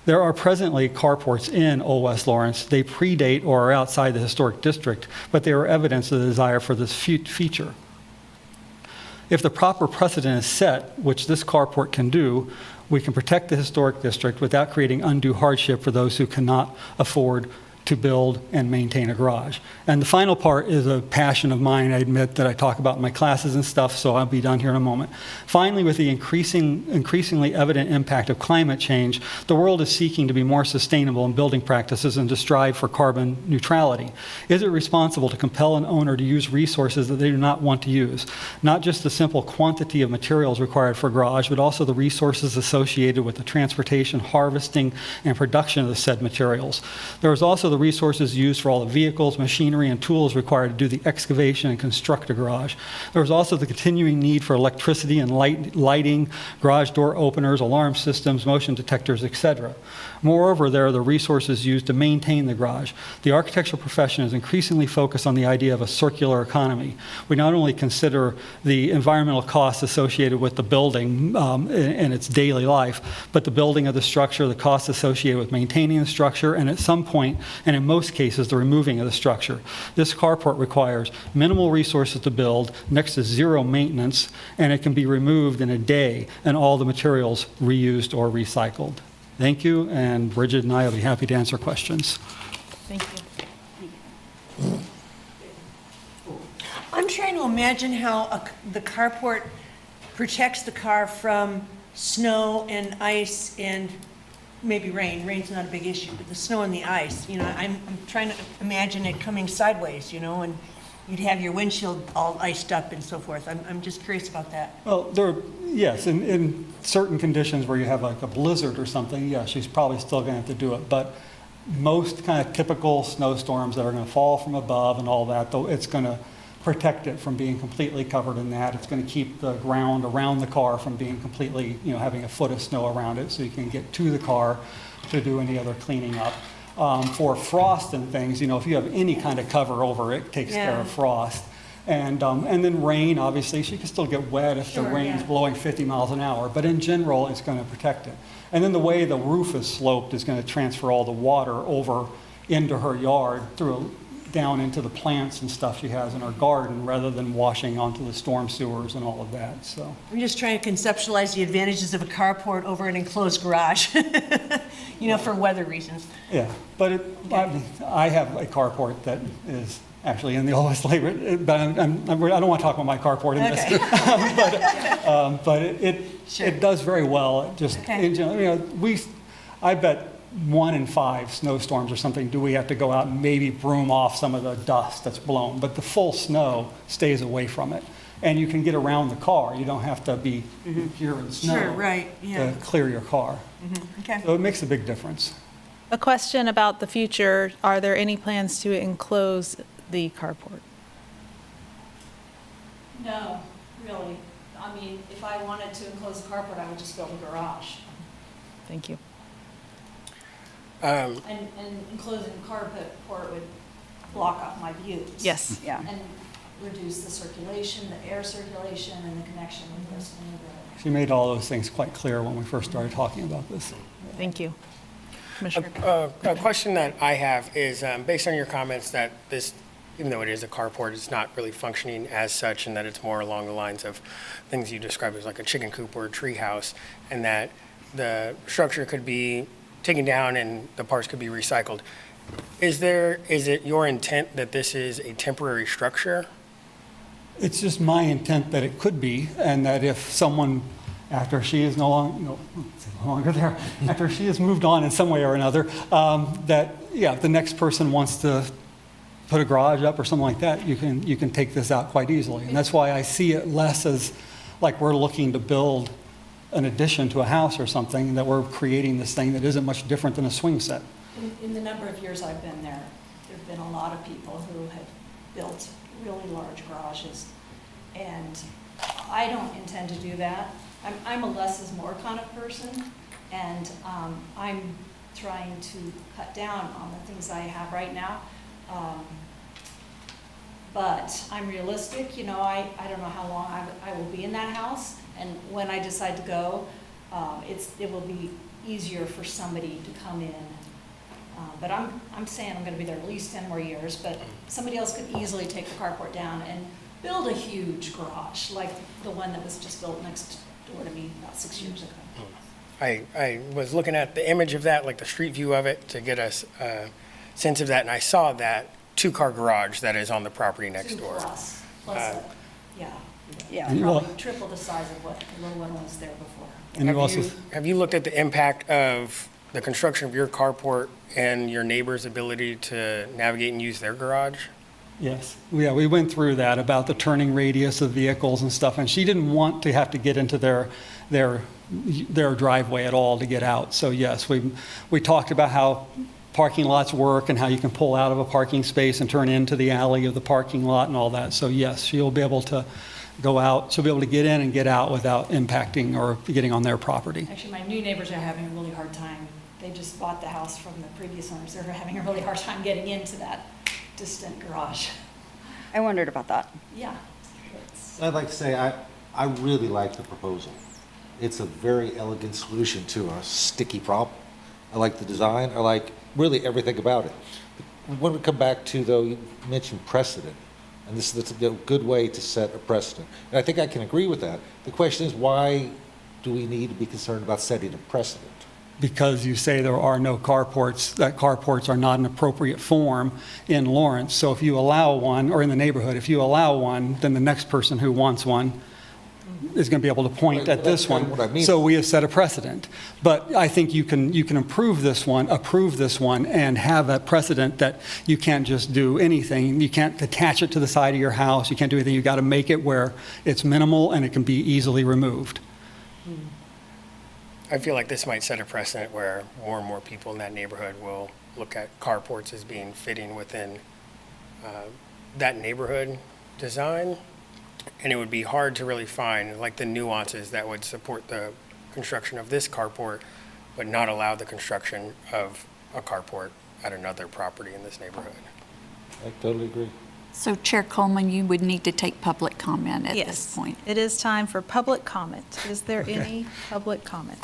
[SPEAKER 15] There are presently carports in Old West Lawrence. They predate or are outside the historic district, but they are evidence of the desire for this feature. If the proper precedent is set, which this carport can do, we can protect the historic district without creating undue hardship for those who cannot afford to build and maintain a garage. And the final part is a passion of mine, I admit, that I talk about in my classes and stuff, so I'll be done here in a moment. Finally, with the increasingly evident impact of climate change, the world is seeking to be more sustainable in building practices and to strive for carbon neutrality. Is it responsible to compel an owner to use resources that they do not want to use? Not just the simple quantity of materials required for a garage, but also the resources associated with the transportation, harvesting, and production of the said materials. There is also the resources used for all the vehicles, machinery, and tools required to do the excavation and construct a garage. There is also the continuing need for electricity and lighting, garage door openers, alarm systems, motion detectors, etc. Moreover, there are the resources used to maintain the garage. The architectural profession is increasingly focused on the idea of a circular economy. We not only consider the environmental costs associated with the building in its daily life, but the building of the structure, the costs associated with maintaining the structure, and at some point, and in most cases, the removing of the structure. This carport requires minimal resources to build, next to zero maintenance, and it can be removed in a day, and all the materials reused or recycled. Thank you, and Brigid and I will be happy to answer questions.
[SPEAKER 4] Thank you.
[SPEAKER 3] I'm trying to imagine how the carport protects the car from snow and ice and maybe rain. Rain's not a big issue, but the snow and the ice, you know, I'm trying to imagine it coming sideways, you know, and you'd have your windshield all iced up and so forth. I'm just curious about that.
[SPEAKER 15] Well, yes, in certain conditions where you have like a blizzard or something, yeah, she's probably still going to have to do it. But most kind of typical snowstorms that are going to fall from above and all that, though, it's going to protect it from being completely covered in that. It's going to keep the ground around the car from being completely, you know, having a foot of snow around it, so you can get to the car to do any other cleaning up. For frost and things, you know, if you have any kind of cover over it, it takes care of frost. And then rain, obviously, she can still get wet if the rain's blowing 50 miles an hour, but in general, it's going to protect it. And then the way the roof is sloped is going to transfer all the water over into her yard down into the plants and stuff she has in her garden, rather than washing onto the storm sewers and all of that, so.
[SPEAKER 3] I'm just trying to conceptualize the advantages of a carport over an enclosed garage, you know, for weather reasons.
[SPEAKER 15] Yeah, but I have a carport that is actually in the oldest labor, but I don't want to talk about my carport in this. But it does very well. It just, you know, I bet 1 in 5 snowstorms or something, do we have to go out and maybe broom off some of the dust that's blown, but the full snow stays away from it. And you can get around the car. You don't have to be here in snow to clear your car.
[SPEAKER 3] Okay.
[SPEAKER 15] So it makes a big difference.
[SPEAKER 4] A question about the future, are there any plans to enclose the carport?
[SPEAKER 14] No, really. I mean, if I wanted to enclose the carport, I would just build a garage.
[SPEAKER 4] Thank you.
[SPEAKER 14] And enclosing the carport would block off my views.
[SPEAKER 4] Yes.
[SPEAKER 2] Yeah.
[SPEAKER 14] And reduce the circulation, the air circulation, and the connection with the rest of the neighborhood.
[SPEAKER 15] She made all those things quite clear when we first started talking about this.
[SPEAKER 4] Thank you. Commissioner.
[SPEAKER 6] A question that I have is, based on your comments that this, even though it is a carport, it's not really functioning as such, and that it's more along the lines of things you described as like a chicken coop or a tree house, and that the structure could be taken down and the parts could be recycled. Is it your intent that this is a temporary structure?
[SPEAKER 15] It's just my intent that it could be, and that if someone, after she is no longer there, after she has moved on in some way or another, if the next person wants to put a garage up or something like that, you can take this out quite easily. And that's why I see it less as like we're looking to build an addition to a house or something, that we're creating this thing that isn't much different than a swing set.
[SPEAKER 14] In the number of years I've been there, there have been a lot of people who have built really large garages. And I don't intend to do that. I'm a less is more kind of person, and I'm trying to cut down on the things I have right now. But I'm realistic, you know, I don't know how long I will be in that house, and when I decide to go, it will be easier for somebody to come in. But I'm saying I'm going to be there at least 10 more years, but somebody else could easily take the carport down and build a huge garage, like the one that was just built next door to me about 6 years ago.
[SPEAKER 6] I was looking at the image of that, like the street view of it, to get a sense of that, and I saw that 2-car garage that is on the property next door.
[SPEAKER 14] Plus
[SPEAKER 2] Yeah.
[SPEAKER 14] probably triple the size of what the little one was there before.
[SPEAKER 15] And
[SPEAKER 6] Have you looked at the impact of the construction of your carport and your neighbor's ability to navigate and use their garage?
[SPEAKER 15] Yes, yeah, we went through that about the turning radius of vehicles and stuff, and she didn't want to have to get into their driveway at all to get out. So yes, we talked about how parking lots work and how you can pull out of a parking space and turn into the alley of the parking lot and all that. So yes, she'll be able to go out, she'll be able to get in and get out without impacting or getting on their property.
[SPEAKER 14] Actually, my new neighbors are having a really hard time. They just bought the house from the previous owners. They're having a really hard time getting into that distant garage.
[SPEAKER 2] I wondered about that.
[SPEAKER 14] Yeah.
[SPEAKER 7] I'd like to say I really like the proposal. It's a very elegant solution to a sticky problem. I like the design. I like really everything about it. When we come back to, though, you mentioned precedent, and this is a good way to set a precedent. And I think I can agree with that. The question is, why do we need to be concerned about setting a precedent?
[SPEAKER 15] Because you say there are no carports, that carports are not an appropriate form in Lawrence. So if you allow one, or in the neighborhood, if you allow one, then the next person who wants one is going to be able to point at this one.
[SPEAKER 7] What I mean-
[SPEAKER 15] So we have set a precedent. But I think you can approve this one, and have a precedent that you can't just do anything. You can't attach it to the side of your house. You can't do anything. You got to make it where it's minimal and it can be easily removed.
[SPEAKER 6] I feel like this might set a precedent where more and more people in that neighborhood will look at carports as being fitting within that neighborhood design. And it would be hard to really find like the nuances that would support the construction of this carport, but not allow the construction of a carport at another property in this neighborhood.
[SPEAKER 7] I totally agree.
[SPEAKER 1] So Chair Coleman, you would need to take public comment at this point.
[SPEAKER 4] It is time for public comment. Is there any public comment?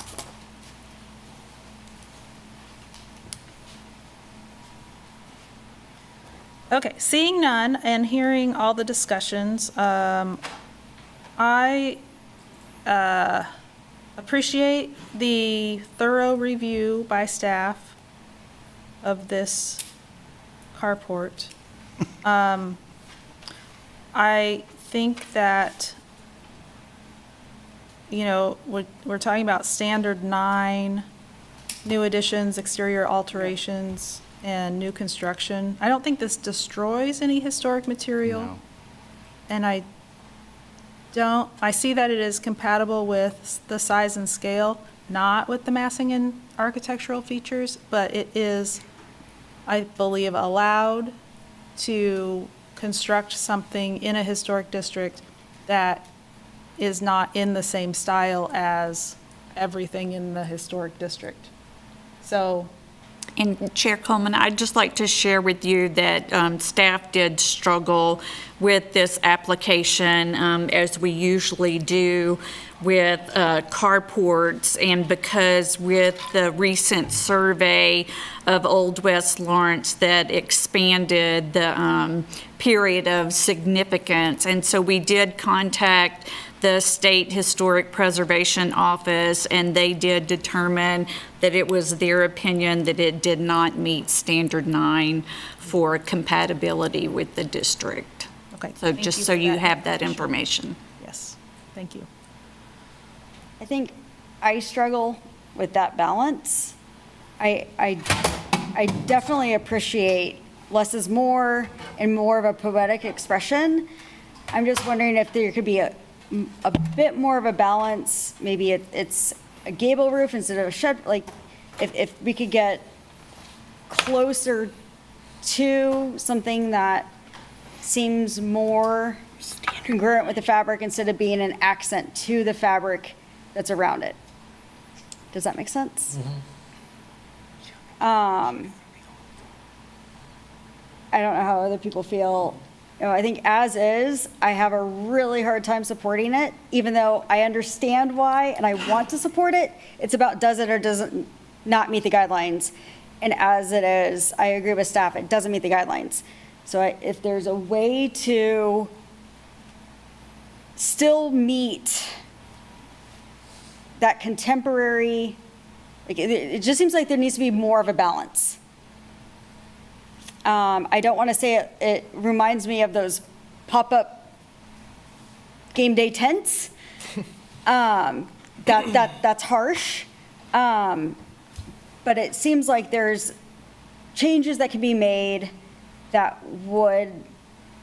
[SPEAKER 4] Okay, seeing none and hearing all the discussions, I appreciate the thorough review by staff of this carport. I think that, you know, we're talking about standard 9, new additions, exterior alterations, and new construction. I don't think this destroys any historic material.
[SPEAKER 5] No.
[SPEAKER 4] And I see that it is compatible with the size and scale, not with the massing and architectural features, but it is, I believe, allowed to construct something in a historic district that is not in the same style as everything in the historic district. So,
[SPEAKER 1] And Chair Coleman, I'd just like to share with you that staff did struggle with this application, as we usually do with carports, and because with the recent survey of Old West Lawrence that expanded the period of significance. And so we did contact the State Historic Preservation Office, and they did determine that it was their opinion that it did not meet Standard 9 for compatibility with the district.
[SPEAKER 4] okay.
[SPEAKER 1] So
[SPEAKER 4] thank
[SPEAKER 1] just
[SPEAKER 4] you
[SPEAKER 1] so
[SPEAKER 4] for
[SPEAKER 1] you
[SPEAKER 4] that
[SPEAKER 1] have that information.
[SPEAKER 4] Yes, thank you.
[SPEAKER 2] I think I struggle with that balance. I definitely appreciate less is more and more of a poetic expression. I'm just wondering if there could be a bit more of a balance. Maybe it's a gable roof instead of a shed. Like if we could get closer to something that seems more congruent with the fabric instead of being an accent to the fabric that's around it. Does that make sense? I don't know how other people feel. You know, I think as is, I have a really hard time supporting it, even though I understand why and I want to support it. It's about does it or does it not meet the guidelines. And as it is, I agree with staff, it doesn't meet the guidelines. So if there's a way to still meet that contemporary, like it just seems like there needs to be more of a balance. I don't want to say it reminds me of those pop-up game day tents. That's harsh. But it seems like there's changes that can be made that would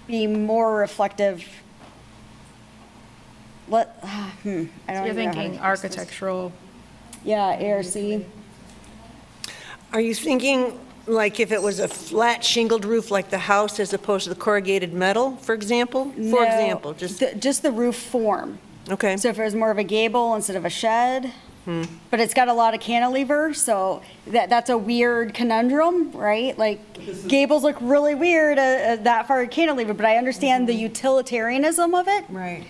[SPEAKER 2] be more reflective. I don't
[SPEAKER 4] You're
[SPEAKER 2] even know how to
[SPEAKER 4] thinking
[SPEAKER 2] express this.
[SPEAKER 4] architectural.
[SPEAKER 2] Yeah, ARC.
[SPEAKER 3] Are you thinking like if it was a flat shingled roof like the house as opposed to the corrugated metal, for example? For
[SPEAKER 2] No,
[SPEAKER 3] example, just,
[SPEAKER 2] just the roof form.
[SPEAKER 3] okay.
[SPEAKER 2] So if it was more of a gable instead of a shed, but it's got a lot of cantilever, so that's a weird conundrum, right? Like gables look really weird that far cantilever, but I understand the utilitarianism of it.
[SPEAKER 3] Right.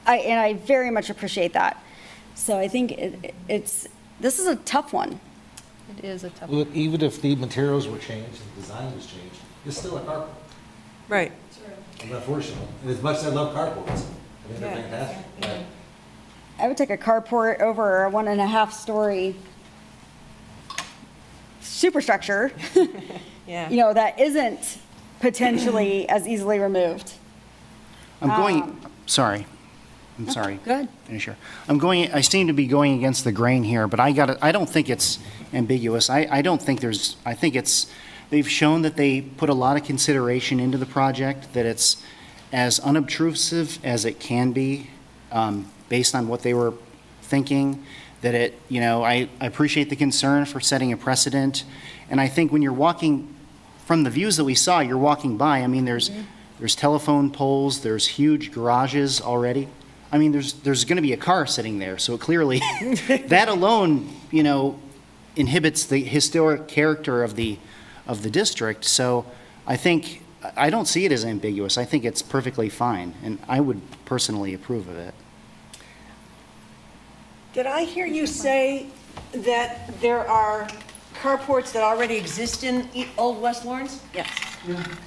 [SPEAKER 2] And I very much appreciate that. So I think this is a tough one.
[SPEAKER 4] It is a tough.
[SPEAKER 7] Look, even if the materials were changed and the design was changed, it's still a carport.
[SPEAKER 3] Right.
[SPEAKER 7] Unfortunately, and as much as I love carports, I mean, they're fantastic. but
[SPEAKER 2] I would take a carport over a 1.5-story superstructure,
[SPEAKER 3] Yeah.
[SPEAKER 2] you know, that isn't potentially as easily removed.
[SPEAKER 5] I'm going, sorry. I'm sorry.
[SPEAKER 2] Go ahead.
[SPEAKER 5] Finish here. I seem to be going against the grain here, but I don't think it's ambiguous. I think they've shown that they put a lot of consideration into the project, that it's as unobtrusive as it can be, based on what they were thinking, that I appreciate the concern for setting a precedent. And I think when you're walking, from the views that we saw, you're walking by, I mean, there's telephone poles, there's huge garages already. I mean, there's going to be a car sitting there, so clearly, that alone, inhibits the historic character of the district. So I don't see it as ambiguous. I think it's perfectly fine, and I would personally approve of it.
[SPEAKER 3] Did I hear you say that there are carports that already exist in Old West Lawrence? Yes.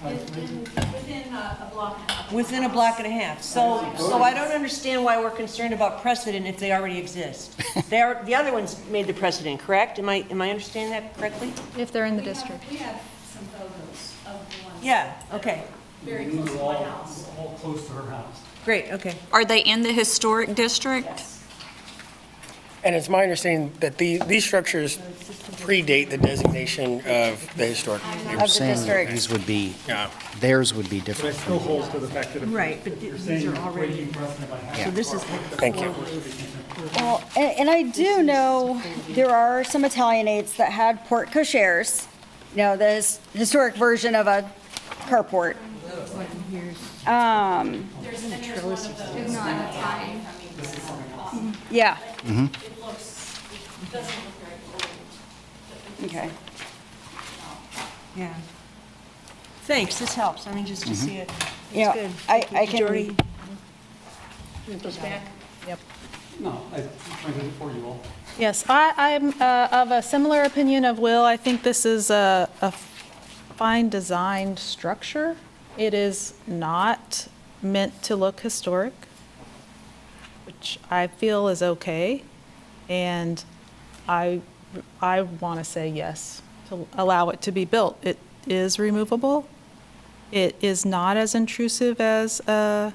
[SPEAKER 4] Within a block and a half.
[SPEAKER 3] Within a block and a half. So I don't understand why we're concerned about precedent if they already exist. The other ones made the precedent, correct? Am I understanding that correctly?
[SPEAKER 12] If they're in the district.
[SPEAKER 4] We have some photos of the ones.
[SPEAKER 3] Yeah, okay.
[SPEAKER 4] Very close to my house.
[SPEAKER 15] All close to her house.
[SPEAKER 3] Great, okay.
[SPEAKER 1] Are they in the historic district?
[SPEAKER 6] And it's my understanding that these structures predate the designation of the historic.
[SPEAKER 5] You're
[SPEAKER 2] the
[SPEAKER 5] saying that
[SPEAKER 2] district.
[SPEAKER 5] theirs would be
[SPEAKER 15] But
[SPEAKER 5] different.
[SPEAKER 15] it still holds to the fact that.
[SPEAKER 3] Right, but
[SPEAKER 15] you're
[SPEAKER 3] these
[SPEAKER 15] saying
[SPEAKER 3] are
[SPEAKER 15] you're
[SPEAKER 3] already-
[SPEAKER 15] breaking precedent by having.
[SPEAKER 3] So this is.
[SPEAKER 6] Thank you.
[SPEAKER 2] Well, and I do know there are some Italianates that had porte cocheres, the historic version of a carport.
[SPEAKER 12] It's not a time.
[SPEAKER 2] Yeah.
[SPEAKER 4] It looks, it doesn't look very old.
[SPEAKER 2] Okay.
[SPEAKER 3] Yeah. Thanks, this helps. I mean, just to see it.
[SPEAKER 2] Yeah,
[SPEAKER 3] It's good.
[SPEAKER 2] I
[SPEAKER 3] Did you
[SPEAKER 2] can-
[SPEAKER 3] already-
[SPEAKER 15] No, I'm trying to do it for you all.
[SPEAKER 4] Yes, I'm of a similar opinion of Will. I think this is a fine designed structure. It is not meant to look historic, which I feel is okay. And I want to say yes, to allow it to be built. It is removable. It is not as intrusive as a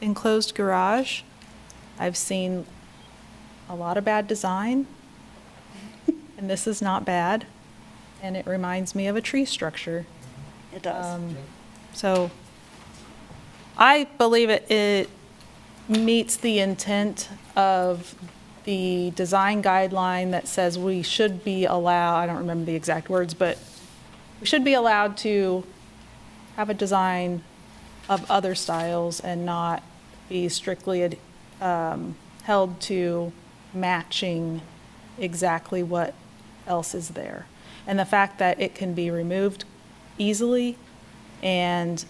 [SPEAKER 4] enclosed garage. I've seen a lot of bad design, and this is not bad, and it reminds me of a tree structure.
[SPEAKER 2] It does.
[SPEAKER 4] So I believe it meets the intent of the design guideline that says we should be allowed, I don't remember the exact words, but we should be allowed to have a design of other styles and not be strictly held to matching exactly what else is there. And the fact that it can be removed easily and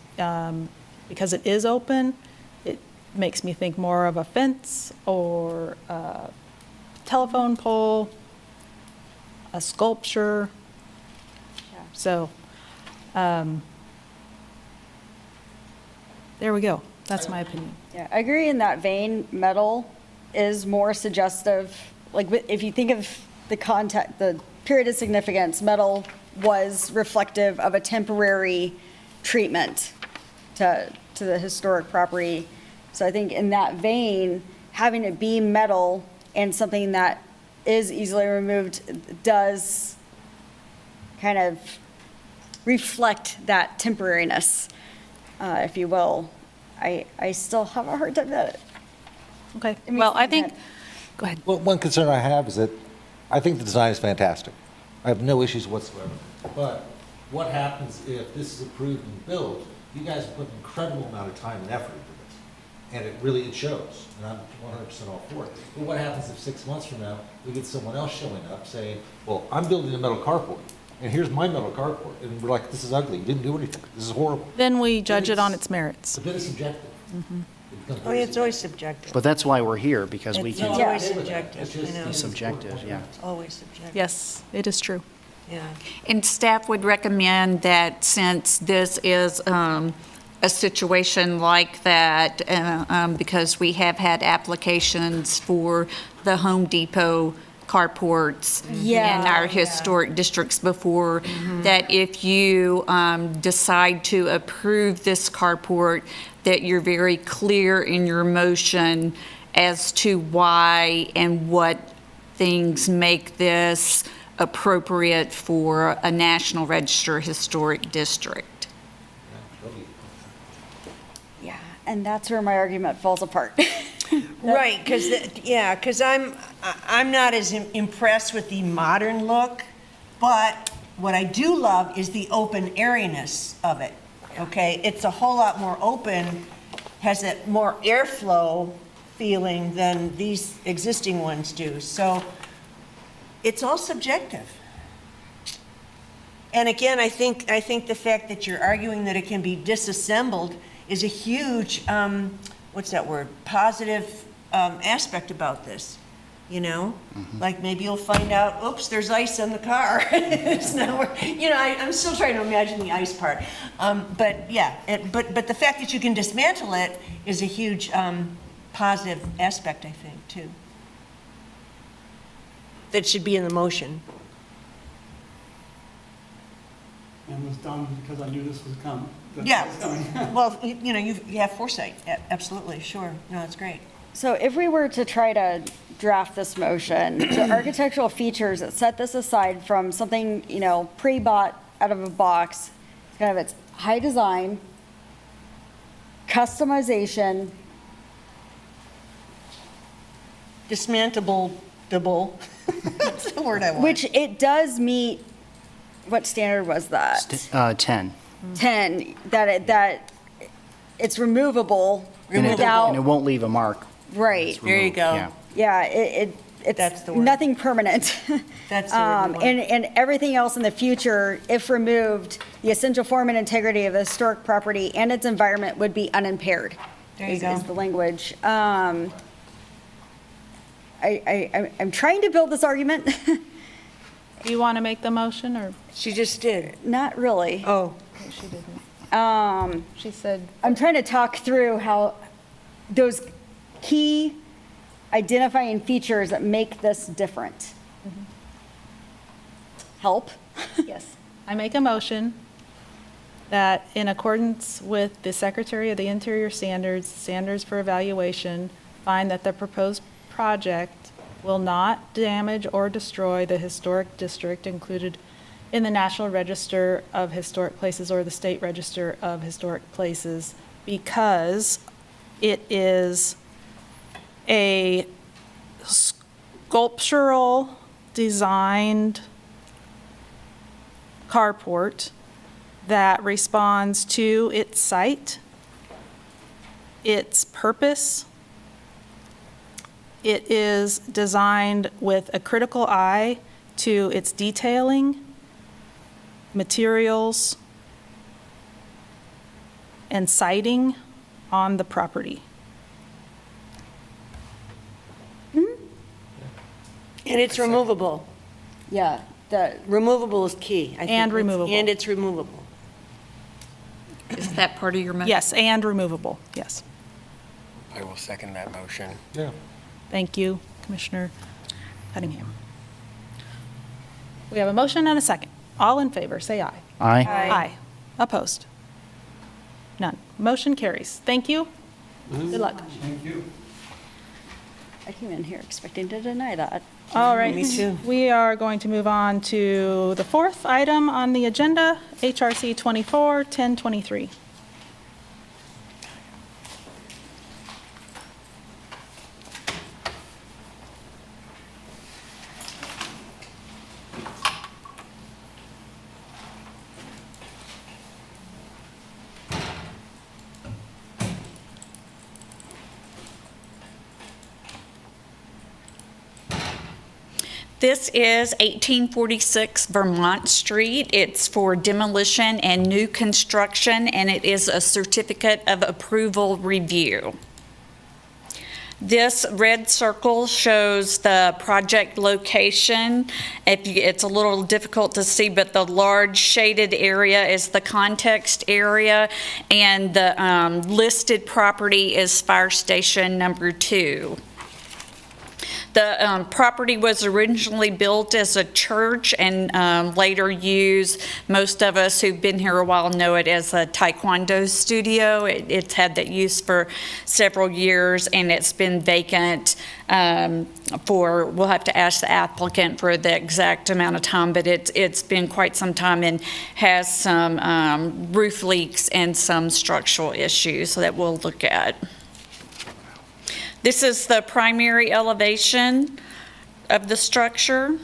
[SPEAKER 4] because it is open, it makes me think more of a fence or a telephone pole, a sculpture. So, there we go. That's my opinion.
[SPEAKER 2] Yeah, I agree in that vein, metal is more suggestive. Like, if you think of the context, the period of significance, metal was reflective of a temporary treatment to the historic property. So I think in that vein, having it be metal and something that is easily removed does kind of reflect that temporariness, if you will. I still have a hard time with it.
[SPEAKER 4] Okay,
[SPEAKER 2] It makes
[SPEAKER 4] well, I
[SPEAKER 2] me
[SPEAKER 4] think,
[SPEAKER 2] mad.
[SPEAKER 4] go ahead.
[SPEAKER 7] Well, one concern I have is that I think the design is fantastic. I have no issues whatsoever. But what happens if this is approved and built? You guys have put an incredible amount of time and effort into this. And it shows, and I'm 100% all for it. But what happens if 6 months from now, we get someone else showing up saying, well, I'm building a metal carport, and here's my metal carport, and we're like, this is ugly, you didn't do anything, this is horrible.
[SPEAKER 4] Then we judge it on its merits.
[SPEAKER 7] It's a bit of subjective. It becomes
[SPEAKER 3] Oh,
[SPEAKER 7] very
[SPEAKER 3] yeah, it's always subjective.
[SPEAKER 5] But that's why we're here, because we
[SPEAKER 3] It's
[SPEAKER 5] can
[SPEAKER 3] always
[SPEAKER 7] It's
[SPEAKER 3] subjective,
[SPEAKER 7] just-
[SPEAKER 3] I know.
[SPEAKER 5] be subjective, yeah.
[SPEAKER 3] It's always subjective.
[SPEAKER 4] Yes, it is true.
[SPEAKER 3] Yeah.
[SPEAKER 1] And staff would recommend that since this is a situation like that, because we have had applications for the Home Depot carports
[SPEAKER 2] Yeah.
[SPEAKER 1] in our historic districts before, that if you decide to approve this carport, that you're very clear in your motion as to why and what things make this appropriate for a National Register Historic District.
[SPEAKER 2] Yeah, and that's where my argument falls apart.
[SPEAKER 3] Right, because I'm not as impressed with the modern look, but what I do love is the open airiness of it, okay? It's a whole lot more open, has that more airflow feeling than these existing ones do. So it's all subjective. And again, I think the fact that you're arguing that it can be disassembled is a huge, what's that word, positive aspect about this, you know? Like maybe you'll find out, oops, there's ice in the car. It's not, you know, I'm still trying to imagine the ice part. But yeah, but the fact that you can dismantle it is a huge positive aspect, I think, too. That should be in the motion.
[SPEAKER 15] And was done because I knew this was coming.
[SPEAKER 3] Yeah, well, you know, you have foresight, absolutely, sure. No, it's great.
[SPEAKER 2] So if we were to try to draft this motion, the architectural features that set this aside from something, you know, pre-bought out of a box, kind of its high design, customization,
[SPEAKER 3] Dismantleable, that's the word I want.
[SPEAKER 2] which it does meet, what standard was that?
[SPEAKER 5] 10.
[SPEAKER 2] 10, that it's removable
[SPEAKER 5] And it
[SPEAKER 2] without,
[SPEAKER 5] won't leave a mark.
[SPEAKER 2] right.
[SPEAKER 3] There you go.
[SPEAKER 5] Yeah.
[SPEAKER 2] Yeah, it's
[SPEAKER 3] That's the word.
[SPEAKER 2] nothing permanent.
[SPEAKER 3] That's the word we want.
[SPEAKER 2] And everything else in the future, if removed, the essential form and integrity of the historic property and its environment would be unimpaired.
[SPEAKER 3] There you
[SPEAKER 2] is
[SPEAKER 3] go.
[SPEAKER 2] the language. I'm trying to build this argument.
[SPEAKER 4] Do you want to make the motion, or?
[SPEAKER 3] She just did.
[SPEAKER 2] Not really.
[SPEAKER 3] Oh,
[SPEAKER 4] She didn't. She said,
[SPEAKER 2] I'm trying to talk through how those key identifying features that make this different. Help?
[SPEAKER 4] yes. I make a motion that in accordance with the Secretary of the Interior standards for evaluation, find that the proposed project will not damage or destroy the historic district included in the National Register of Historic Places or the State Register of Historic Places because it is a sculptural designed carport that responds to its site, its purpose. It is designed with a critical eye to its detailing, materials, and siting on the property.
[SPEAKER 3] and it's removable.
[SPEAKER 2] Yeah,
[SPEAKER 3] Removable is key. I think
[SPEAKER 4] And
[SPEAKER 3] that's-
[SPEAKER 4] removable.
[SPEAKER 3] And it's removable.
[SPEAKER 1] Is that part of your motion?
[SPEAKER 4] Yes, and removable, yes.
[SPEAKER 6] I will second that motion.
[SPEAKER 7] Yeah.
[SPEAKER 4] Thank you, Commissioner Cunningham. We have a motion and a second. All in favor, say aye.
[SPEAKER 5] Aye.
[SPEAKER 4] Aye. Opposed? None. Motion carries. Thank you. Good luck.
[SPEAKER 15] Thank you.
[SPEAKER 2] I came in here expecting to deny that.
[SPEAKER 4] All right.
[SPEAKER 3] Me too.
[SPEAKER 4] We are going to move on to the fourth item on the agenda, HRC 24-1023.
[SPEAKER 1] This is 1846 Vermont Street. It's for demolition and new construction, and it is a certificate of approval review. This red circle shows the project location. It's a little difficult to see, but the large shaded area is the context area, and the listed property is Fire Station Number 2. The property was originally built as a church and later used, most of us who've been here a while know it as a taekwondo studio. It's had that use for several years, and it's been vacant we'll have to ask the applicant for the exact amount of time, but it's been quite some time and has some roof leaks and some structural issues that we'll look at. This is the primary elevation of the structure.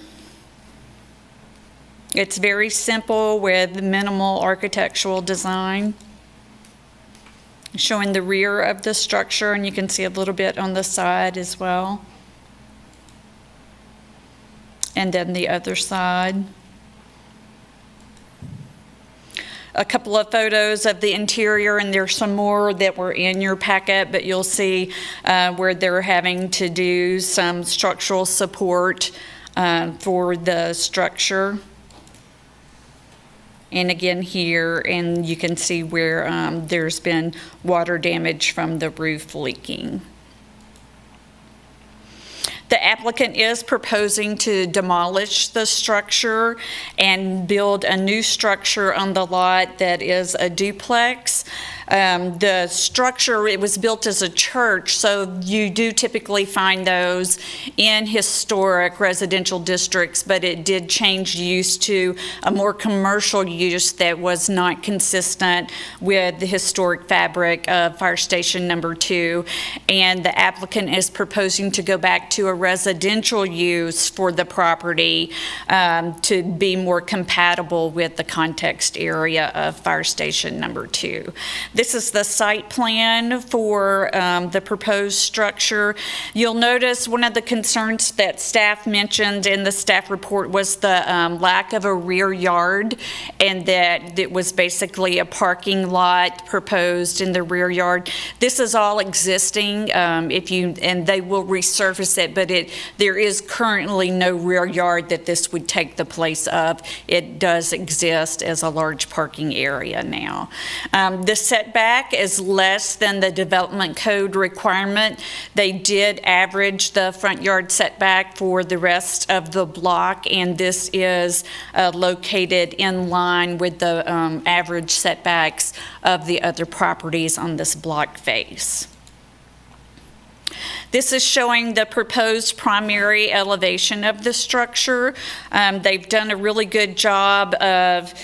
[SPEAKER 1] It's very simple with minimal architectural design. Showing the rear of the structure, and you can see a little bit on the side as well. And then the other side. A couple of photos of the interior, and there's some more that were in your packet, but you'll see where they're having to do some structural support for the structure. And again here, and you can see where there's been water damage from the roof leaking. The applicant is proposing to demolish the structure and build a new structure on the lot that is a duplex. The structure, it was built as a church, so you do typically find those in historic residential districts, but it did change use to a more commercial use that was not consistent with the historic fabric of Fire Station Number 2. And the applicant is proposing to go back to a residential use for the property to be more compatible with the context area of Fire Station Number 2. This is the site plan for the proposed structure. You'll notice one of the concerns that staff mentioned in the staff report was the lack of a rear yard, and that it was basically a parking lot proposed in the rear yard. This is all existing, and they will resurface it, but there is currently no rear yard that this would take the place of. It does exist as a large parking area now. The setback is less than the development code requirement. They did average the front yard setback for the rest of the block, and this is located in line with the average setbacks of the other properties on this block face. This is showing the proposed primary elevation of the structure. They've done a really good job of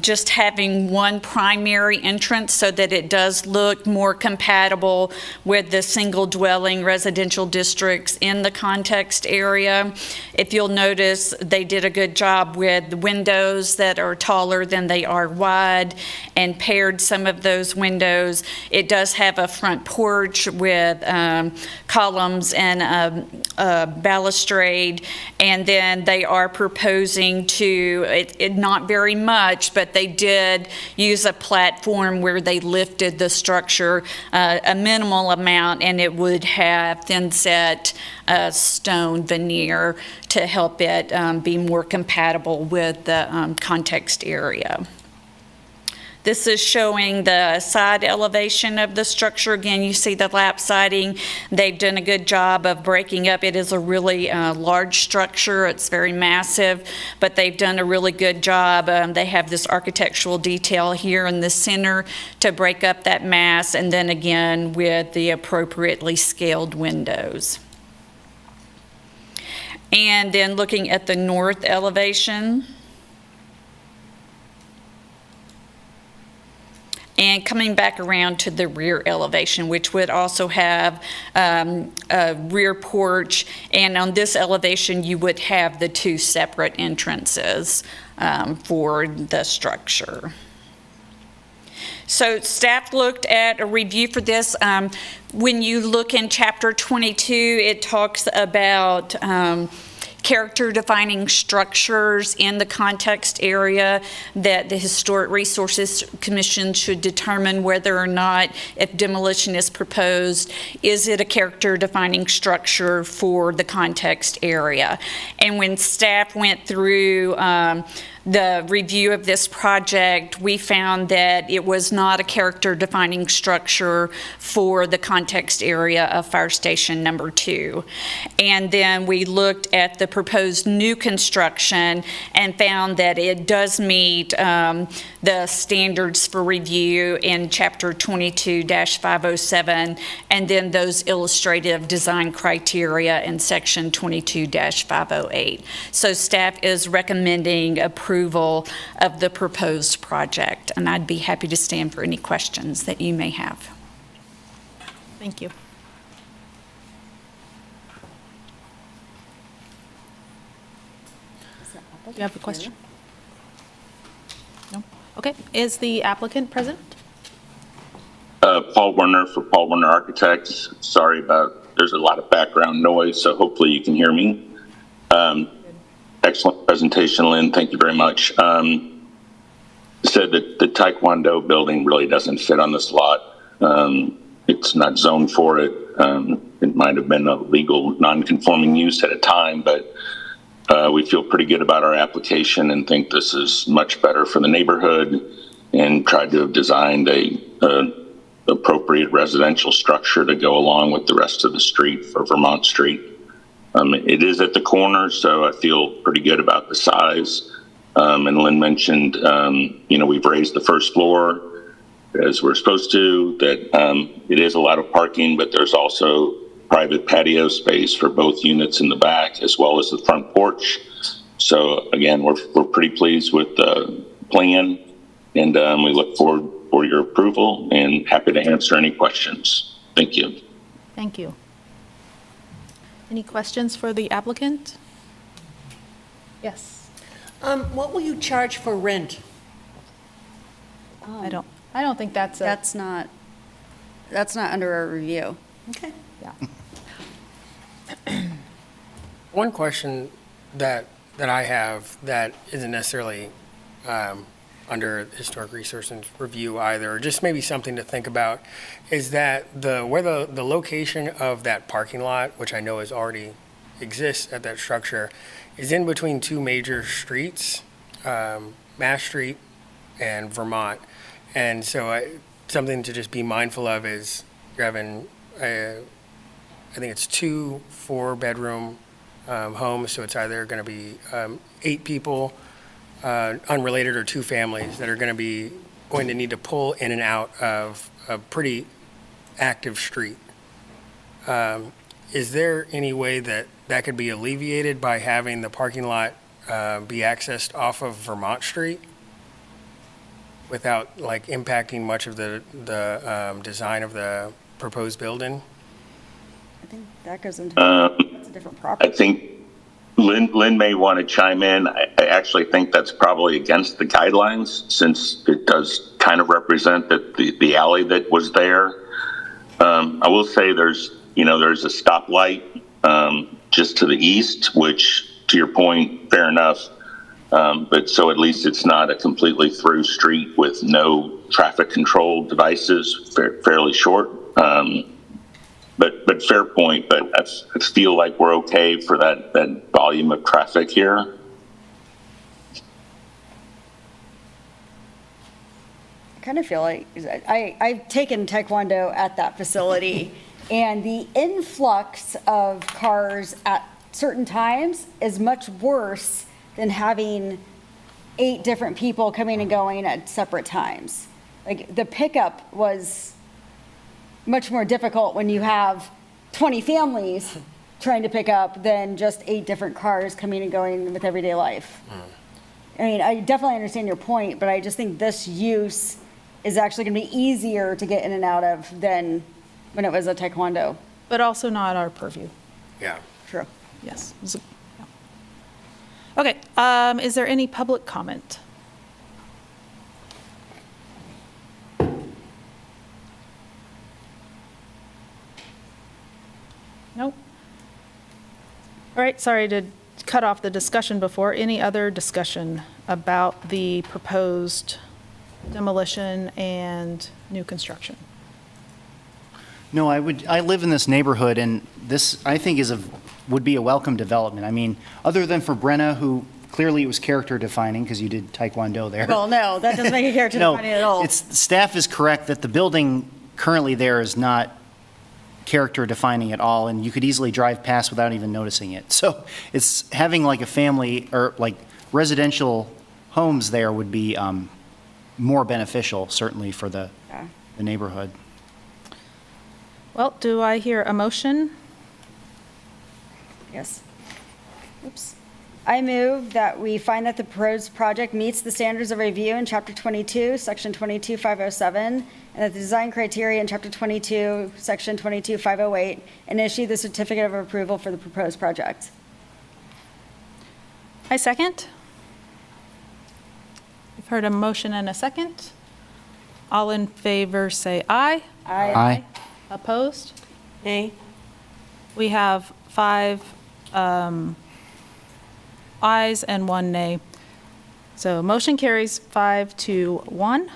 [SPEAKER 1] just having one primary entrance so that it does look more compatible with the single dwelling residential districts in the context area. If you'll notice, they did a good job with the windows that are taller than they are wide and paired some of those windows. It does have a front porch with columns and a balustrade, and then they are proposing to, not very much, but they did use a platform where they lifted the structure a minimal amount, and it would have thin set stone veneer to help it be more compatible with the context area. This is showing the side elevation of the structure. Again, you see the lap siding. They've done a good job of breaking up. It is a really large structure. It's very massive, but they've done a really good job. They have this architectural detail here in the center to break up that mass, and then again with the appropriately scaled windows. And then looking at the north elevation. And coming back around to the rear elevation, which would also have a rear porch. And on this elevation, you would have the two separate entrances for the structure. So staff looked at a review for this. When you look in Chapter 22, it talks about character defining structures in the context area that the Historic Resources Commission should determine whether or not, if demolition is proposed, is it a character defining structure for the context area. And when staff went through the review of this project, we found that it was not a character-defining structure for the context area of Fire Station Number 2. And then we looked at the proposed new construction and found that it does meet the standards for review in Chapter 22-507, and then those illustrative design criteria in Section 22-508. So staff is recommending approval of the proposed project, and I'd be happy to stand for any questions that you may have.
[SPEAKER 4] Thank you. Do you have a question? No? Okay. Is the applicant present?
[SPEAKER 16] Paul Werner for Paul Werner Architects. Sorry about, there's a lot of background noise, so hopefully you can hear me. Excellent presentation, Lynn. Thank you very much. Said that the Taekwondo building really doesn't fit on this lot. It's not zoned for it. It might have been a legal non-conforming use at a time, but we feel pretty good about our application and think this is much better for the neighborhood, and tried to have designed a appropriate residential structure to go along with the rest of the street for Vermont Street. It is at the corner, so I feel pretty good about the size. And Lynn mentioned, we've raised the first floor as we're supposed to, that it is a lot of parking, but there's also private patio space for both units in the back as well as the front porch. So again, we're pretty pleased with the plan, and we look forward for your approval and happy to answer any questions. Thank you.
[SPEAKER 4] Thank you. Any questions for the applicant? Yes.
[SPEAKER 3] What will you charge for rent?
[SPEAKER 4] I don't think that's
[SPEAKER 2] That's not under our review.
[SPEAKER 3] Okay.
[SPEAKER 4] Yeah.
[SPEAKER 6] One question that I have that isn't necessarily under historic resources review either, or just maybe something to think about, is that where the location of that parking lot, which I know is already exists at that structure, is in between two major streets, Mass Street and Vermont. And so something to just be mindful of is you're having, I think it's 2 4-bedroom homes, so it's either going to be 8 people, unrelated, or 2 families that are going to need to pull in and out of a pretty active street. Is there any way that could be alleviated by having the parking lot be accessed off of Vermont Street without impacting much of the design of the proposed building?
[SPEAKER 2] I think that goes into, that's a different property.
[SPEAKER 16] I think Lynn may want to chime in. I actually think that's probably against the guidelines, since it does kind of represent the alley that was there. I will say there's a stoplight just to the east, which, to your point, fair enough. But so at least it's not a completely through street with no traffic control devices, fairly short. But fair point, but I feel like we're okay for that volume of traffic here.
[SPEAKER 2] I kind of feel like, I've taken Taekwondo at that facility, and the influx of cars at certain times is much worse than having 8 different people coming and going at separate times. Like, the pickup was much more difficult when you have 20 families trying to pick up than just 8 different cars coming and going with everyday life. I mean, I definitely understand your point, but I just think this use is actually going to be easier to get in and out of than when it was a Taekwondo.
[SPEAKER 4] But also not our purview.
[SPEAKER 6] Yeah.
[SPEAKER 2] True.
[SPEAKER 4] Yes. Okay. Is there any public comment? Nope. All right, sorry to cut off the discussion before. Any other discussion about the proposed demolition and new construction?
[SPEAKER 5] No, I live in this neighborhood, and this, I think, would be a welcome development. I mean, other than for Brenna, who clearly it was character defining because you did Taekwondo there.
[SPEAKER 2] Well, no, that doesn't make it character defining at all.
[SPEAKER 5] Staff is correct that the building currently there is not character defining at all, and you could easily drive past without even noticing it. So it's having like a family or like residential homes there would be more beneficial, certainly for the neighborhood.
[SPEAKER 4] Well, do I hear a motion?
[SPEAKER 2] Yes. Oops. I move that we find that the proposed project meets the standards of review in Chapter 22, Section 22507, and that the design criteria in Chapter 22, Section 22508, and issue the certificate of approval for the proposed project.
[SPEAKER 4] I second. We've heard a motion and a second. All in favor say aye.
[SPEAKER 5] Aye.
[SPEAKER 4] Opposed?
[SPEAKER 3] Nay?
[SPEAKER 4] We have 5 ayes and 1 nay. So motion carries 5-1.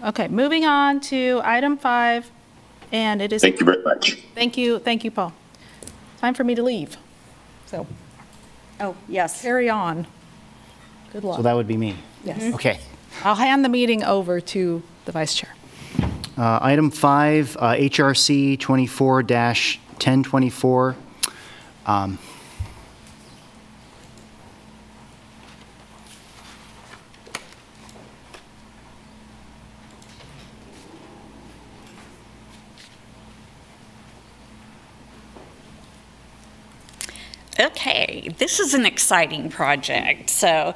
[SPEAKER 4] Okay, moving on to item 5, and it is.
[SPEAKER 16] Thank you very much.
[SPEAKER 4] Thank you, Paul. Time for me to leave. So
[SPEAKER 2] Oh, yes.
[SPEAKER 4] carry on. Good luck.
[SPEAKER 5] So that would be me.
[SPEAKER 4] Yes.
[SPEAKER 5] Okay.
[SPEAKER 4] I'll hand the meeting over to the vice chair.
[SPEAKER 5] Item 5, HRC 24-1024.
[SPEAKER 1] Okay, this is an exciting project. So,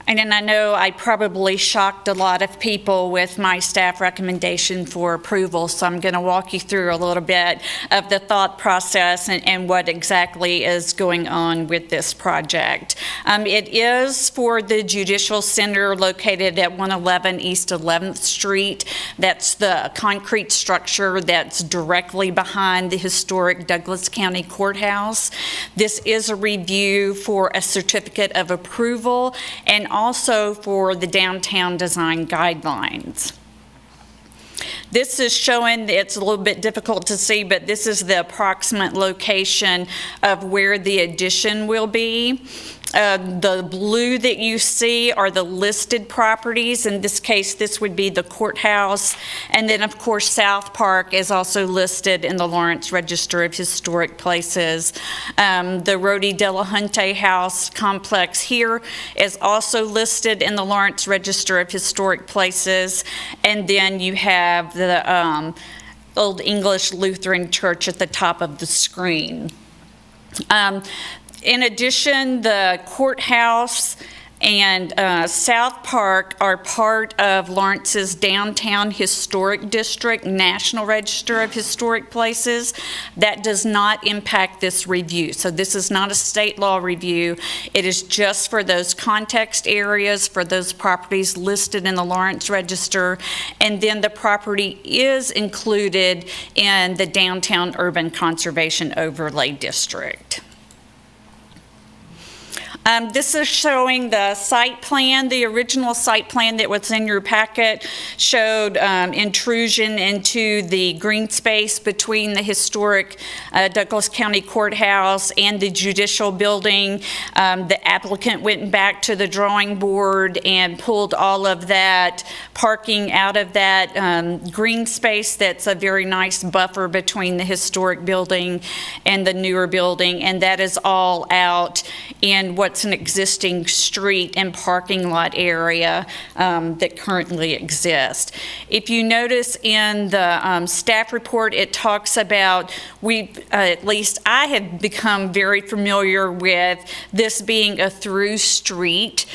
[SPEAKER 1] and I know I probably shocked a lot of people with my staff recommendation for approval, so I'm going to walk you through a little bit of the thought process and what exactly is going on with this project. It is for the Judicial Center located at 111 East 11th Street. That's the concrete structure that's directly behind the historic Douglas County Courthouse. This is a review for a certificate of approval and also for the downtown design guidelines. This is showing, it's a little bit difficult to see, but this is the approximate location of where the addition will be. The blue that you see are the listed properties. In this case, this would be the courthouse. And then, of course, South Park is also listed in the Lawrence Register of Historic Places. The Rodi Delahunty House complex here is also listed in the Lawrence Register of Historic Places. And then you have the Old English Lutheran Church at the top of the screen. In addition, the courthouse and South Park are part of Lawrence's Downtown Historic District, National Register of Historic Places. That does not impact this review. So this is not a state law review. It is just for those context areas, for those properties listed in the Lawrence Register. And then the property is included in the Downtown Urban Conservation Overlay District. This is showing the site plan. The original site plan that was in your packet showed intrusion into the green space between the historic Douglas County Courthouse and the judicial building. The applicant went back to the drawing board and pulled all of that parking out of that green space. That's a very nice buffer between the historic building and the newer building, and that is all out in what's an existing street and parking lot area that currently exists. If you notice in the staff report, it talks about, at least I have become very familiar with this being a through street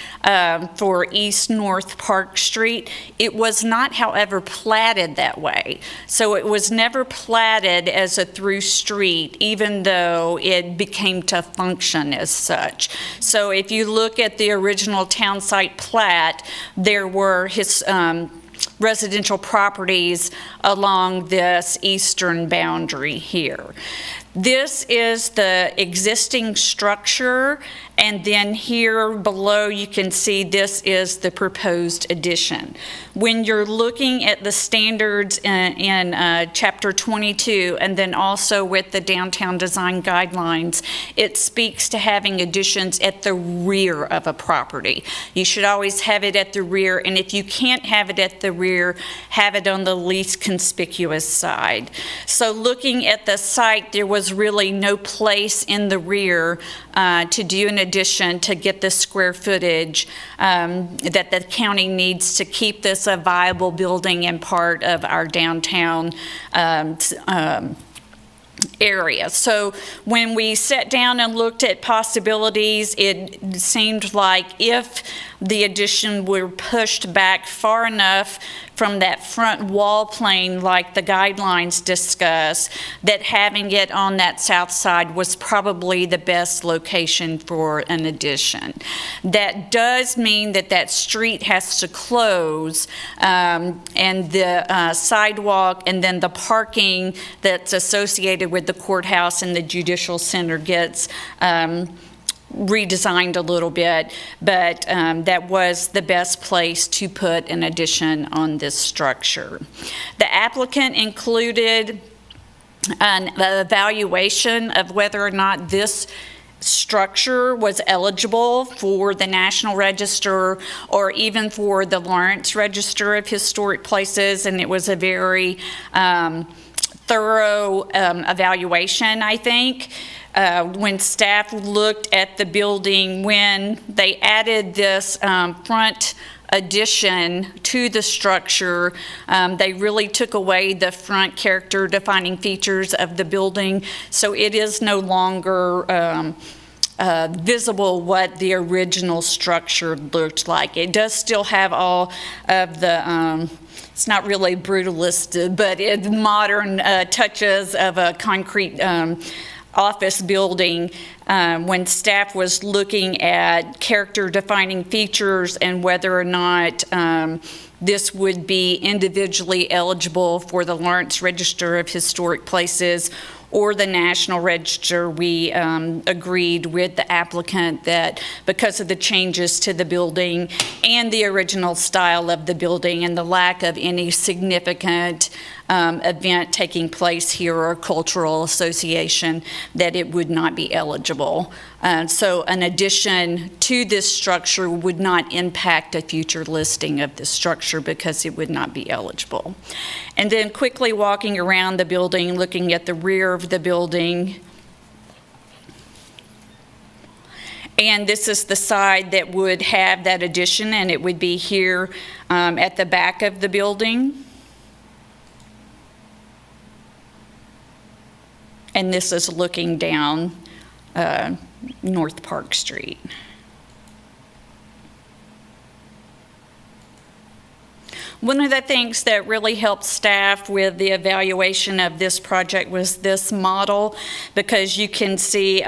[SPEAKER 1] for East North Park Street. It was not, however, platted that way. So it was never platted as a through street, even though it became to function as such. So if you look at the original town site plat, there were residential properties along this eastern boundary here. This is the existing structure, and then here below you can see this is the proposed addition. When you're looking at the standards in Chapter 22, and then also with the downtown design guidelines, it speaks to having additions at the rear of a property. You should always have it at the rear, and if you can't have it at the rear, have it on the least conspicuous side. So looking at the site, there was really no place in the rear to do an addition to get the square footage that the county needs to keep this a viable building and part of our downtown area. So when we sat down and looked at possibilities, it seemed like if the addition were pushed back far enough from that front wall plane like the guidelines discuss, that having it on that south side was probably the best location for an addition. That does mean that that street has to close, and the sidewalk and then the parking that's associated with the courthouse and the judicial center gets redesigned a little bit, but that was the best place to put an addition on this structure. The applicant included an evaluation of whether or not this structure was eligible for the National Register or even for the Lawrence Register of Historic Places, and it was a very thorough evaluation, I think. When staff looked at the building, when they added this front addition to the structure, they really took away the front character defining features of the building, so it is no longer visible what the original structure looked like. It does still have all of the it's not really brutalist, but it's modern touches of a concrete office building. When staff was looking at character defining features and whether or not this would be individually eligible for the Lawrence Register of Historic Places or the National Register, we agreed with the applicant that because of the changes to the building and the original style of the building and the lack of any significant event taking place here or cultural association, that it would not be eligible. So an addition to this structure would not impact a future listing of the structure because it would not be eligible. And then quickly walking around the building, looking at the rear of the building. And this is the side that would have that addition, and it would be here at the back of the building. And this is looking down North Park Street. One of the things that really helped staff with the evaluation of this project was this model, because you can see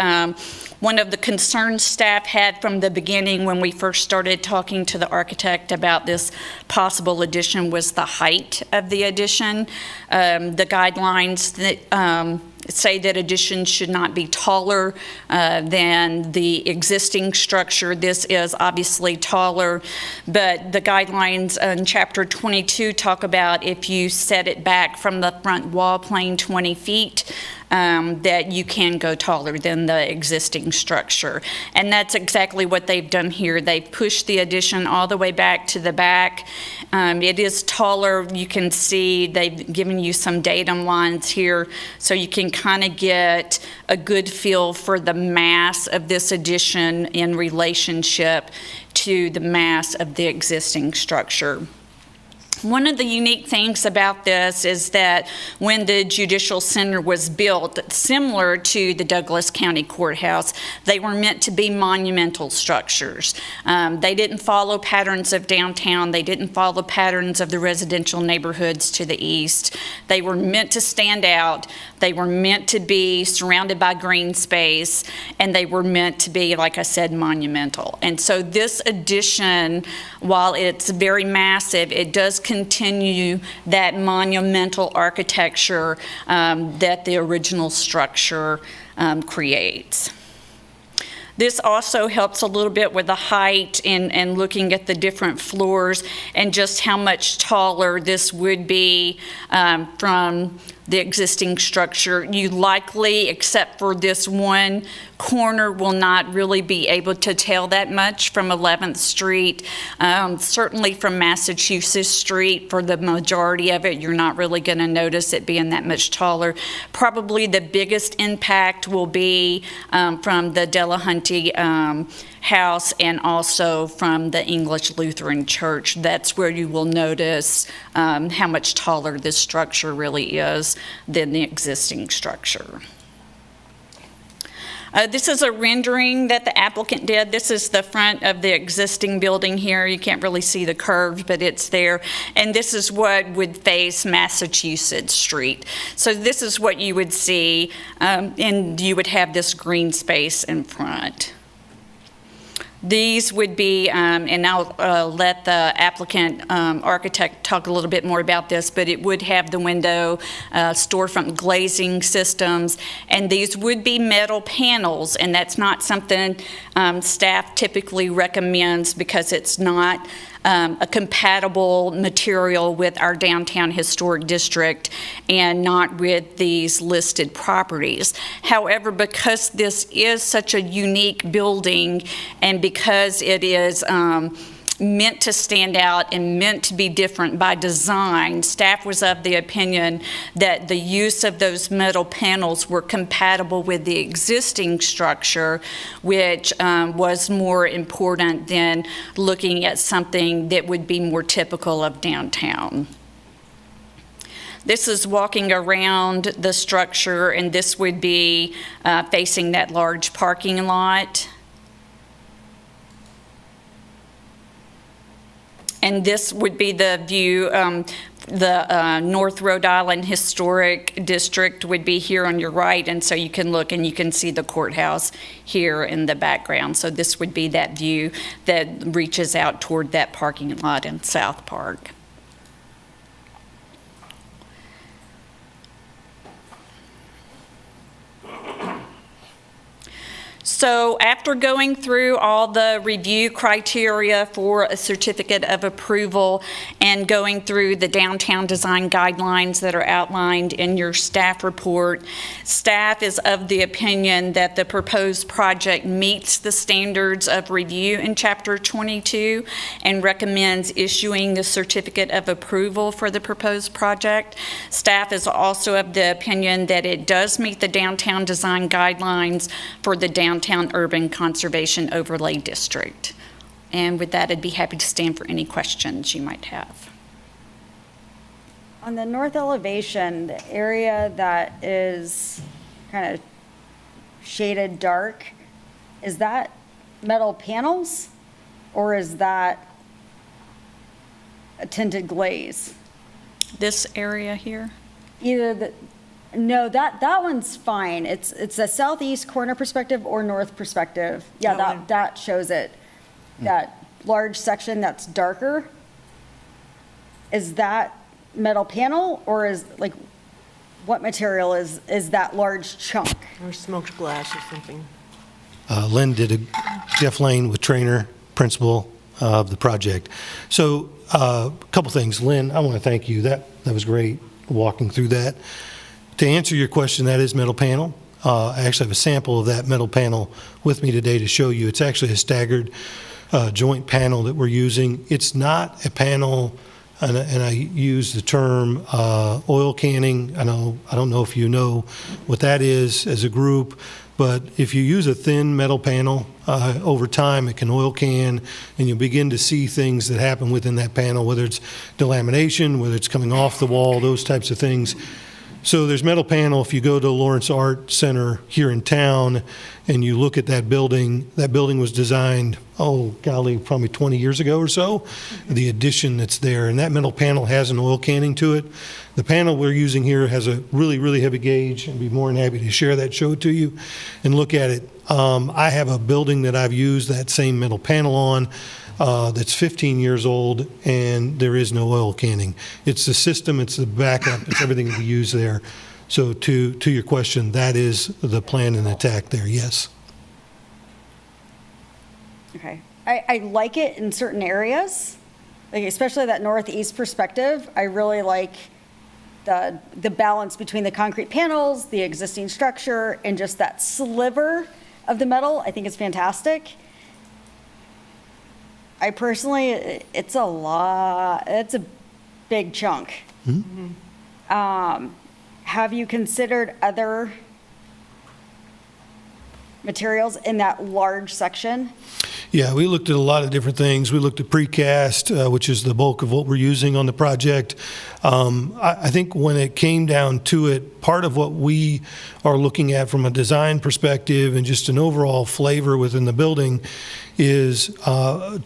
[SPEAKER 1] one of the concerns staff had from the beginning when we first started talking to the architect about this possible addition was the height of the addition. The guidelines that say that additions should not be taller than the existing structure. This is obviously taller, but the guidelines in Chapter 22 talk about if you set it back from the front wall plane 20 feet, that you can go taller than the existing structure. And that's exactly what they've done here. They've pushed the addition all the way back to the back. It is taller. You can see they've given you some datum lines here, so you can kind of get a good feel for the mass of this addition in relationship to the mass of the existing structure. One of the unique things about this is that when the Judicial Center was built, similar to the Douglas County Courthouse, they were meant to be monumental structures. They didn't follow patterns of downtown. They didn't follow patterns of the residential neighborhoods to the east. They were meant to stand out. They were meant to be surrounded by green space, and they were meant to be, like I said, monumental. And so this addition, while it's very massive, it does discontinue that monumental architecture that the original structure creates. This also helps a little bit with the height and looking at the different floors and just how much taller this would be from the existing structure. You likely, except for this one corner, will not really be able to tell that much from 11th Street. Certainly from Massachusetts Street, for the majority of it, you're not really going to notice it being that much taller. Probably the biggest impact will be from the Delahunty house and also from the English Lutheran Church. That's where you will notice how much taller this structure really is than the existing structure. This is a rendering that the applicant did. This is the front of the existing building here. You can't really see the curve, but it's there. And this is what would face Massachusetts Street. So this is what you would see, and you would have this green space in front. These would be, and I'll let the applicant architect talk a little bit more about this, but it would have the window storefront glazing systems, and these would be metal panels, and that's not something staff typically recommends because it's not a compatible material with our downtown historic district and not with these listed properties. However, because this is such a unique building and because it is meant to stand out and meant to be different by design, staff was of the opinion that the use of those metal panels were compatible with the existing structure, which was more important than looking at something that would be more typical of downtown. This is walking around the structure, and this would be facing that large parking lot. And this would be the view, the North Rhode Island Historic District would be here on your right, and so you can look and you can see the courthouse here in the background. So this would be that view that reaches out toward that parking lot in South Park. So after going through all the review criteria for a certificate of approval and going through the downtown design guidelines that are outlined in your staff report, staff is of the opinion that the proposed project meets the standards of review in Chapter 22 and recommends issuing the certificate of approval for the proposed project. Staff is also of the opinion that it does meet the downtown design guidelines for the downtown Urban Conservation Overlay District. And with that, I'd be happy to stand for any questions you might have.
[SPEAKER 2] On the north elevation, the area that is kind of shaded dark, is that metal panels or is that a tinted glaze?
[SPEAKER 1] This area here?
[SPEAKER 2] Either the, no, that one's fine. It's a southeast corner perspective or north perspective. Yeah, that shows it. That large section that's darker, is that metal panel or is like, what material is that large chunk?
[SPEAKER 3] Or smoked glass or something.
[SPEAKER 17] Lynn Jeff Lane with Trainer, principal of the project. So a couple things. Lynn, I want to thank you. That was great walking through that. To answer your question, that is metal panel. I actually have a sample of that metal panel with me today to show you. It's actually a staggered joint panel that we're using. It's not a panel, and I use the term oil canning. I don't know if you know what that is as a group, but if you use a thin metal panel, over time it can oil can, and you'll begin to see things that happen within that panel, whether it's delamination, whether it's coming off the wall, those types of things. So there's metal panel. If you go to Lawrence Art Center here in town and you look at that building was designed, oh golly, probably 20 years ago or so, the addition that's there. And that metal panel has an oil canning to it. The panel we're using here has a really, really heavy gauge. I'd be more than happy to share that, show it to you, and look at it. I have a building that I've used that same metal panel on that's 15 years old, and there is no oil canning. It's the system, it's the backup, it's everything that we use there. So to your question, that is the plan and attack there, yes.
[SPEAKER 2] Okay. I like it in certain areas, like especially that northeast perspective. I really like the balance between the concrete panels, the existing structure, and just that sliver of the metal. I think it's fantastic. I personally, it's a lot, it's a big chunk. Have you considered other materials in that large section?
[SPEAKER 17] Yeah, we looked at a lot of different things. We looked at precast, which is the bulk of what we're using on the project. I think when it came down to it, part of what we are looking at from a design perspective and just an overall flavor within the building is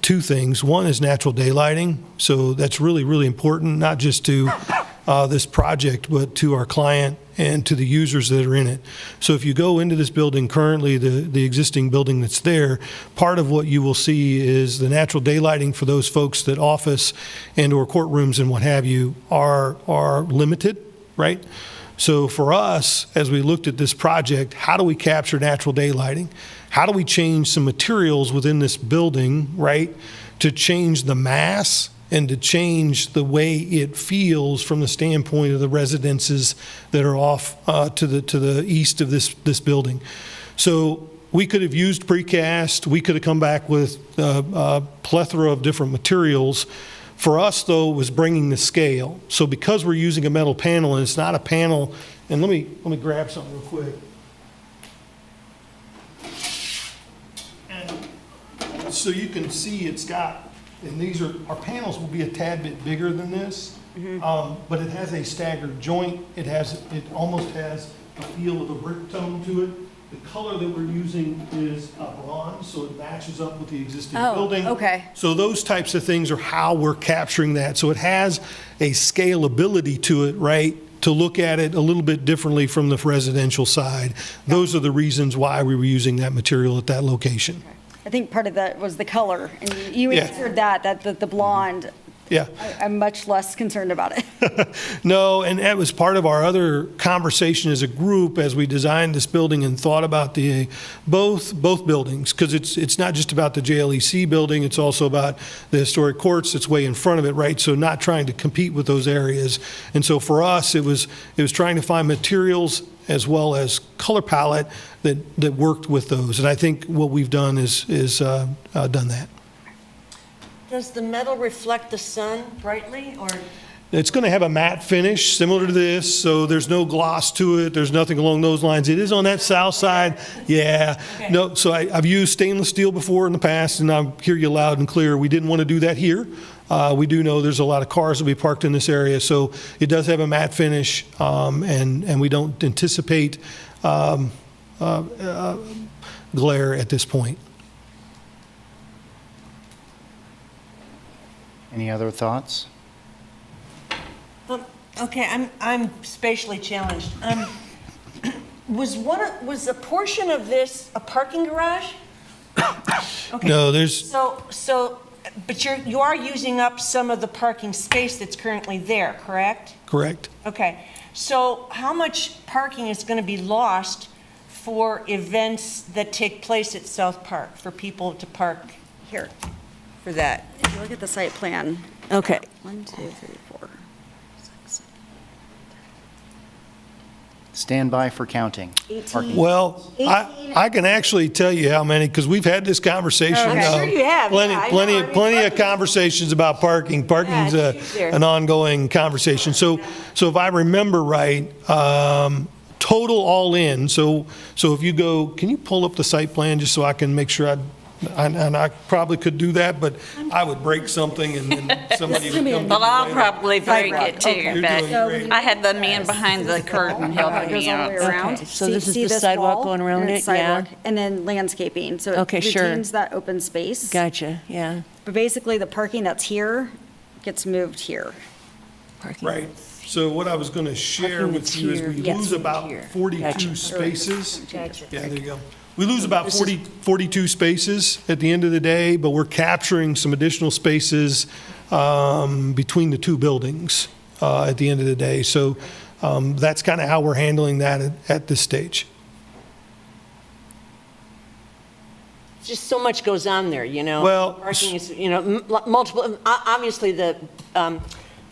[SPEAKER 17] two things. One is natural daylighting. So that's really, really important, not just to this project, but to our client and to the users that are in it. So if you go into this building currently, the existing building that's there, part of what you will see is the natural daylighting for those folks that office and or courtrooms and what have you are limited, right? So for us, as we looked at this project, how do we capture natural daylighting? How do we change some materials within this building, right, to change the mass and to change the way it feels from the standpoint of the residences that are off to the east of this building. So we could have used precast. We could have come back with a plethora of different materials. For us, though, was bringing the scale. So because we're using a metal panel and it's not a panel, and let me grab something real quick. And so you can see it's got, and these are, our panels will be a tad bit bigger than this, but it has a staggered joint. It almost has a feel of a brick tone to it. The color that we're using is bronze, so it matches up with the existing building.
[SPEAKER 2] Okay.
[SPEAKER 17] So those types of things are how we're capturing that. So it has a scalability to it, right? To look at it a little bit differently from the residential side. Those are the reasons why we were using that material at that location.
[SPEAKER 2] I think part of that was the color, and you
[SPEAKER 17] Yeah.
[SPEAKER 2] answered that the blonde.
[SPEAKER 17] Yeah.
[SPEAKER 2] I'm much less concerned about it.
[SPEAKER 17] No, and that was part of our other conversation as a group as we designed this building and thought about the both buildings, because it's not just about the JLEC building, it's also about the historic courts that's way in front of it, right? So not trying to compete with those areas. And so for us, it was trying to find materials as well as color palette that worked with those. And I think what we've done is done that.
[SPEAKER 3] Does the metal reflect the sun brightly, or?
[SPEAKER 17] It's going to have a matte finish similar to this, so there's no gloss to it. There's nothing along those lines. It is on that south side. Yeah.
[SPEAKER 3] Okay.
[SPEAKER 17] No, so I've used stainless steel before in the past, and I hear you loud and clear. We didn't want to do that here. We do know there's a lot of cars that will be parked in this area, so it does have a matte finish, and we don't anticipate glare at this point.
[SPEAKER 5] Any other thoughts?
[SPEAKER 3] Okay, I'm spatially challenged. Was a portion of this a parking garage? Okay.
[SPEAKER 17] No, there's.
[SPEAKER 3] But you are using up some of the parking space that's currently there, correct?
[SPEAKER 17] Correct.
[SPEAKER 3] Okay, so how much parking is going to be lost for events that take place at South Park, for people to park here for that?
[SPEAKER 2] If you look at the site plan.
[SPEAKER 3] Okay.
[SPEAKER 2] 1, 2, 3, 4, 6.
[SPEAKER 5] Stand by for counting.
[SPEAKER 2] 18.
[SPEAKER 17] Well, I can actually tell you how many, because we've had this conversation.
[SPEAKER 3] I'm sure you have.
[SPEAKER 17] Plenty of conversations about parking. Parking's an ongoing conversation. So if I remember right, total all in, so if you go, can you pull up the site plan just so I can make sure and I probably could do that, but I would break something and then somebody would come.
[SPEAKER 1] Well, I'll probably break it too,
[SPEAKER 17] You're
[SPEAKER 1] but
[SPEAKER 17] doing great.
[SPEAKER 1] I had the man behind the curtain helping me out.
[SPEAKER 2] Around.
[SPEAKER 3] Okay, so this is the
[SPEAKER 2] this
[SPEAKER 3] sidewalk
[SPEAKER 2] wall,
[SPEAKER 3] going around
[SPEAKER 2] and it's
[SPEAKER 3] it? Yeah.
[SPEAKER 2] sidewalk, and then landscaping, so
[SPEAKER 3] Okay,
[SPEAKER 2] it
[SPEAKER 3] sure.
[SPEAKER 2] retains that open space.
[SPEAKER 3] Gotcha, yeah.
[SPEAKER 2] But basically, the parking that's here gets moved here.
[SPEAKER 3] Parking.
[SPEAKER 17] Right. So what I was going to share
[SPEAKER 3] Parking
[SPEAKER 17] with
[SPEAKER 3] that's
[SPEAKER 17] you is
[SPEAKER 3] here.
[SPEAKER 17] we
[SPEAKER 3] Yes.
[SPEAKER 17] lose about
[SPEAKER 3] Here.
[SPEAKER 17] 42
[SPEAKER 3] Gotcha.
[SPEAKER 17] spaces.
[SPEAKER 3] Gotcha.
[SPEAKER 17] Yeah, there you go. We lose about 42 spaces at the end of the day, but we're capturing some additional spaces between the two buildings at the end of the day. So that's kind of how we're handling that at this stage.
[SPEAKER 3] Just so much goes on there, you know?
[SPEAKER 17] Well,
[SPEAKER 3] Parking is, you know, multiple, obviously the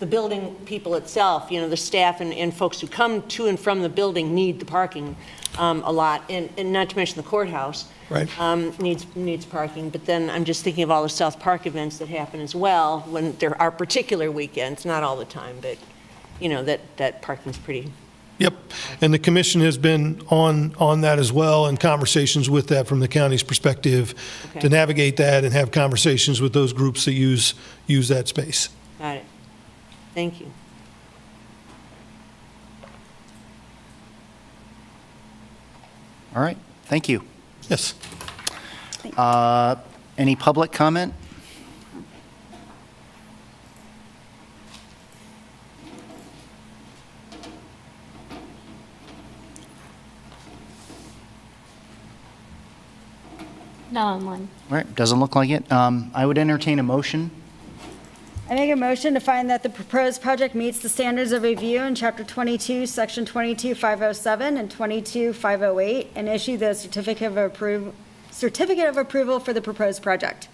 [SPEAKER 3] building people itself, you know, the staff and folks who come to and from the building need the parking a lot, and not to mention the courthouse.
[SPEAKER 17] Right.
[SPEAKER 3] Needs parking, but then I'm just thinking of all the South Park events that happen as well, when there are particular weekends, not all the time, but, you know, that parking's pretty.
[SPEAKER 17] Yep, and the commission has been on that as well, and conversations with that from the county's perspective to navigate that and have conversations with those groups that use that space.
[SPEAKER 3] Got it. Thank you.
[SPEAKER 5] All right, thank you.
[SPEAKER 17] Yes.
[SPEAKER 5] Any public comment?
[SPEAKER 8] Not online.
[SPEAKER 5] All right, doesn't look like it. I would entertain a motion.
[SPEAKER 2] I make a motion to find that the proposed project meets the standards of review in Chapter 22, Section 22507 and 22508, and issue the certificate of approval for the proposed project.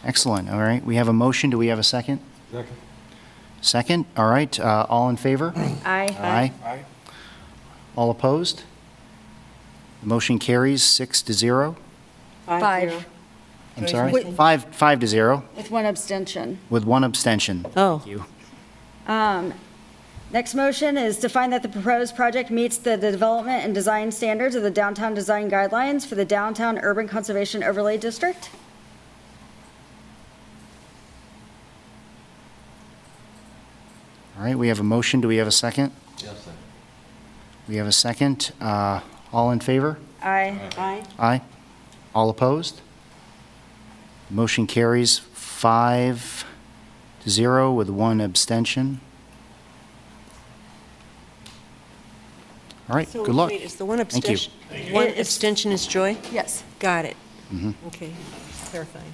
[SPEAKER 5] Excellent, all right. We have a motion, do we have a second?
[SPEAKER 7] Second.
[SPEAKER 5] Second, all right, all in favor?
[SPEAKER 2] Aye.
[SPEAKER 5] Aye. All opposed? The motion carries 6-0.
[SPEAKER 2] 5.
[SPEAKER 5] I'm sorry?
[SPEAKER 2] Wait.
[SPEAKER 5] 5-0
[SPEAKER 2] With one abstention.
[SPEAKER 5] with one abstention.
[SPEAKER 3] Oh.
[SPEAKER 5] Thank you.
[SPEAKER 2] Next motion is to find that the proposed project meets the development and design standards of the Downtown Design Guidelines for the Downtown Urban Conservation Overlay District.
[SPEAKER 5] All right, we have a motion, do we have a second?
[SPEAKER 7] Yes, sir.
[SPEAKER 5] We have a second. All in favor?
[SPEAKER 2] Aye.
[SPEAKER 3] Aye.
[SPEAKER 5] Aye. All opposed? Motion carries 5-0 with one abstention. All right,
[SPEAKER 3] So,
[SPEAKER 5] good luck.
[SPEAKER 3] wait, is the one
[SPEAKER 5] Thank you.
[SPEAKER 3] abstention? One abstention is Joy?
[SPEAKER 2] Yes.
[SPEAKER 3] Got it.
[SPEAKER 5] Mhm.
[SPEAKER 3] Okay, clarifying.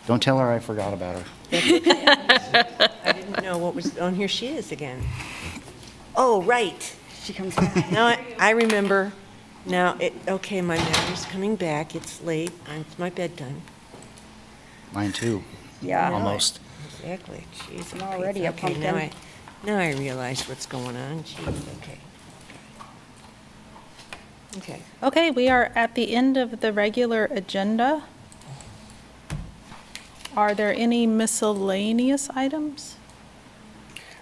[SPEAKER 5] Don't tell her I forgot about her.
[SPEAKER 3] I didn't know what was, oh, and here she is again. Oh, right.
[SPEAKER 2] She comes back.
[SPEAKER 3] Now, I remember. Now, okay, my memory's coming back. It's late. It's my bedtime.
[SPEAKER 5] Mine too.
[SPEAKER 2] Yeah.
[SPEAKER 5] Almost.
[SPEAKER 3] Exactly. Jeez,
[SPEAKER 2] I'm already a
[SPEAKER 3] okay, now
[SPEAKER 2] pumpkin.
[SPEAKER 3] now I realize what's going on. Jeez, okay. Okay.
[SPEAKER 4] Okay, we are at the end of the regular agenda. Are there any miscellaneous items?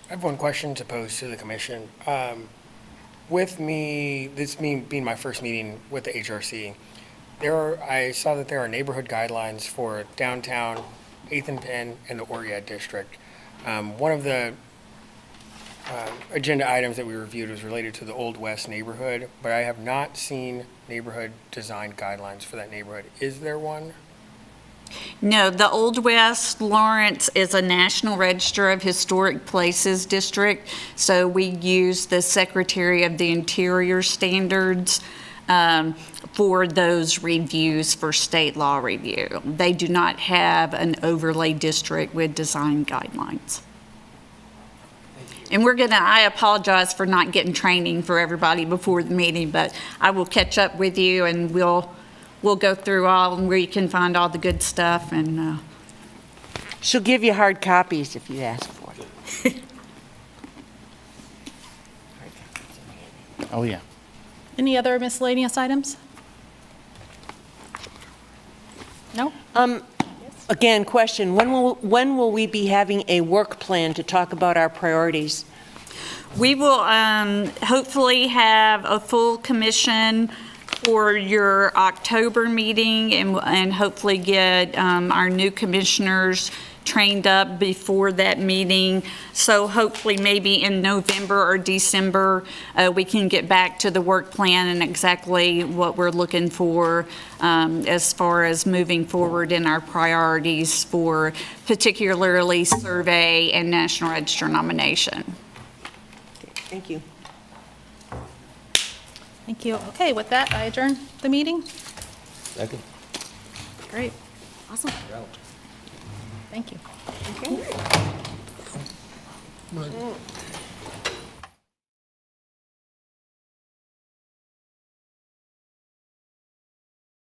[SPEAKER 6] I have one question to pose to the commission. This being my first meeting with the HRC, I saw that there are neighborhood guidelines for downtown, 8th and Penn, and the Oriad District. One of the agenda items that we reviewed was related to the Old West neighborhood, but I have not seen neighborhood design guidelines for that neighborhood. Is there one?
[SPEAKER 1] No, the Old West Lawrence is a National Register of Historic Places district, so we use the Secretary of the Interior standards for those reviews for state law review. They do not have an overlay district with design guidelines. And I apologize for not getting training for everybody before the meeting, but I will catch up with you and we'll go through all where you can find all the good stuff and.
[SPEAKER 3] She'll give you hard copies if you ask for it.
[SPEAKER 5] Oh, yeah.
[SPEAKER 4] Any other miscellaneous items? No?
[SPEAKER 3] Again, question, when will we be having a work plan to talk about our priorities?
[SPEAKER 1] We will hopefully have a full commission for your October meeting and hopefully get our new commissioners trained up before that meeting. So hopefully maybe in November or December, we can get back to the work plan and exactly what we're looking for as far as moving forward in our priorities for particularly survey and National Register nomination.
[SPEAKER 3] Thank you.
[SPEAKER 4] Thank you. Okay, with that, I adjourn the meeting.
[SPEAKER 7] Second.
[SPEAKER 4] Great. Awesome. Thank you.
[SPEAKER 6] Right.